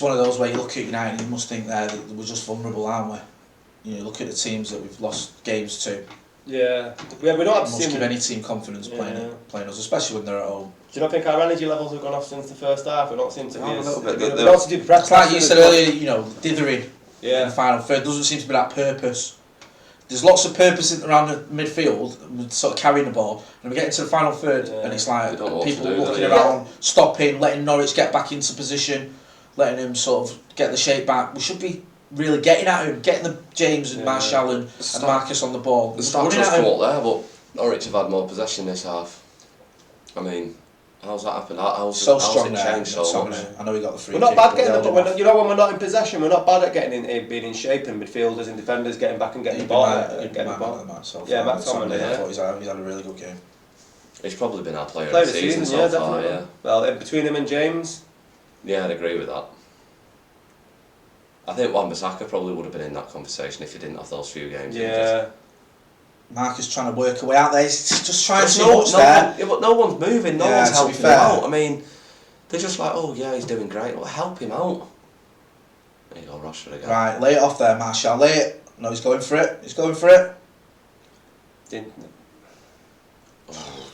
S1: one of those where you look at United and you must think that we're just vulnerable, aren't we? You know, look at the teams that we've lost games to.
S3: Yeah, we don't have to
S1: must give any team confidence playing us, especially when they're at home.
S3: Do you not think our energy levels have gone off since the first half? We're not seem to be.
S2: A little bit.
S1: It's like you said earlier, you know, dithering in the final third doesn't seem to be that purpose. There's lots of purpose around the midfield, sort of carrying the ball, and we get into the final third, and it's like people looking around, stopping, letting Norwich get back into position, letting him sort of get the shape back. We should be really getting at him, getting the James and Martial and Marcus on the ball.
S2: The stats just come up there, but Norwich have had more possession this half. I mean, how's that happened? How's it changed so much?
S1: I know we got the free
S3: kick. We're not bad getting the ball. You know, when we're not in possession, we're not bad at getting in, being in shape, and midfielders and defenders getting back and getting the ball. Yeah, Matt Tomlin. I thought he's had a really good game.
S2: He's probably been our player of the season so far. Yeah.
S3: Well, between him and James.
S2: Yeah, I'd agree with that. I think Wan-Bissaka probably would have been in that conversation if he didn't have those few games.
S3: Yeah.
S1: Marcus trying to work away out there. He's just trying so much there.
S2: But no one's moving. No one's helping him out. I mean, they're just like, oh yeah, he's doing great. Well, help him out. There you go, Rashford again.
S1: Right, lay it off there, Martial. Lay it. No, he's going for it. He's going for it.
S3: Didn't.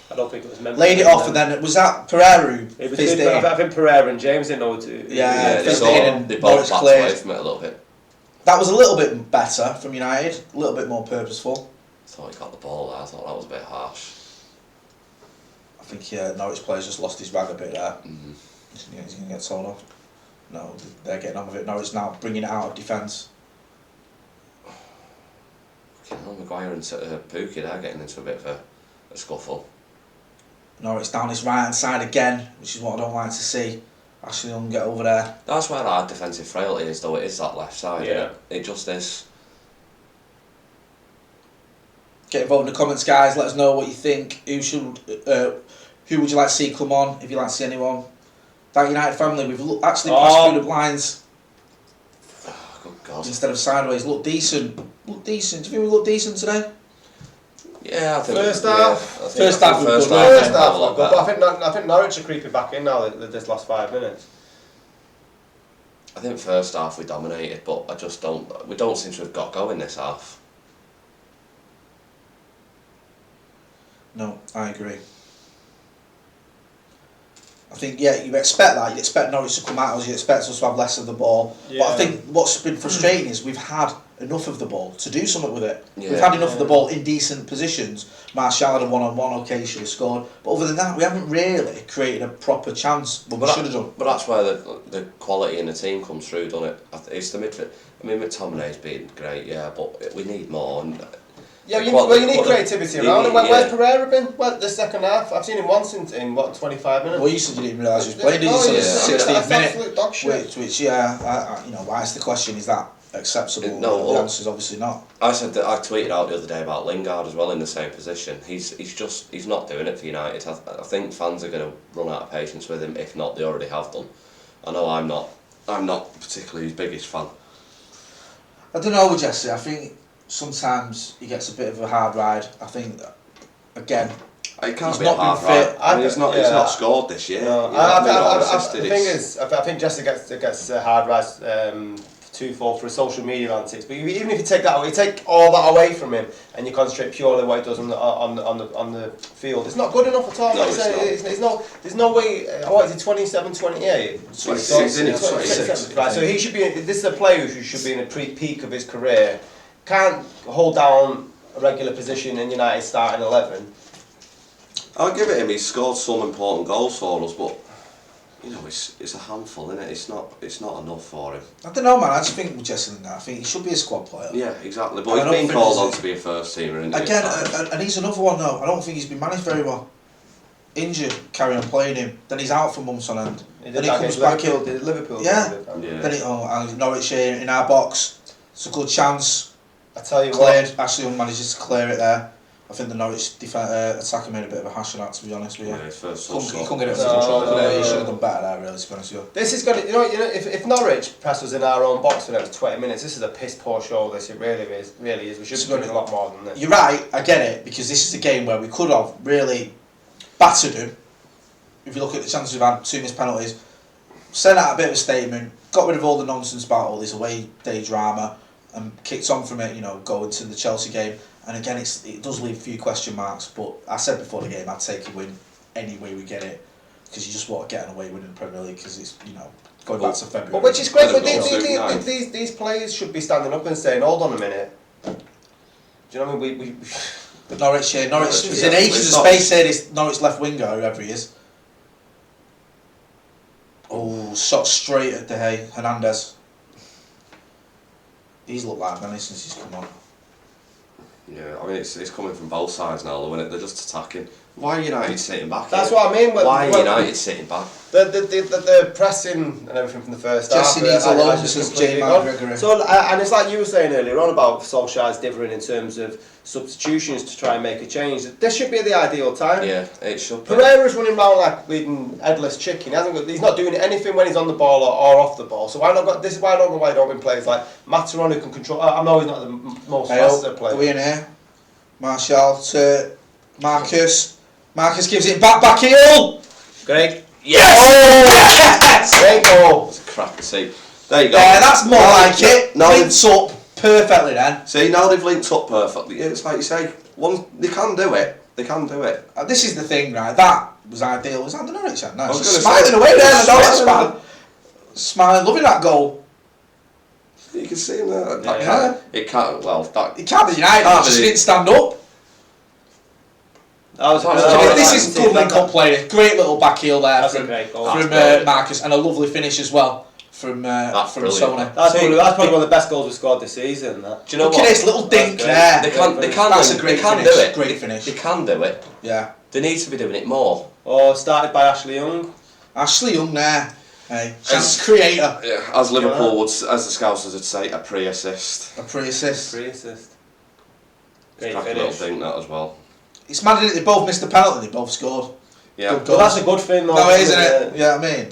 S3: I don't think it was meant.
S1: Laid it off, and then was that Pereira who fizzed it in?
S3: I think Pereira and James didn't know what to do.
S1: Yeah,
S2: they both backed away from it a little bit.
S1: That was a little bit better from United, a little bit more purposeful.
S2: I thought he got the ball there. I thought that was a bit harsh.
S1: I think Norwich players just lost his rag a bit there. He's going to get told off. No, they're getting on with it. Norwich now bringing it out of defence.
S2: Maguire and Pookie, they're getting into a bit of a scuffle.
S1: Norwich down his right hand side again, which is what I don't like to see. Ashley Young get over there.
S2: That's where our defensive frailty is, though. It is that left side. Yeah. It just is.
S1: Get involved in the comments, guys. Let us know what you think. Who would you like to see come on? If you like to see anyone. That United family, we've actually passed through the blinds.
S2: Oh, good God.
S1: Instead of sideways, look decent. Look decent. Do you think we look decent today?
S2: Yeah, I think
S3: first half.
S1: First half,
S3: but I think Norwich are creeping back in now. This last 5 minutes.
S2: I think first half we dominated, but we don't seem to have got going this half.
S1: No, I agree. I think, you expect that. You expect Norwich to come at us, you expect us to have less of the ball. Yeah. But I think what's been frustrating is we've had enough of the ball to do something with it. Yeah. We've had enough of the ball in decent positions. Martial had a one-on-one, okay, should have scored. But other than that, we haven't really created a proper chance, but we should have done.
S2: But that's where the quality in the team comes through, doesn't it? It's the midfield. I mean, McTominay's been great, but we need more. And
S3: yeah, you need creativity around him. Where's Pereira been? Well, the second half. I've seen him once in 25 minutes.
S1: Well, you said you didn't realise he was playing, did you? So 16th minute. Which why is the question, is that acceptable? No, the answer is obviously not.
S2: I said that I tweeted out the other day about Lingard as well in the same position. He's not doing it for United. I think fans are going to run out of patience with him. If not, they already have done. I know I'm not particularly his biggest fan.
S1: I don't know with Jesse. I think sometimes he gets a bit of a hard ride. I think, again,
S2: it can't be a hard ride. I mean, he's not scored this year. No,
S3: the thing is, I think Jesse gets a hard ride twofold for his social media antics. But even if you take that away, you take all that away from him, and you concentrate purely on what he does on the field, it's not good enough at all. No, there's no way. What is he? 27, 28?
S2: 26.
S3: Right. So he should be. This is a player who should be in a peak of his career. Can't hold down a regular position in United starting 11.
S2: I'll give it him. He's scored some important goals for us, but it's a handful, isn't it? It's not enough for him.
S1: I don't know, man. I just think with Jesse Lingard, I think he should be a squad player.
S2: Yeah, exactly. But he's been called on to be a first teamer, isn't he?
S1: Again, and he's another one though. I don't think he's been managed very well. Injured, carry on playing him. Then he's out for months on end. Then he comes back in.
S3: Liverpool.
S1: Yeah. Then Norwich here in our box. It's a good chance.
S3: I tell you
S1: what. Ashley Young manages to clear it there. I think the Norwich attacker made a bit of a hash of that, to be honest with you.
S2: Yeah, his first
S1: He couldn't get it under control. He should have done better there, really, to be honest with you.
S3: This is going to, if Norwich press was in our own box for the next 20 minutes, this is a piss poor show. This it really is. We should be doing a lot more than this.
S1: You're right. I get it, because this is a game where we could have really battered him. If you look at the chances we've had, 2 missed penalties, sent out a bit of a statement, got rid of all the nonsense about all this away day drama, and kicked on from it. Going to the Chelsea game. And again, it does leave a few question marks, but I said before the game I'd take a win any way we get it, because you just want to get an away win in the Premier League, because it's going back to February.
S3: But which is great, but these players should be standing up and saying, hold on a minute. Do you know what I mean?
S1: But Norwich, there's an ages of space here, this Norwich left winger, whoever he is. Oh, shot straight at De Gea, Hernandez. He's looked like money since he's come on.
S2: Yeah, I mean it's coming from both sides now, though, isn't it? They're just attacking. Why are United sitting back?
S3: That's what I mean.
S2: Why are United sitting back?
S3: The pressing and everything from the first half.
S1: Jesse needs a loan, says J. Gregory.
S3: So, and it's like you were saying earlier on about Solskjaer's differing in terms of substitutions to try and make a change. This should be the ideal time.
S2: Yeah, it should be.
S3: Pereira's running around like bleeding headless chicken. He's not doing anything when he's on the ball or off the ball. So why not? This is why I don't know why don't win players like Mataron who can control. I know he's not the most faster player.
S1: Are we in here? Martial to Marcus. Marcus gives it back heel.
S3: Greg.
S1: Yes!
S3: Oh! Great goal.
S2: It's a crack to see. There you go.
S1: Yeah, that's more like it.
S2: Now
S1: Linked up perfectly then.
S2: See, now they've linked up perfectly. It's like you say, they can do it. They can do it.
S1: This is the thing, right? That was ideal. Was that the Norwich end? No,
S2: I was
S1: she's
S2: gonna
S1: smiling
S2: say,
S1: away there. The Norwich
S2: smiling.
S1: fan. Smiling, loving that goal.
S2: You can see him there.
S1: Yeah.
S2: It can't. Well, that.
S1: It can't be United.
S2: Can't
S1: Just
S2: be.
S1: didn't stand up. This is good link-up play. Great little back heel there from Marcus, and a lovely finish as well from Sony.
S3: That's probably one of the best goals we've scored this season. That.
S2: Do you know
S1: Look at this little dink there.
S2: They can
S1: That's a great finish.
S2: do it.
S1: Great finish.
S2: They can do it.
S1: Yeah.
S2: They need to be doing it more.
S3: Oh, started by Ashley Young.
S1: Ashley Young there. Hey, chance creator.
S2: Yeah, as Liverpool would, as the Scousers would say, a pre-assist.
S1: A pre-assist.
S2: Great little dink that as well.
S1: It's mad that they both missed the penalty. They both scored.
S2: Yeah.
S3: Well, that's a good thing, though.
S1: No, isn't it? Yeah, I mean,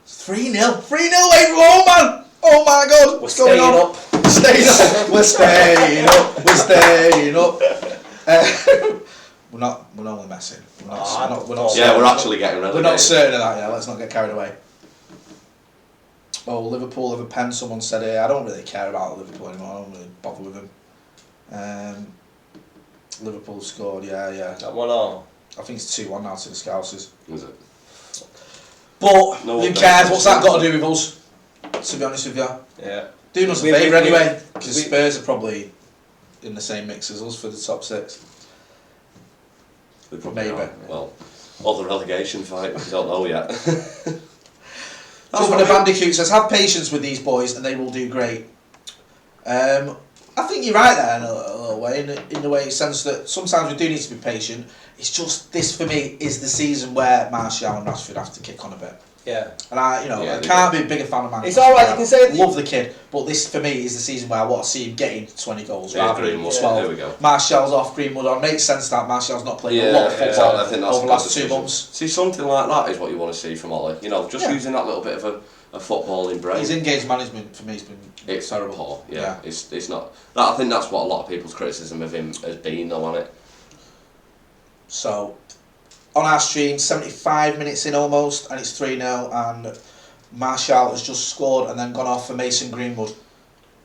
S1: 3-0. 3-0 away from home, man. Oh my God.
S3: We're staying up.
S1: Staying up. We're staying up. We're staying up. We're only messing. We're not
S2: Yeah, we're actually getting relegated.
S1: We're not certain of that yet. Let's not get carried away. Oh, Liverpool have a pen. Someone said here. I don't really care about Liverpool anymore. I don't really bother with them. Liverpool scored. Yeah.
S3: That 1-0.
S1: I think it's 2-1 now to the Scousers.
S2: Is it?
S1: But who cares? What's that got to do with us? To be honest with you.
S3: Yeah.
S1: Doing us a favour anyway, because Spurs are probably in the same mix as us for the top 6.
S2: They probably
S1: Maybe.
S2: are. Well, or the relegation fight. We don't know yet.
S1: Just when the Bandicoot says, have patience with these boys and they will do great. I think you're right there in a little way, in the way sense that sometimes we do need to be patient. It's just, this for me is the season where Martial and Rashford have to kick on a bit.
S3: Yeah.
S1: And I can't be a bigger fan of Martial.
S3: It's alright, you can say...
S1: Love the kid, but this for me is the season where I want to see him getting 20 goals rather than 12.
S2: There we go.
S1: Martial's off, Greenwood on. Makes sense that Martial's not playing a lot of football
S2: I think that's
S1: over the last 2 months.
S2: See, something like that is what you want to see from Ollie. Just using that little bit of a footballing brain.
S1: His engaged management for me has been terrible.
S2: Poor. Yeah. It's not. I think that's what a lot of people's criticism of him has been, though, on it.
S1: So, on our stream, 75 minutes in almost, and it's 3-0, and Martial has just scored and then gone off for Mason Greenwood.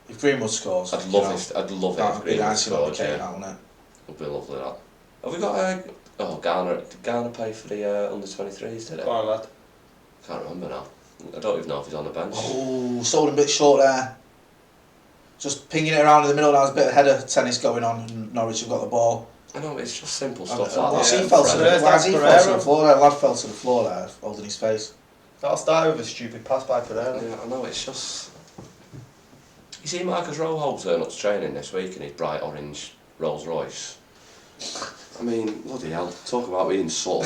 S1: If Greenwood scores,
S2: I'd love it if Greenwood scored.
S1: Yeah.
S2: Would be lovely that. Have we got Garner? Did Garner pay for the under 23s? Did it?
S3: Go on, lad.
S2: Can't remember now. I don't even know if he's on the bench.
S1: Oh, sold him a bit short there. Just pinging it around in the middle. Now there's a bit of header tennis going on, and Norwich have got the ball.
S2: I know, it's just simple stuff like
S1: Why
S2: that.
S1: he fell to the floor there? Lad fell to the floor there, holding his face.
S3: That'll start with a stupid pass by Pereira.
S2: Yeah, I know, it's just... You see Marcus Rojo turn up to training this week in his bright orange Rolls Royce. I mean, bloody hell, talk about being subtle.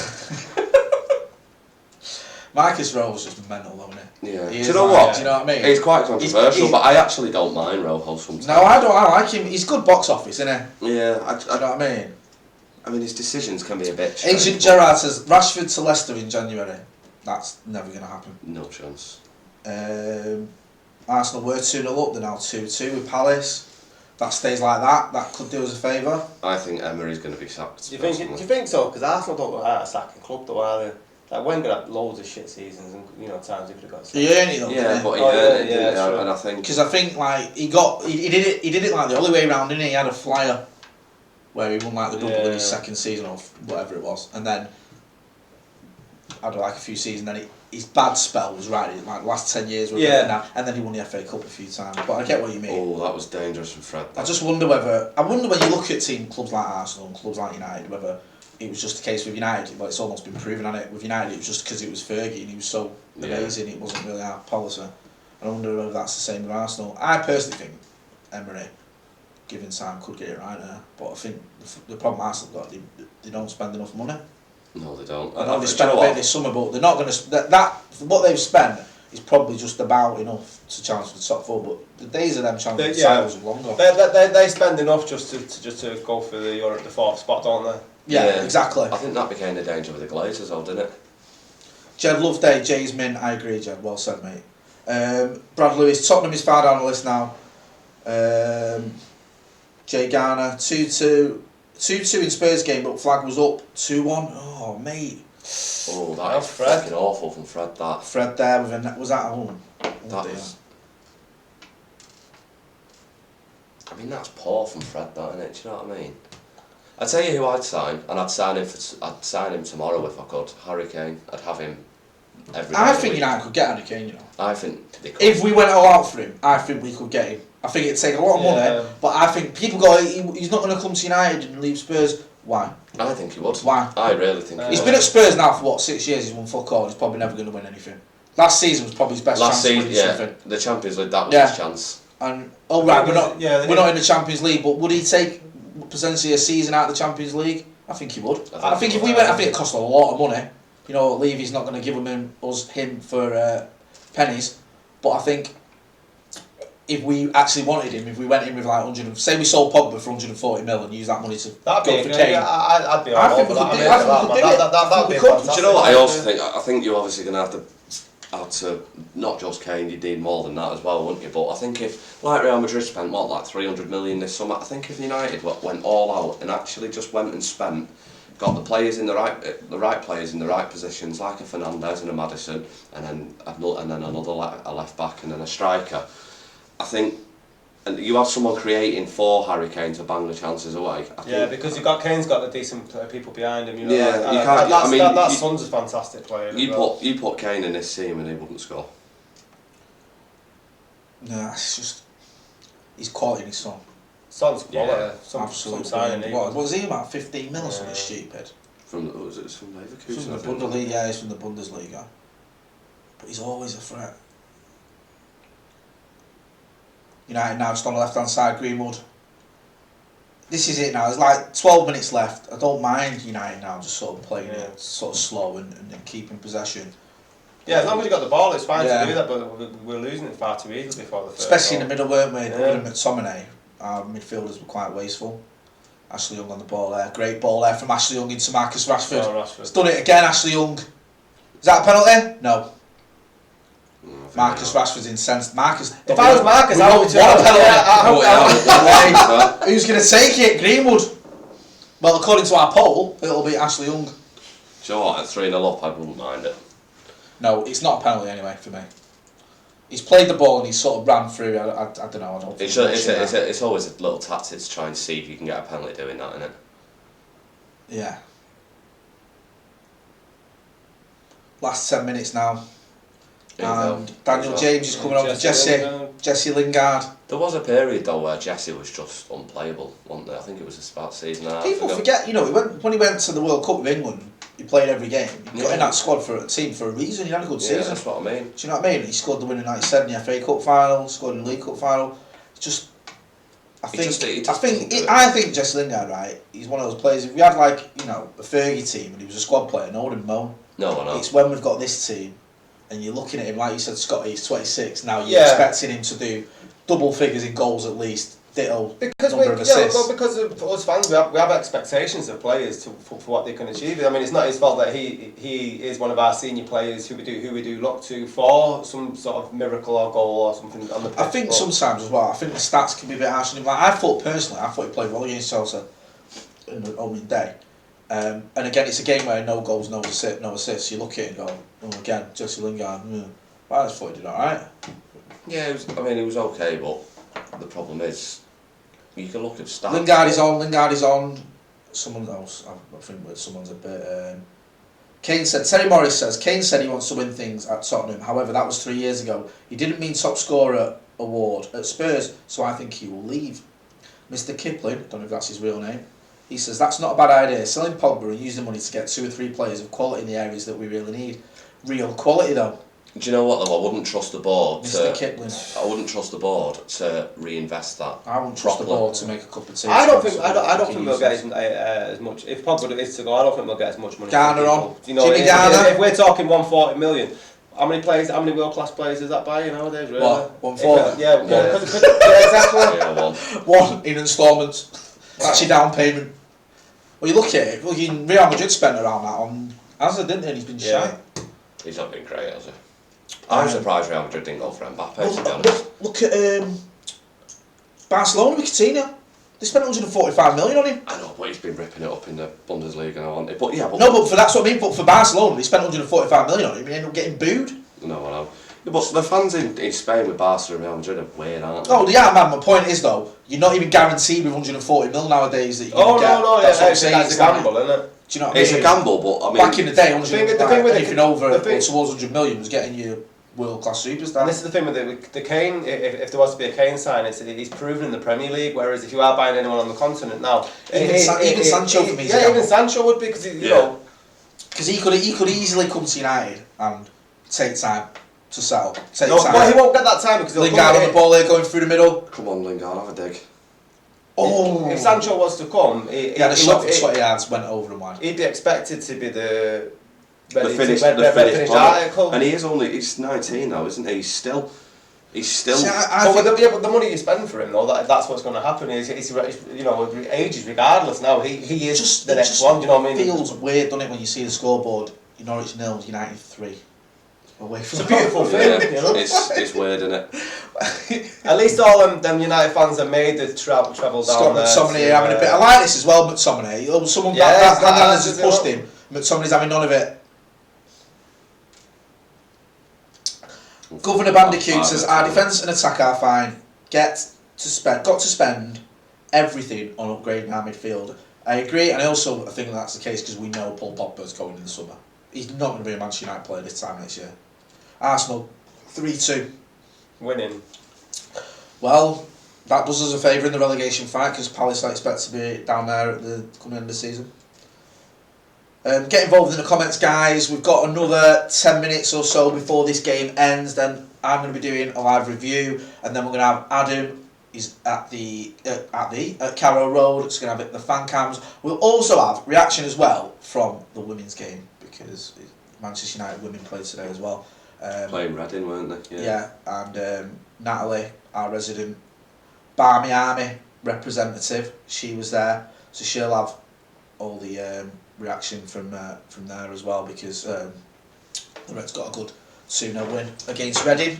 S1: Marcus Rowe's just mental, though, isn't he?
S2: Yeah.
S1: Do
S2: you know what?
S1: Do you know what I mean?
S2: He's quite controversial, but I actually don't mind Rojo sometimes.
S1: No, I don't. I like him. He's good box office, isn't he?
S2: Yeah.
S1: Do you know what I mean?
S2: I mean, his decisions can be a bit strange.
S1: Agent Gerrard says Rashford to Leicester in January. That's never going to happen.
S2: No chance.
S1: Arsenal were 2-0 up, they're now 2-2 with Palace. That stays like that, that could do us a favour.
S2: I think Emery's going to be sacked.
S3: Do you think so? Because Arsenal don't look like a sacking club though, are they? Like Wenger had loads of shit seasons and times he could have got sacked.
S1: He earned it though,
S2: Yeah, but he
S3: Oh,
S2: earned it,
S3: yeah,
S2: didn't he?
S3: true.
S2: And I think...
S1: because I think like he did it like the other way around, didn't he? He had a flyer where he won like the double in his second season or whatever it was, and then had like a few seasons. Then his bad spell was right, like the last 10 years were now, and then he won the FA Cup a few times. But I get what you mean.
S2: Oh, that was dangerous from Fred.
S1: I just wonder when you look at clubs like Arsenal and clubs like United, whether it was just a case with United. Well, it's almost been proven, hasn't it? With United, it was just because it was Fergie and he was so amazing. It wasn't really our policy. And I wonder whether that's the same with Arsenal. I personally think Emery, given time, could get it right there. But I think the problem Arsenal got, they don't spend enough money.
S2: No, they don't.
S1: I know they spent a bit this summer, but they're not going to. That what they've spent is probably just about enough to challenge for the top four. But the days of them challenging the titles are long gone.
S3: They spend enough just to go for the fourth spot, don't they?
S1: Yeah, exactly.
S2: I think that became the danger with the Glazers, though, didn't it?
S1: Jed Loveday, Jay's Min, I agree, Jed. Well said, mate. Brad Lewis, Tottenham is far down the list now. Jay Garner, 2-2. 2-2 in Spurs game, but flag was up 2-1. Oh, mate.
S2: Oh, that is fucking awful from Fred, that.
S1: Fred there with a... Was that a home?
S2: That was... I mean, that's poor from Fred, that, isn't it? Do you know what I mean? I'd tell you who I'd sign, and I'd sign him tomorrow if I could. Harry Kane. I'd have him every day.
S1: I think United could get Harry Kane, you know.
S2: I think they could.
S1: If we went all out for him, I think we could get him. I think it'd take a lot of money, but I think people go, he's not going to come to United and leave Spurs. Why?
S2: I think he would.
S1: Why?
S2: I really think he would.
S1: He's been at Spurs now for 6 years, he's won fuck all, he's probably never going to win anything. Last season was probably his best chance to win something.
S2: The Champions League, that was his chance.
S1: And, we're not in the Champions League, but would he take potentially a season out of the Champions League? I think he would. I think if we went, I think it cost a lot of money. You know, Levy's not going to give him for pennies, but I think if we actually wanted him, if we went in with like 100, say we sold Pogba for 140 mil and used that money to go for Kane,
S3: I'd be all over that. That'd be fantastic.
S2: Do you know what? I also think you're obviously going to have to not just Kane, you'd need more than that as well, wouldn't you? But I think if, like Real Madrid spent like 300 million this summer, I think if United went all out and actually just went and spent, got the players in the right players in the right positions, like a Fernandes and a Maddison, and then another a left back and then a striker. I think, and you have someone creating for Harry Kane to bang the chances away.
S3: Because Kane's got the decent people behind him. You know,
S2: yeah, you can't.
S3: That Son's a fantastic player.
S2: You put Kane in this team and he wouldn't score.
S1: No, it's just he's quality in his son.
S3: Son's quality.
S1: Yeah, absolutely. What was he about 15 mil or something stupid?
S2: From Leverkusen?
S1: From the Bundesliga, yeah, he's from the Bundesliga. But he's always a threat. United now just on the left hand side, Greenwood. This is it now, there's like 12 minutes left. I don't mind United now just sort of playing it sort of slow and keeping possession.
S3: Yeah, as long as you got the ball, it's fine to do that, but we're losing it far too easily before the first
S1: Especially
S3: goal.
S1: in the middle, weren't we? With McTominay, our midfielders were quite wasteful. Ashley Young on the ball there. Great ball there from Ashley Young into Marcus Rashford. He's done it again, Ashley Young. Is that a penalty? No. Marcus Rashford's incensed. Marcus.
S3: If I was Marcus, I would
S1: penalty. Who's going to take it? Greenwood. Well, according to our poll, it'll be Ashley Young.
S2: Do you know what? At 3-0 up, I wouldn't mind it.
S1: No, it's not a penalty anyway for me. He's played the ball and he's sort of ran through. I don't know. I don't.
S2: It's always a little tactic to try and see if you can get a penalty doing that, isn't it?
S1: Yeah. Last 10 minutes now. And Daniel James is coming on for Jesse Lingard.
S2: There was a period though where Jesse was just unplayable, wasn't there? I think it was about season and a half
S1: People
S2: ago.
S1: forget, you know, when he went to the World Cup with England, he played every game. He got in that squad for a team for a reason. He had a good season.
S2: That's what I mean.
S1: Do you know what I mean? He scored the winning 97 in the FA Cup final, scored in the League Cup final. It's just, I think Jesse Lingard, right? He's one of those players. If we had like, you know, a Fergie team and he was a squad player, no one would moan.
S2: No, I know.
S1: It's when we've got this team and you're looking at him, like you said, Scotty, he's 26. Now you're expecting him to do double figures in goals at least. ditto
S3: Because
S1: number of assists.
S3: well, because of us fans, we have expectations of players for what they can achieve. I mean, it's not his fault that he is one of our senior players who we do look to for some sort of miracle or goal or something on the pitch.
S1: I think sometimes as well, I think the stats can be a bit harsh on him. Like, I thought he played well against Chelsea in the opening day. And again, it's a game where no goals, no assists. You look at it and go, oh, again, Jesse Lingard, I just thought he did alright.
S2: Yeah, it was okay, but the problem is, you can look at stats.
S1: Lingard is on. Someone else, I think someone's a bit... Kane said, Terry Morris says, Kane said he wants to win things at Tottenham. However, that was 3 years ago. He didn't mean top scorer award at Spurs, so I think he will leave. Mr. Kipling, don't know if that's his real name, he says, that's not a bad idea. Selling Pogba and using the money to get 2 or 3 players of quality in the areas that we really need. Real quality, though.
S2: Do you know what, though? I wouldn't trust the board
S1: Mr. Kipling.
S2: I wouldn't trust the board to reinvest that.
S1: I wouldn't trust the board to make a cup of tea.
S3: I don't think we'll get as much. If Pogba is to go, I don't think we'll get as much money.
S1: Garner on.
S3: You know,
S1: Jimmy Garner.
S3: If we're talking 140 million, how many world class players is that buying nowadays? Really?
S1: What? 140?
S3: Yeah, exactly.
S1: One in instalments. That's your down payment. Well, you look at it. Real Madrid spent around that on Hazard, didn't they? And he's been shy.
S2: He's not been great, has he? I'm surprised Real Madrid didn't go for Mbappe, to be honest.
S1: Look at Barcelona with Coutinho. They spent 145 million on him.
S2: I know, but he's been ripping it up in the Bundesliga now, hasn't he? But yeah,
S1: that's what I mean. But for Barcelona, they spent 145 million on him. He ended up getting booed.
S2: No, I know. Yeah, but the fans in Spain with Barca and Real Madrid are weird, aren't they?
S1: Oh, yeah, man. My point is though, you're not even guaranteed with 140 million nowadays that you're going to get.
S3: No,
S1: that's
S3: yeah,
S1: what I'm saying.
S3: it's a gamble, isn't it?
S1: Do you know what I mean?
S2: It's a gamble, but I mean,
S1: back in the day, anything over
S3: thing,
S1: towards 100 million was getting you world-class superstar.
S3: And this is the thing with the Kane, if there was to be a Kane sign, he's proven in the Premier League, whereas if you are buying anyone on the continent now...
S1: Even Sancho for me is
S3: even Sancho would be, because you know...
S1: Because he could easily come to United and take time to settle.
S3: But he won't get that time because...
S1: Lingard on the ball here going through the middle.
S2: Come on, Lingard, have a dig.
S1: Oh!
S3: If Sancho was to come...
S1: He had a shot for 20 yards, went over and wide.
S3: He'd be expected to be the
S2: finished
S3: article.
S2: And he's 19 now, isn't he? He's still...
S1: See,
S3: but the money you spend for him, though, that's what's going to happen. He's you know, ages regardless now. He is just the next one. Do you know what I mean?
S1: It feels weird, doesn't it, when you see the scoreboard? Norwich 0, United 3. Away from
S3: it's a beautiful thing. You know?
S2: It's weird, isn't it?
S3: At least all them United fans have made the travel down there.
S1: McTominay having a bit. I like this as well, McTominay. Someone has pushed him. McTominay's having none of it. Governor Bandicoot says our defence and attack are fine. Got to spend everything on upgrading our midfield. I agree, and I think that's the case because we know Paul Pogba's going in the summer. He's not going to be a Manchester United player this time next year. Arsenal 3-2.
S3: Winning.
S1: Well, that does us a favour in the relegation fight because Palace I expect to be down there at the coming end of the season. Get involved in the comments, guys. We've got another 10 minutes or so before this game ends. Then I'm going to be doing a live review, and then we're going to have Adam. He's at Carrow Road. It's going to have the Fancams. We'll also have reaction as well from the women's game because Manchester United women played today as well.
S2: Playing Reading, weren't they?
S1: Yeah, and Natalie, our resident Barmy Army representative, she was there, so she'll have all the reaction from there as well because the Reds got a good 2-0 win against Reading.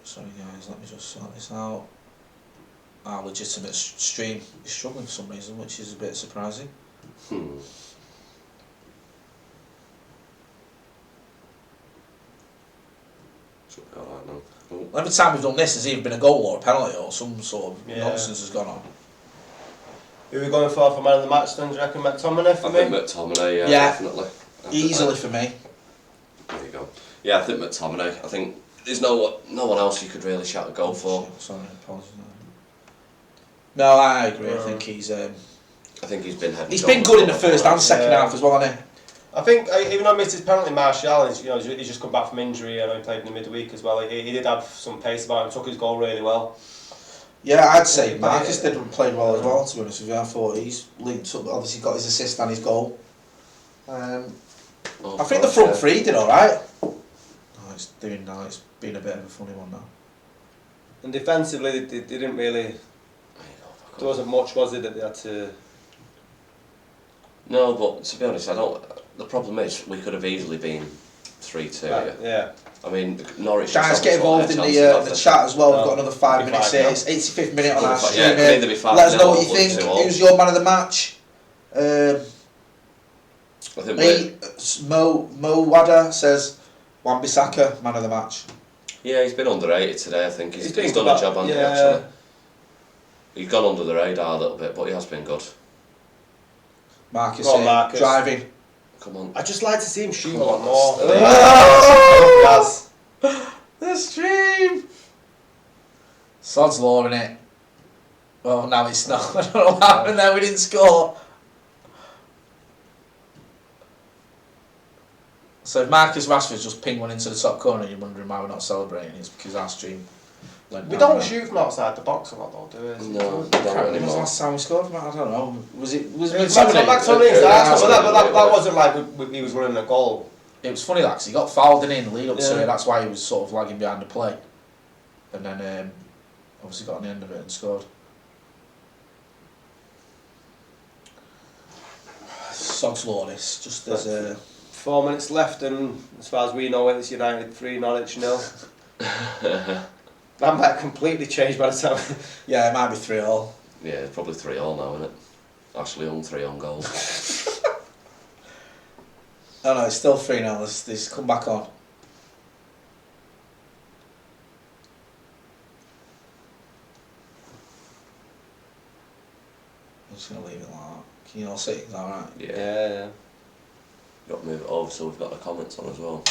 S1: Sorry guys, let me just sort this out. Our legitimate stream is struggling for some reason, which is a bit surprising.
S2: Should be alright now.
S1: Every time we've done this, there's either been a goal or a penalty or some sort of nonsense has gone on.
S3: Who are we going for man of the match then? Do you reckon McTominay for me?
S2: I think McTominay, definitely.
S1: Easily for me.
S2: There you go. Yeah, I think McTominay. I think there's no one else you could really shout a goal for.
S1: Sorry, apologies. No, I agree. I think he's
S2: been head.
S1: He's been good in the first and second half as well, hasn't he?
S3: I think even though I missed his penalty, Martial, he's just come back from injury and he played in the midweek as well. He did have some pace about him, took his goal really well.
S1: Yeah, I'd say Marcus played well as well, to be honest with you. I thought he's linked up, obviously got his assist and his goal. I think the front three did alright. It's been a bit of a funny one now.
S3: And defensively, they didn't really. There wasn't much, was it, that they had to.
S2: No, but to be honest, I don't. The problem is we could have easily been 3-2.
S3: Yeah.
S2: I mean, Norwich.
S1: Guys, get involved in the chat as well. We've got another 5 minutes here. It's 85th minute on our stream here. Let us know what you think. Who's your man of the match?
S2: I think
S1: Mo Wada says Wan-Bissaka, man of the match.
S2: Yeah, he's been underrated today. I think he's done
S3: good
S2: a job, hasn't he? Actually, he's gone under the radar a little bit, but he has been good.
S1: Marcus,
S3: Marcus.
S1: driving.
S2: Come on.
S3: I'd just like to see him shoot
S2: Come
S3: a lot
S2: on,
S3: more.
S1: Oh! The stream. Sod's law, innit? Well, now it's not. I don't know what happened there. We didn't score. So if Marcus Rashford's just pinged one into the top corner, you're wondering why we're not celebrating. It's because our stream went
S3: We
S1: down
S3: don't
S1: there.
S3: shoot from outside the box a lot, though, do we?
S2: No, we don't
S1: When was the
S2: anymore.
S1: last time we scored from it? I don't know. Was it
S3: McTominay, but that wasn't like he was running a goal.
S1: It was funny that because he got fouled in the lead up to
S3: Yeah.
S1: it. That's why he was sort of lagging behind the play, and then obviously got on the end of it and scored. Sod's law this, just as
S3: 4 minutes left, and as far as we know, it's United 3, Norwich 0. That might completely change by the time.
S1: yeah, it might be 3-3.
S2: Yeah, it's probably 3-3 now, isn't it? Ashley Young 3 on goal.
S1: Oh no, it's still 3-0. Let's come back on. I'm just gonna leave it like that. Can you all see? Is that alright?
S3: Yeah.
S2: Got to move it over so we've got the comments on as well.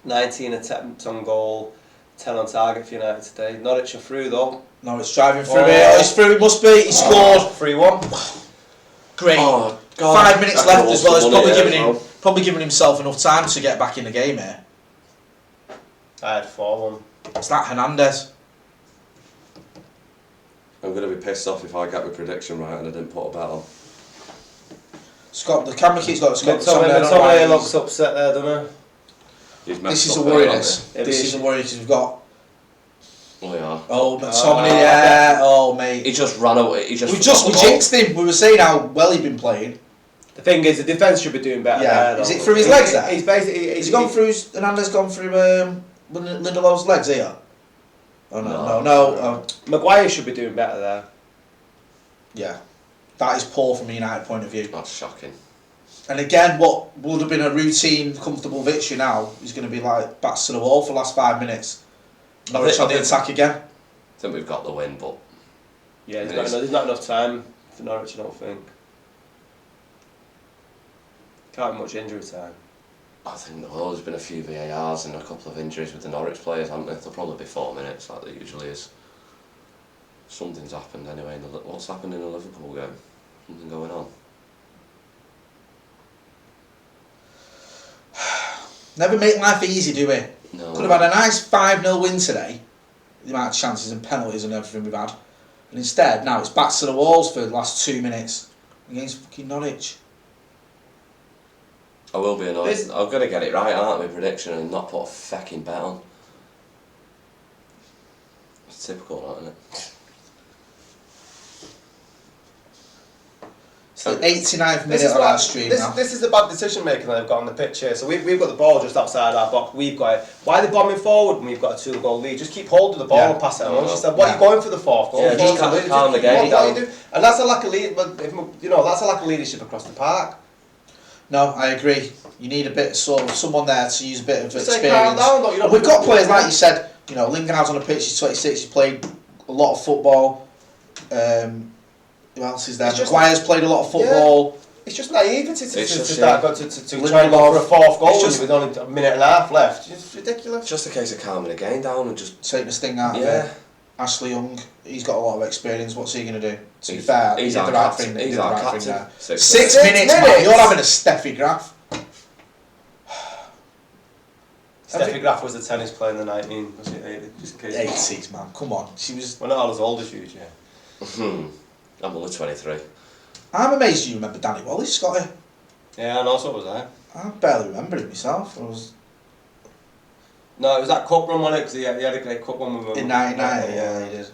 S3: 19 attempts on goal, 10 on target for United today. Norwich are through though.
S1: No, it's driving through it. It's through. It must be. He scored.
S3: 3-1.
S1: Great.
S2: Oh, God.
S1: 5 minutes left as well. It's
S2: It's
S1: probably giving himself enough time to get back in the game here.
S3: I had 4-1.
S1: It's that Hernandez.
S2: I'm going to be pissed off if I get my prediction right and I didn't put a bet on.
S1: Scott, the camera keeps got Scott.
S3: Tommy looks upset there, doesn't he?
S1: This is a worry. This is a worry because we've got.
S2: Oh yeah.
S1: Oh, McTominay, yeah. Oh, mate.
S2: He just ran away. We
S1: we jinxed him. We were saying how well he'd been playing.
S3: The thing is, the defence should be doing better.
S1: Yeah.
S3: There,
S1: is it through his legs there?
S3: He's basically.
S1: Has he gone through? Hernandez gone through Lindelof's legs here? Oh no.
S3: Maguire should be doing better there.
S1: Yeah. That is poor from a United point of view.
S2: That's shocking.
S1: And again, what would have been a routine, comfortable victory now is going to be like backs to the wall for the last 5 minutes. Norwich on the attack again.
S2: I think we've got the win, but
S3: yeah, there's not enough time for Norwich, I don't think. Can't have much injury time.
S2: I think there's been a few VARs and a couple of injuries with the Norwich players, haven't there? There'll probably be 4 minutes like there usually is. Something's happened anyway. What's happened in the Liverpool game? Something going on.
S1: Never make life easy, do we?
S2: No.
S1: Could have had a nice 5-0 win today. The amount of chances and penalties and everything we've had. And instead, now it's back to the walls for the last 2 minutes against fucking Norwich.
S2: I will be annoyed. I'm going to get it right, aren't I, my prediction, and not put a fucking bet on. It's typical, isn't it?
S1: It's the 89th minute on our stream now.
S3: This is the bad decision making that they've got on the pitch here. So we've got the ball just outside our box. We've got it. Why are they bombing forward when we've got a 2-goal lead? Just keep hold of the ball and pass it on. She said, "What are you going for the 4th goal?"
S2: Yeah, just calm the game down.
S3: And that's a lack of that's a lack of leadership across the park.
S1: No, I agree. You need a bit of someone there to use a bit of
S3: Just
S1: experience.
S3: down,
S1: We've got players like you said. You know, Lingard's on the pitch. He's 26. He's played a lot of football. Who else is there? Maguire's played a lot of football.
S3: Yeah. It's just naivety to
S1: Lindelof.
S3: try and go for a 4th goal with only a minute and a half left. It's ridiculous.
S2: It's just a case of calming the game down and just
S1: Take the sting out of it. Ashley Young, he's got a lot of experience. What's he going to do? To be fair, he did the right thing.
S2: He's our captain.
S1: 6 minutes, man. You're having a Steffi Graf.
S3: Steffi Graf was a tennis player in the 19, was it? Just in case.
S1: 80s, man. Come on. She was.
S3: We're not all as old as you, yeah.
S2: I'm only 23.
S1: I'm amazed you remember Danny Wallace, Scotty.
S3: Yeah, I know, so was I.
S1: I barely remember it myself.
S3: No, it was that cup run, wasn't it? Because he had a great cup run with him.
S1: In 1990, yeah, he did.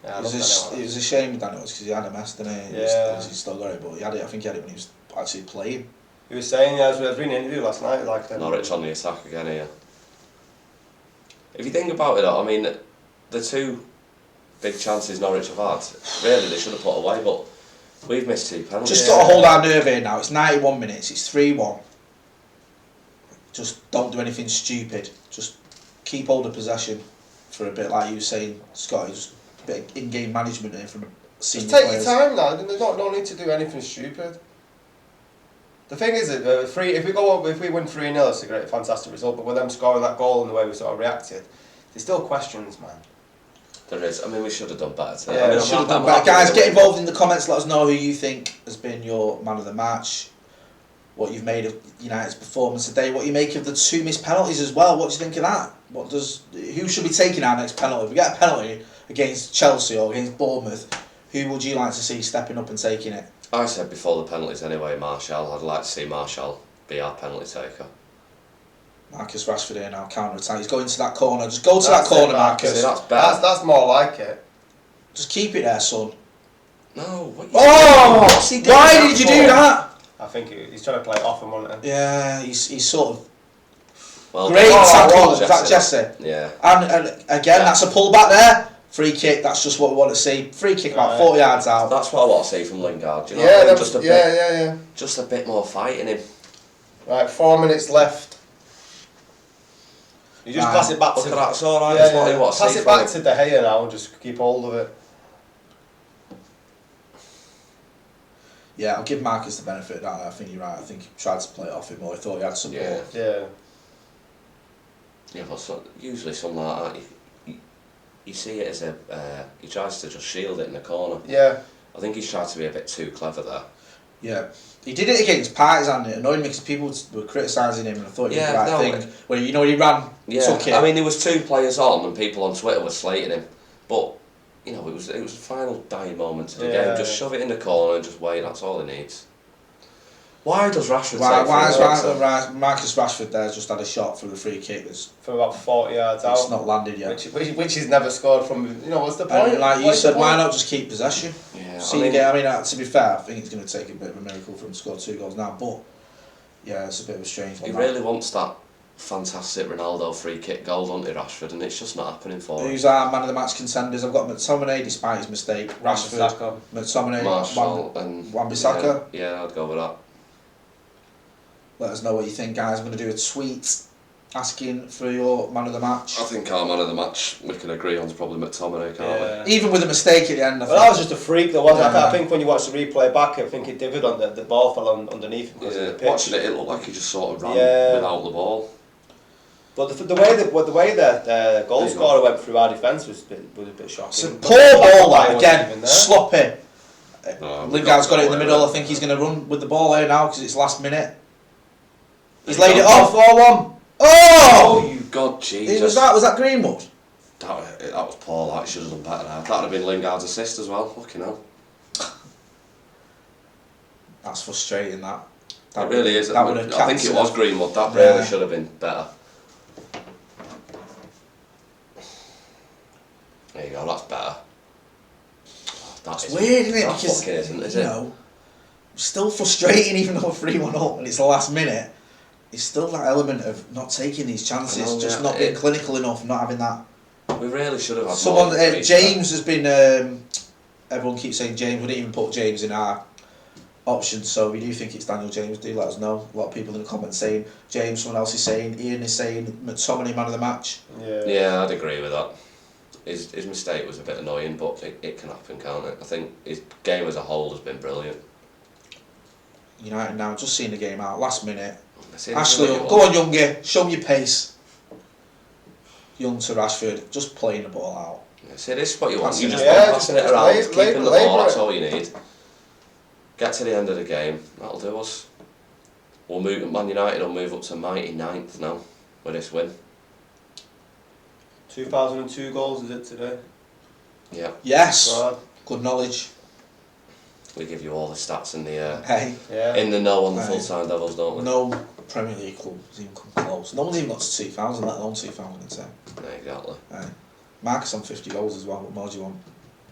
S3: Yeah,
S1: It was a shame Daniel was because he had a mess, didn't he?
S3: Yeah.
S1: He still got it, but he had it. I think he had it when he was actually playing.
S3: He was saying, yeah, I was reading an interview last night, like
S2: Norwich on the attack again here. If you think about it, though, I mean, the two big chances Norwich have had, really they should have put away, but we've missed 2 penalties.
S1: Just got to hold our nerve here now. It's 91 minutes. It's 3-1. Just don't do anything stupid. Just keep hold of possession for a bit, like you were saying, Scotty. Just a bit of in-game management here from senior
S3: Just take
S1: players.
S3: your time now. There's no need to do anything stupid. The thing is, if we win 3-0, it's a great, fantastic result. But with them scoring that goal and the way we sort of reacted, there's still questions, man.
S2: There is. I mean, we should have done better today.
S3: Yeah,
S2: I mean,
S1: We should have done better. Guys, get involved in the comments. Let us know who you think has been your man of the match. What you've made of United's performance today. What you make of the 2 missed penalties as well. What do you think of that? Who should be taking our next penalty? If we get a penalty against Chelsea or against Bournemouth, who would you like to see stepping up and taking it?
S2: I said before the penalties anyway, Martial. I'd like to see Martial be our penalty taker.
S1: Marcus Rashford here now, counter-attack. He's going to that corner. Just go to that corner, Marcus.
S2: See, that's better.
S3: That's more like it.
S1: Just keep it there, son.
S2: No. What
S1: What's he doing? Why did you do that?
S3: I think he's trying to play it off him, wasn't he?
S1: Yeah, he's sort of...
S2: Well,
S1: Great tackle. Is that
S2: Jesse?
S1: Jesse?
S2: Yeah.
S1: And again, that's a pull back there. Free kick, that's just what we want to see. Free kick about 40 yards out.
S2: That's what I want to see from Lingard. Do you know what I mean? Just a bit more fight in him.
S3: Right, 4 minutes left. You just pass it back
S2: Look
S3: to...
S2: at that, it's alright.
S3: Yeah,
S2: That's what I want to
S3: pass
S2: see
S3: it
S2: from
S3: back
S2: him.
S3: to De Gea now and just keep hold of it.
S1: Yeah, I'll give Marcus the benefit of that. I think you're right. I think he tried to play it off him more. He thought he had some
S2: Yeah.
S3: Yeah.
S2: Yeah, but usually something like that, you see it as he tries to just shield it in the corner.
S3: Yeah.
S2: I think he's tried to be a bit too clever there.
S1: Yeah. He did it against Partizan. It annoyed me because people were criticising him and I thought he did the right thing. When he ran, took it.
S2: I mean, there was 2 players on and people on Twitter were slating him. But, you know, it was the final dying moments of the game. Just shove it in the corner and just wait, that's all he needs. Why does Rashford
S1: Why is Marcus Rashford there just had a shot for the free kick that's
S3: From about 40 yards out.
S1: it's not landed yet.
S3: Which he's never scored from, what's the point?
S1: And like you said, why not just keep possession?
S2: Yeah,
S1: To be fair, I think it's going to take a bit of a miracle for him to score 2 goals now, but yeah, it's a bit of a strange one.
S2: He really wants that fantastic Ronaldo free kick goal, doesn't he, Rashford, and it's just not happening for him.
S1: Who's our man of the match contenders? I've got McTominay despite his mistake, Rashford, McTominay,
S2: Martial and
S1: Wan-Bissaka.
S2: Yeah, I'd go with that.
S1: Let us know what you think, guys. I'm going to do a tweet asking for your man of the match.
S2: I think our man of the match, we can agree on, is probably McTominay, can't we?
S1: Even with a mistake at the end, I think.
S3: Well, that was just a freak, though, wasn't it?
S1: Yeah.
S3: I think when you watch the replay back, I think it divided on the ball fell underneath him because of the pitch.
S2: Watching it looked like he just sort of ran without the ball.
S3: But the way the goal scorer went through our defence was a bit shocking.
S1: It's a poor ball, that, again, sloppy. Lingard's got it in the middle. I think he's going to run with the ball here now because it's last minute. He's laid it off, 4-1. Oh!
S2: You God, Jesus.
S1: Was that Greenwood?
S2: That was poor, that should have done better now. That would have been Lingard's assist as well, fucking hell.
S1: That's frustrating, that.
S2: It really is.
S1: That
S2: I think it was Greenwood, that really should have been better. There you go, that's better.
S1: That's weird, isn't it?
S2: That
S1: Because,
S2: fucking isn't, is
S1: you
S2: it?
S1: know, still frustrating even though we're 3-1 up and it's the last minute. It's still that element of not taking these chances, not being clinical enough, not having that.
S2: We really should have had
S1: someone.
S2: more
S1: James has been. Everyone keeps saying James. We didn't even put James in our options, so we do think it's Daniel James. Do let us know. A lot of people in the comments saying James. Someone else is saying Ian is saying McTominay man of the match.
S2: Yeah, I'd agree with that. His mistake was a bit annoying, but it can happen, can't it? I think his game as a whole has been brilliant.
S1: United now just seeing the game out last minute.
S2: Seriously,
S1: Ashley, go on, Youngie, show me your pace. Young to Rashford, just playing the ball out.
S2: Yeah, see, this is what you want. You just
S3: Yeah,
S2: want passing it around, keeping the ball, that's
S3: it.
S2: all you need. Get to the end of the game, that'll do us. Man United will move up to mighty 9th now with this win.
S3: 2002 goals, is it, today?
S2: Yeah.
S1: Yes,
S3: Right.
S1: good knowledge.
S2: We give you all the stats in the
S1: Hey,
S3: Yeah.
S2: in the know on the
S1: Hey.
S2: full-time Devils, don't we?
S1: no Premier League club has even come close. No one's even got to 2,000, let alone 2010.
S2: Exactly.
S1: Marcus on 50 goals as well. What more do you want?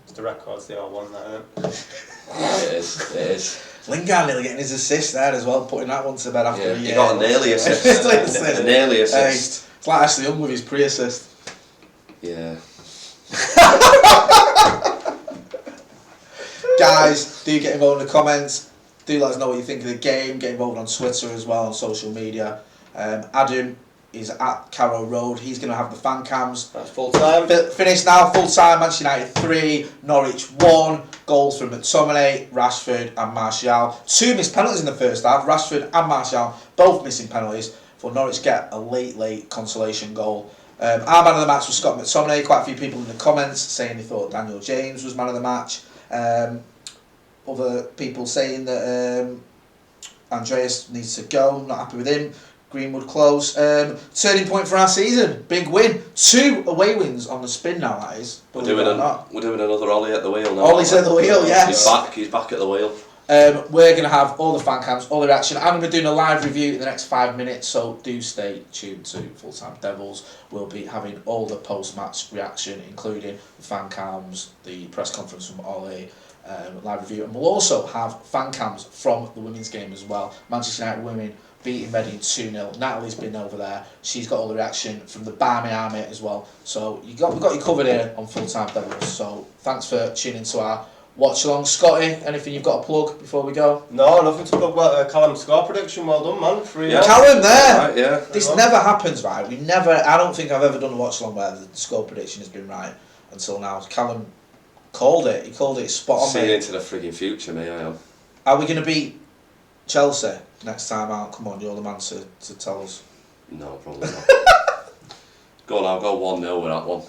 S3: It's the records they all want, that,
S2: It is.
S1: Lingard nearly getting his assist there as well, putting that one to bed after a year.
S2: He got a nearly assist. A nearly assist.
S1: It's like Ashley Young with his pre-assist.
S2: Yeah.
S1: Guys, do get involved in the comments. Do let us know what you think of the game. Get involved on Twitter as well, on social media. Adam is at Carrow Road. He's going to have the fan cams.
S3: That's full time.
S1: Finished now, full time. Manchester United 3, Norwich 1. Goals from McTominay, Rashford and Martial. 2 missed penalties in the first half. Rashford and Martial both missing penalties. For Norwich get a late consolation goal. Our man of the match was Scott McTominay. Quite a few people in the comments saying they thought Daniel James was man of the match. Other people saying that Andreas needs to go. Not happy with him. Greenwood close. Turning point for our season. Big win. 2 away wins on the spin now, that is.
S2: We're doing another Ollie at the wheel now.
S1: Ollie's at the wheel, yes.
S2: He's back at the wheel.
S1: We're going to have all the fan cams, all the reaction. I'm going to be doing a live review in the next 5 minutes, so do stay tuned to Full Time Devils. We'll be having all the post-match reaction, including the fan cams, the press conference from Ollie, live review, and we'll also have fan cams from the women's game as well. Manchester United women beating Reading 2-0. Natalie's been over there. She's got all the reaction from the Barmy Army as well. So we've got you covered here on Full Time Devils. So thanks for tuning to our Watchalong. Scotty, anything you've got to plug before we go?
S3: No, nothing to plug. Well, Callum's score prediction, well done, man. 3-0.
S1: Callum there.
S2: Right, yeah.
S1: This never happens, right? I don't think I've ever done a Watchalong where the score prediction has been right until now. Callum called it. He called it spot on.
S2: Seeing into the frigging future, me, I am.
S1: Are we going to beat Chelsea next time out? Come on, you're the man to tell us.
S2: No, probably not. Go on, I'll go 1-0 with that one.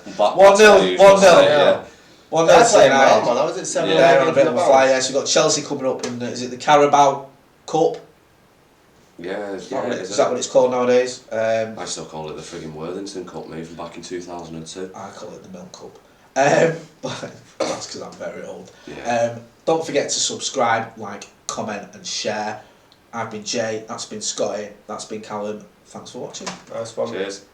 S1: 1-0. 1-0
S3: That's
S1: to
S3: playing
S1: United.
S3: well, man. That was it 7
S1: They're on a bit of a fly. Yes, we've got Chelsea coming up in is it the Carabao Cup?
S2: Is
S1: that what it's called nowadays?
S2: I still call it the frigging Worthington Cup, mate, from back in 2002.
S1: I call it the Milk Cup. But that's because I'm very old.
S2: Yeah.
S1: Don't forget to subscribe, like, comment and share. I've been Jay, that's been Scotty, that's been Callum. Thanks for watching.
S3: Nice one.
S2: Cheers.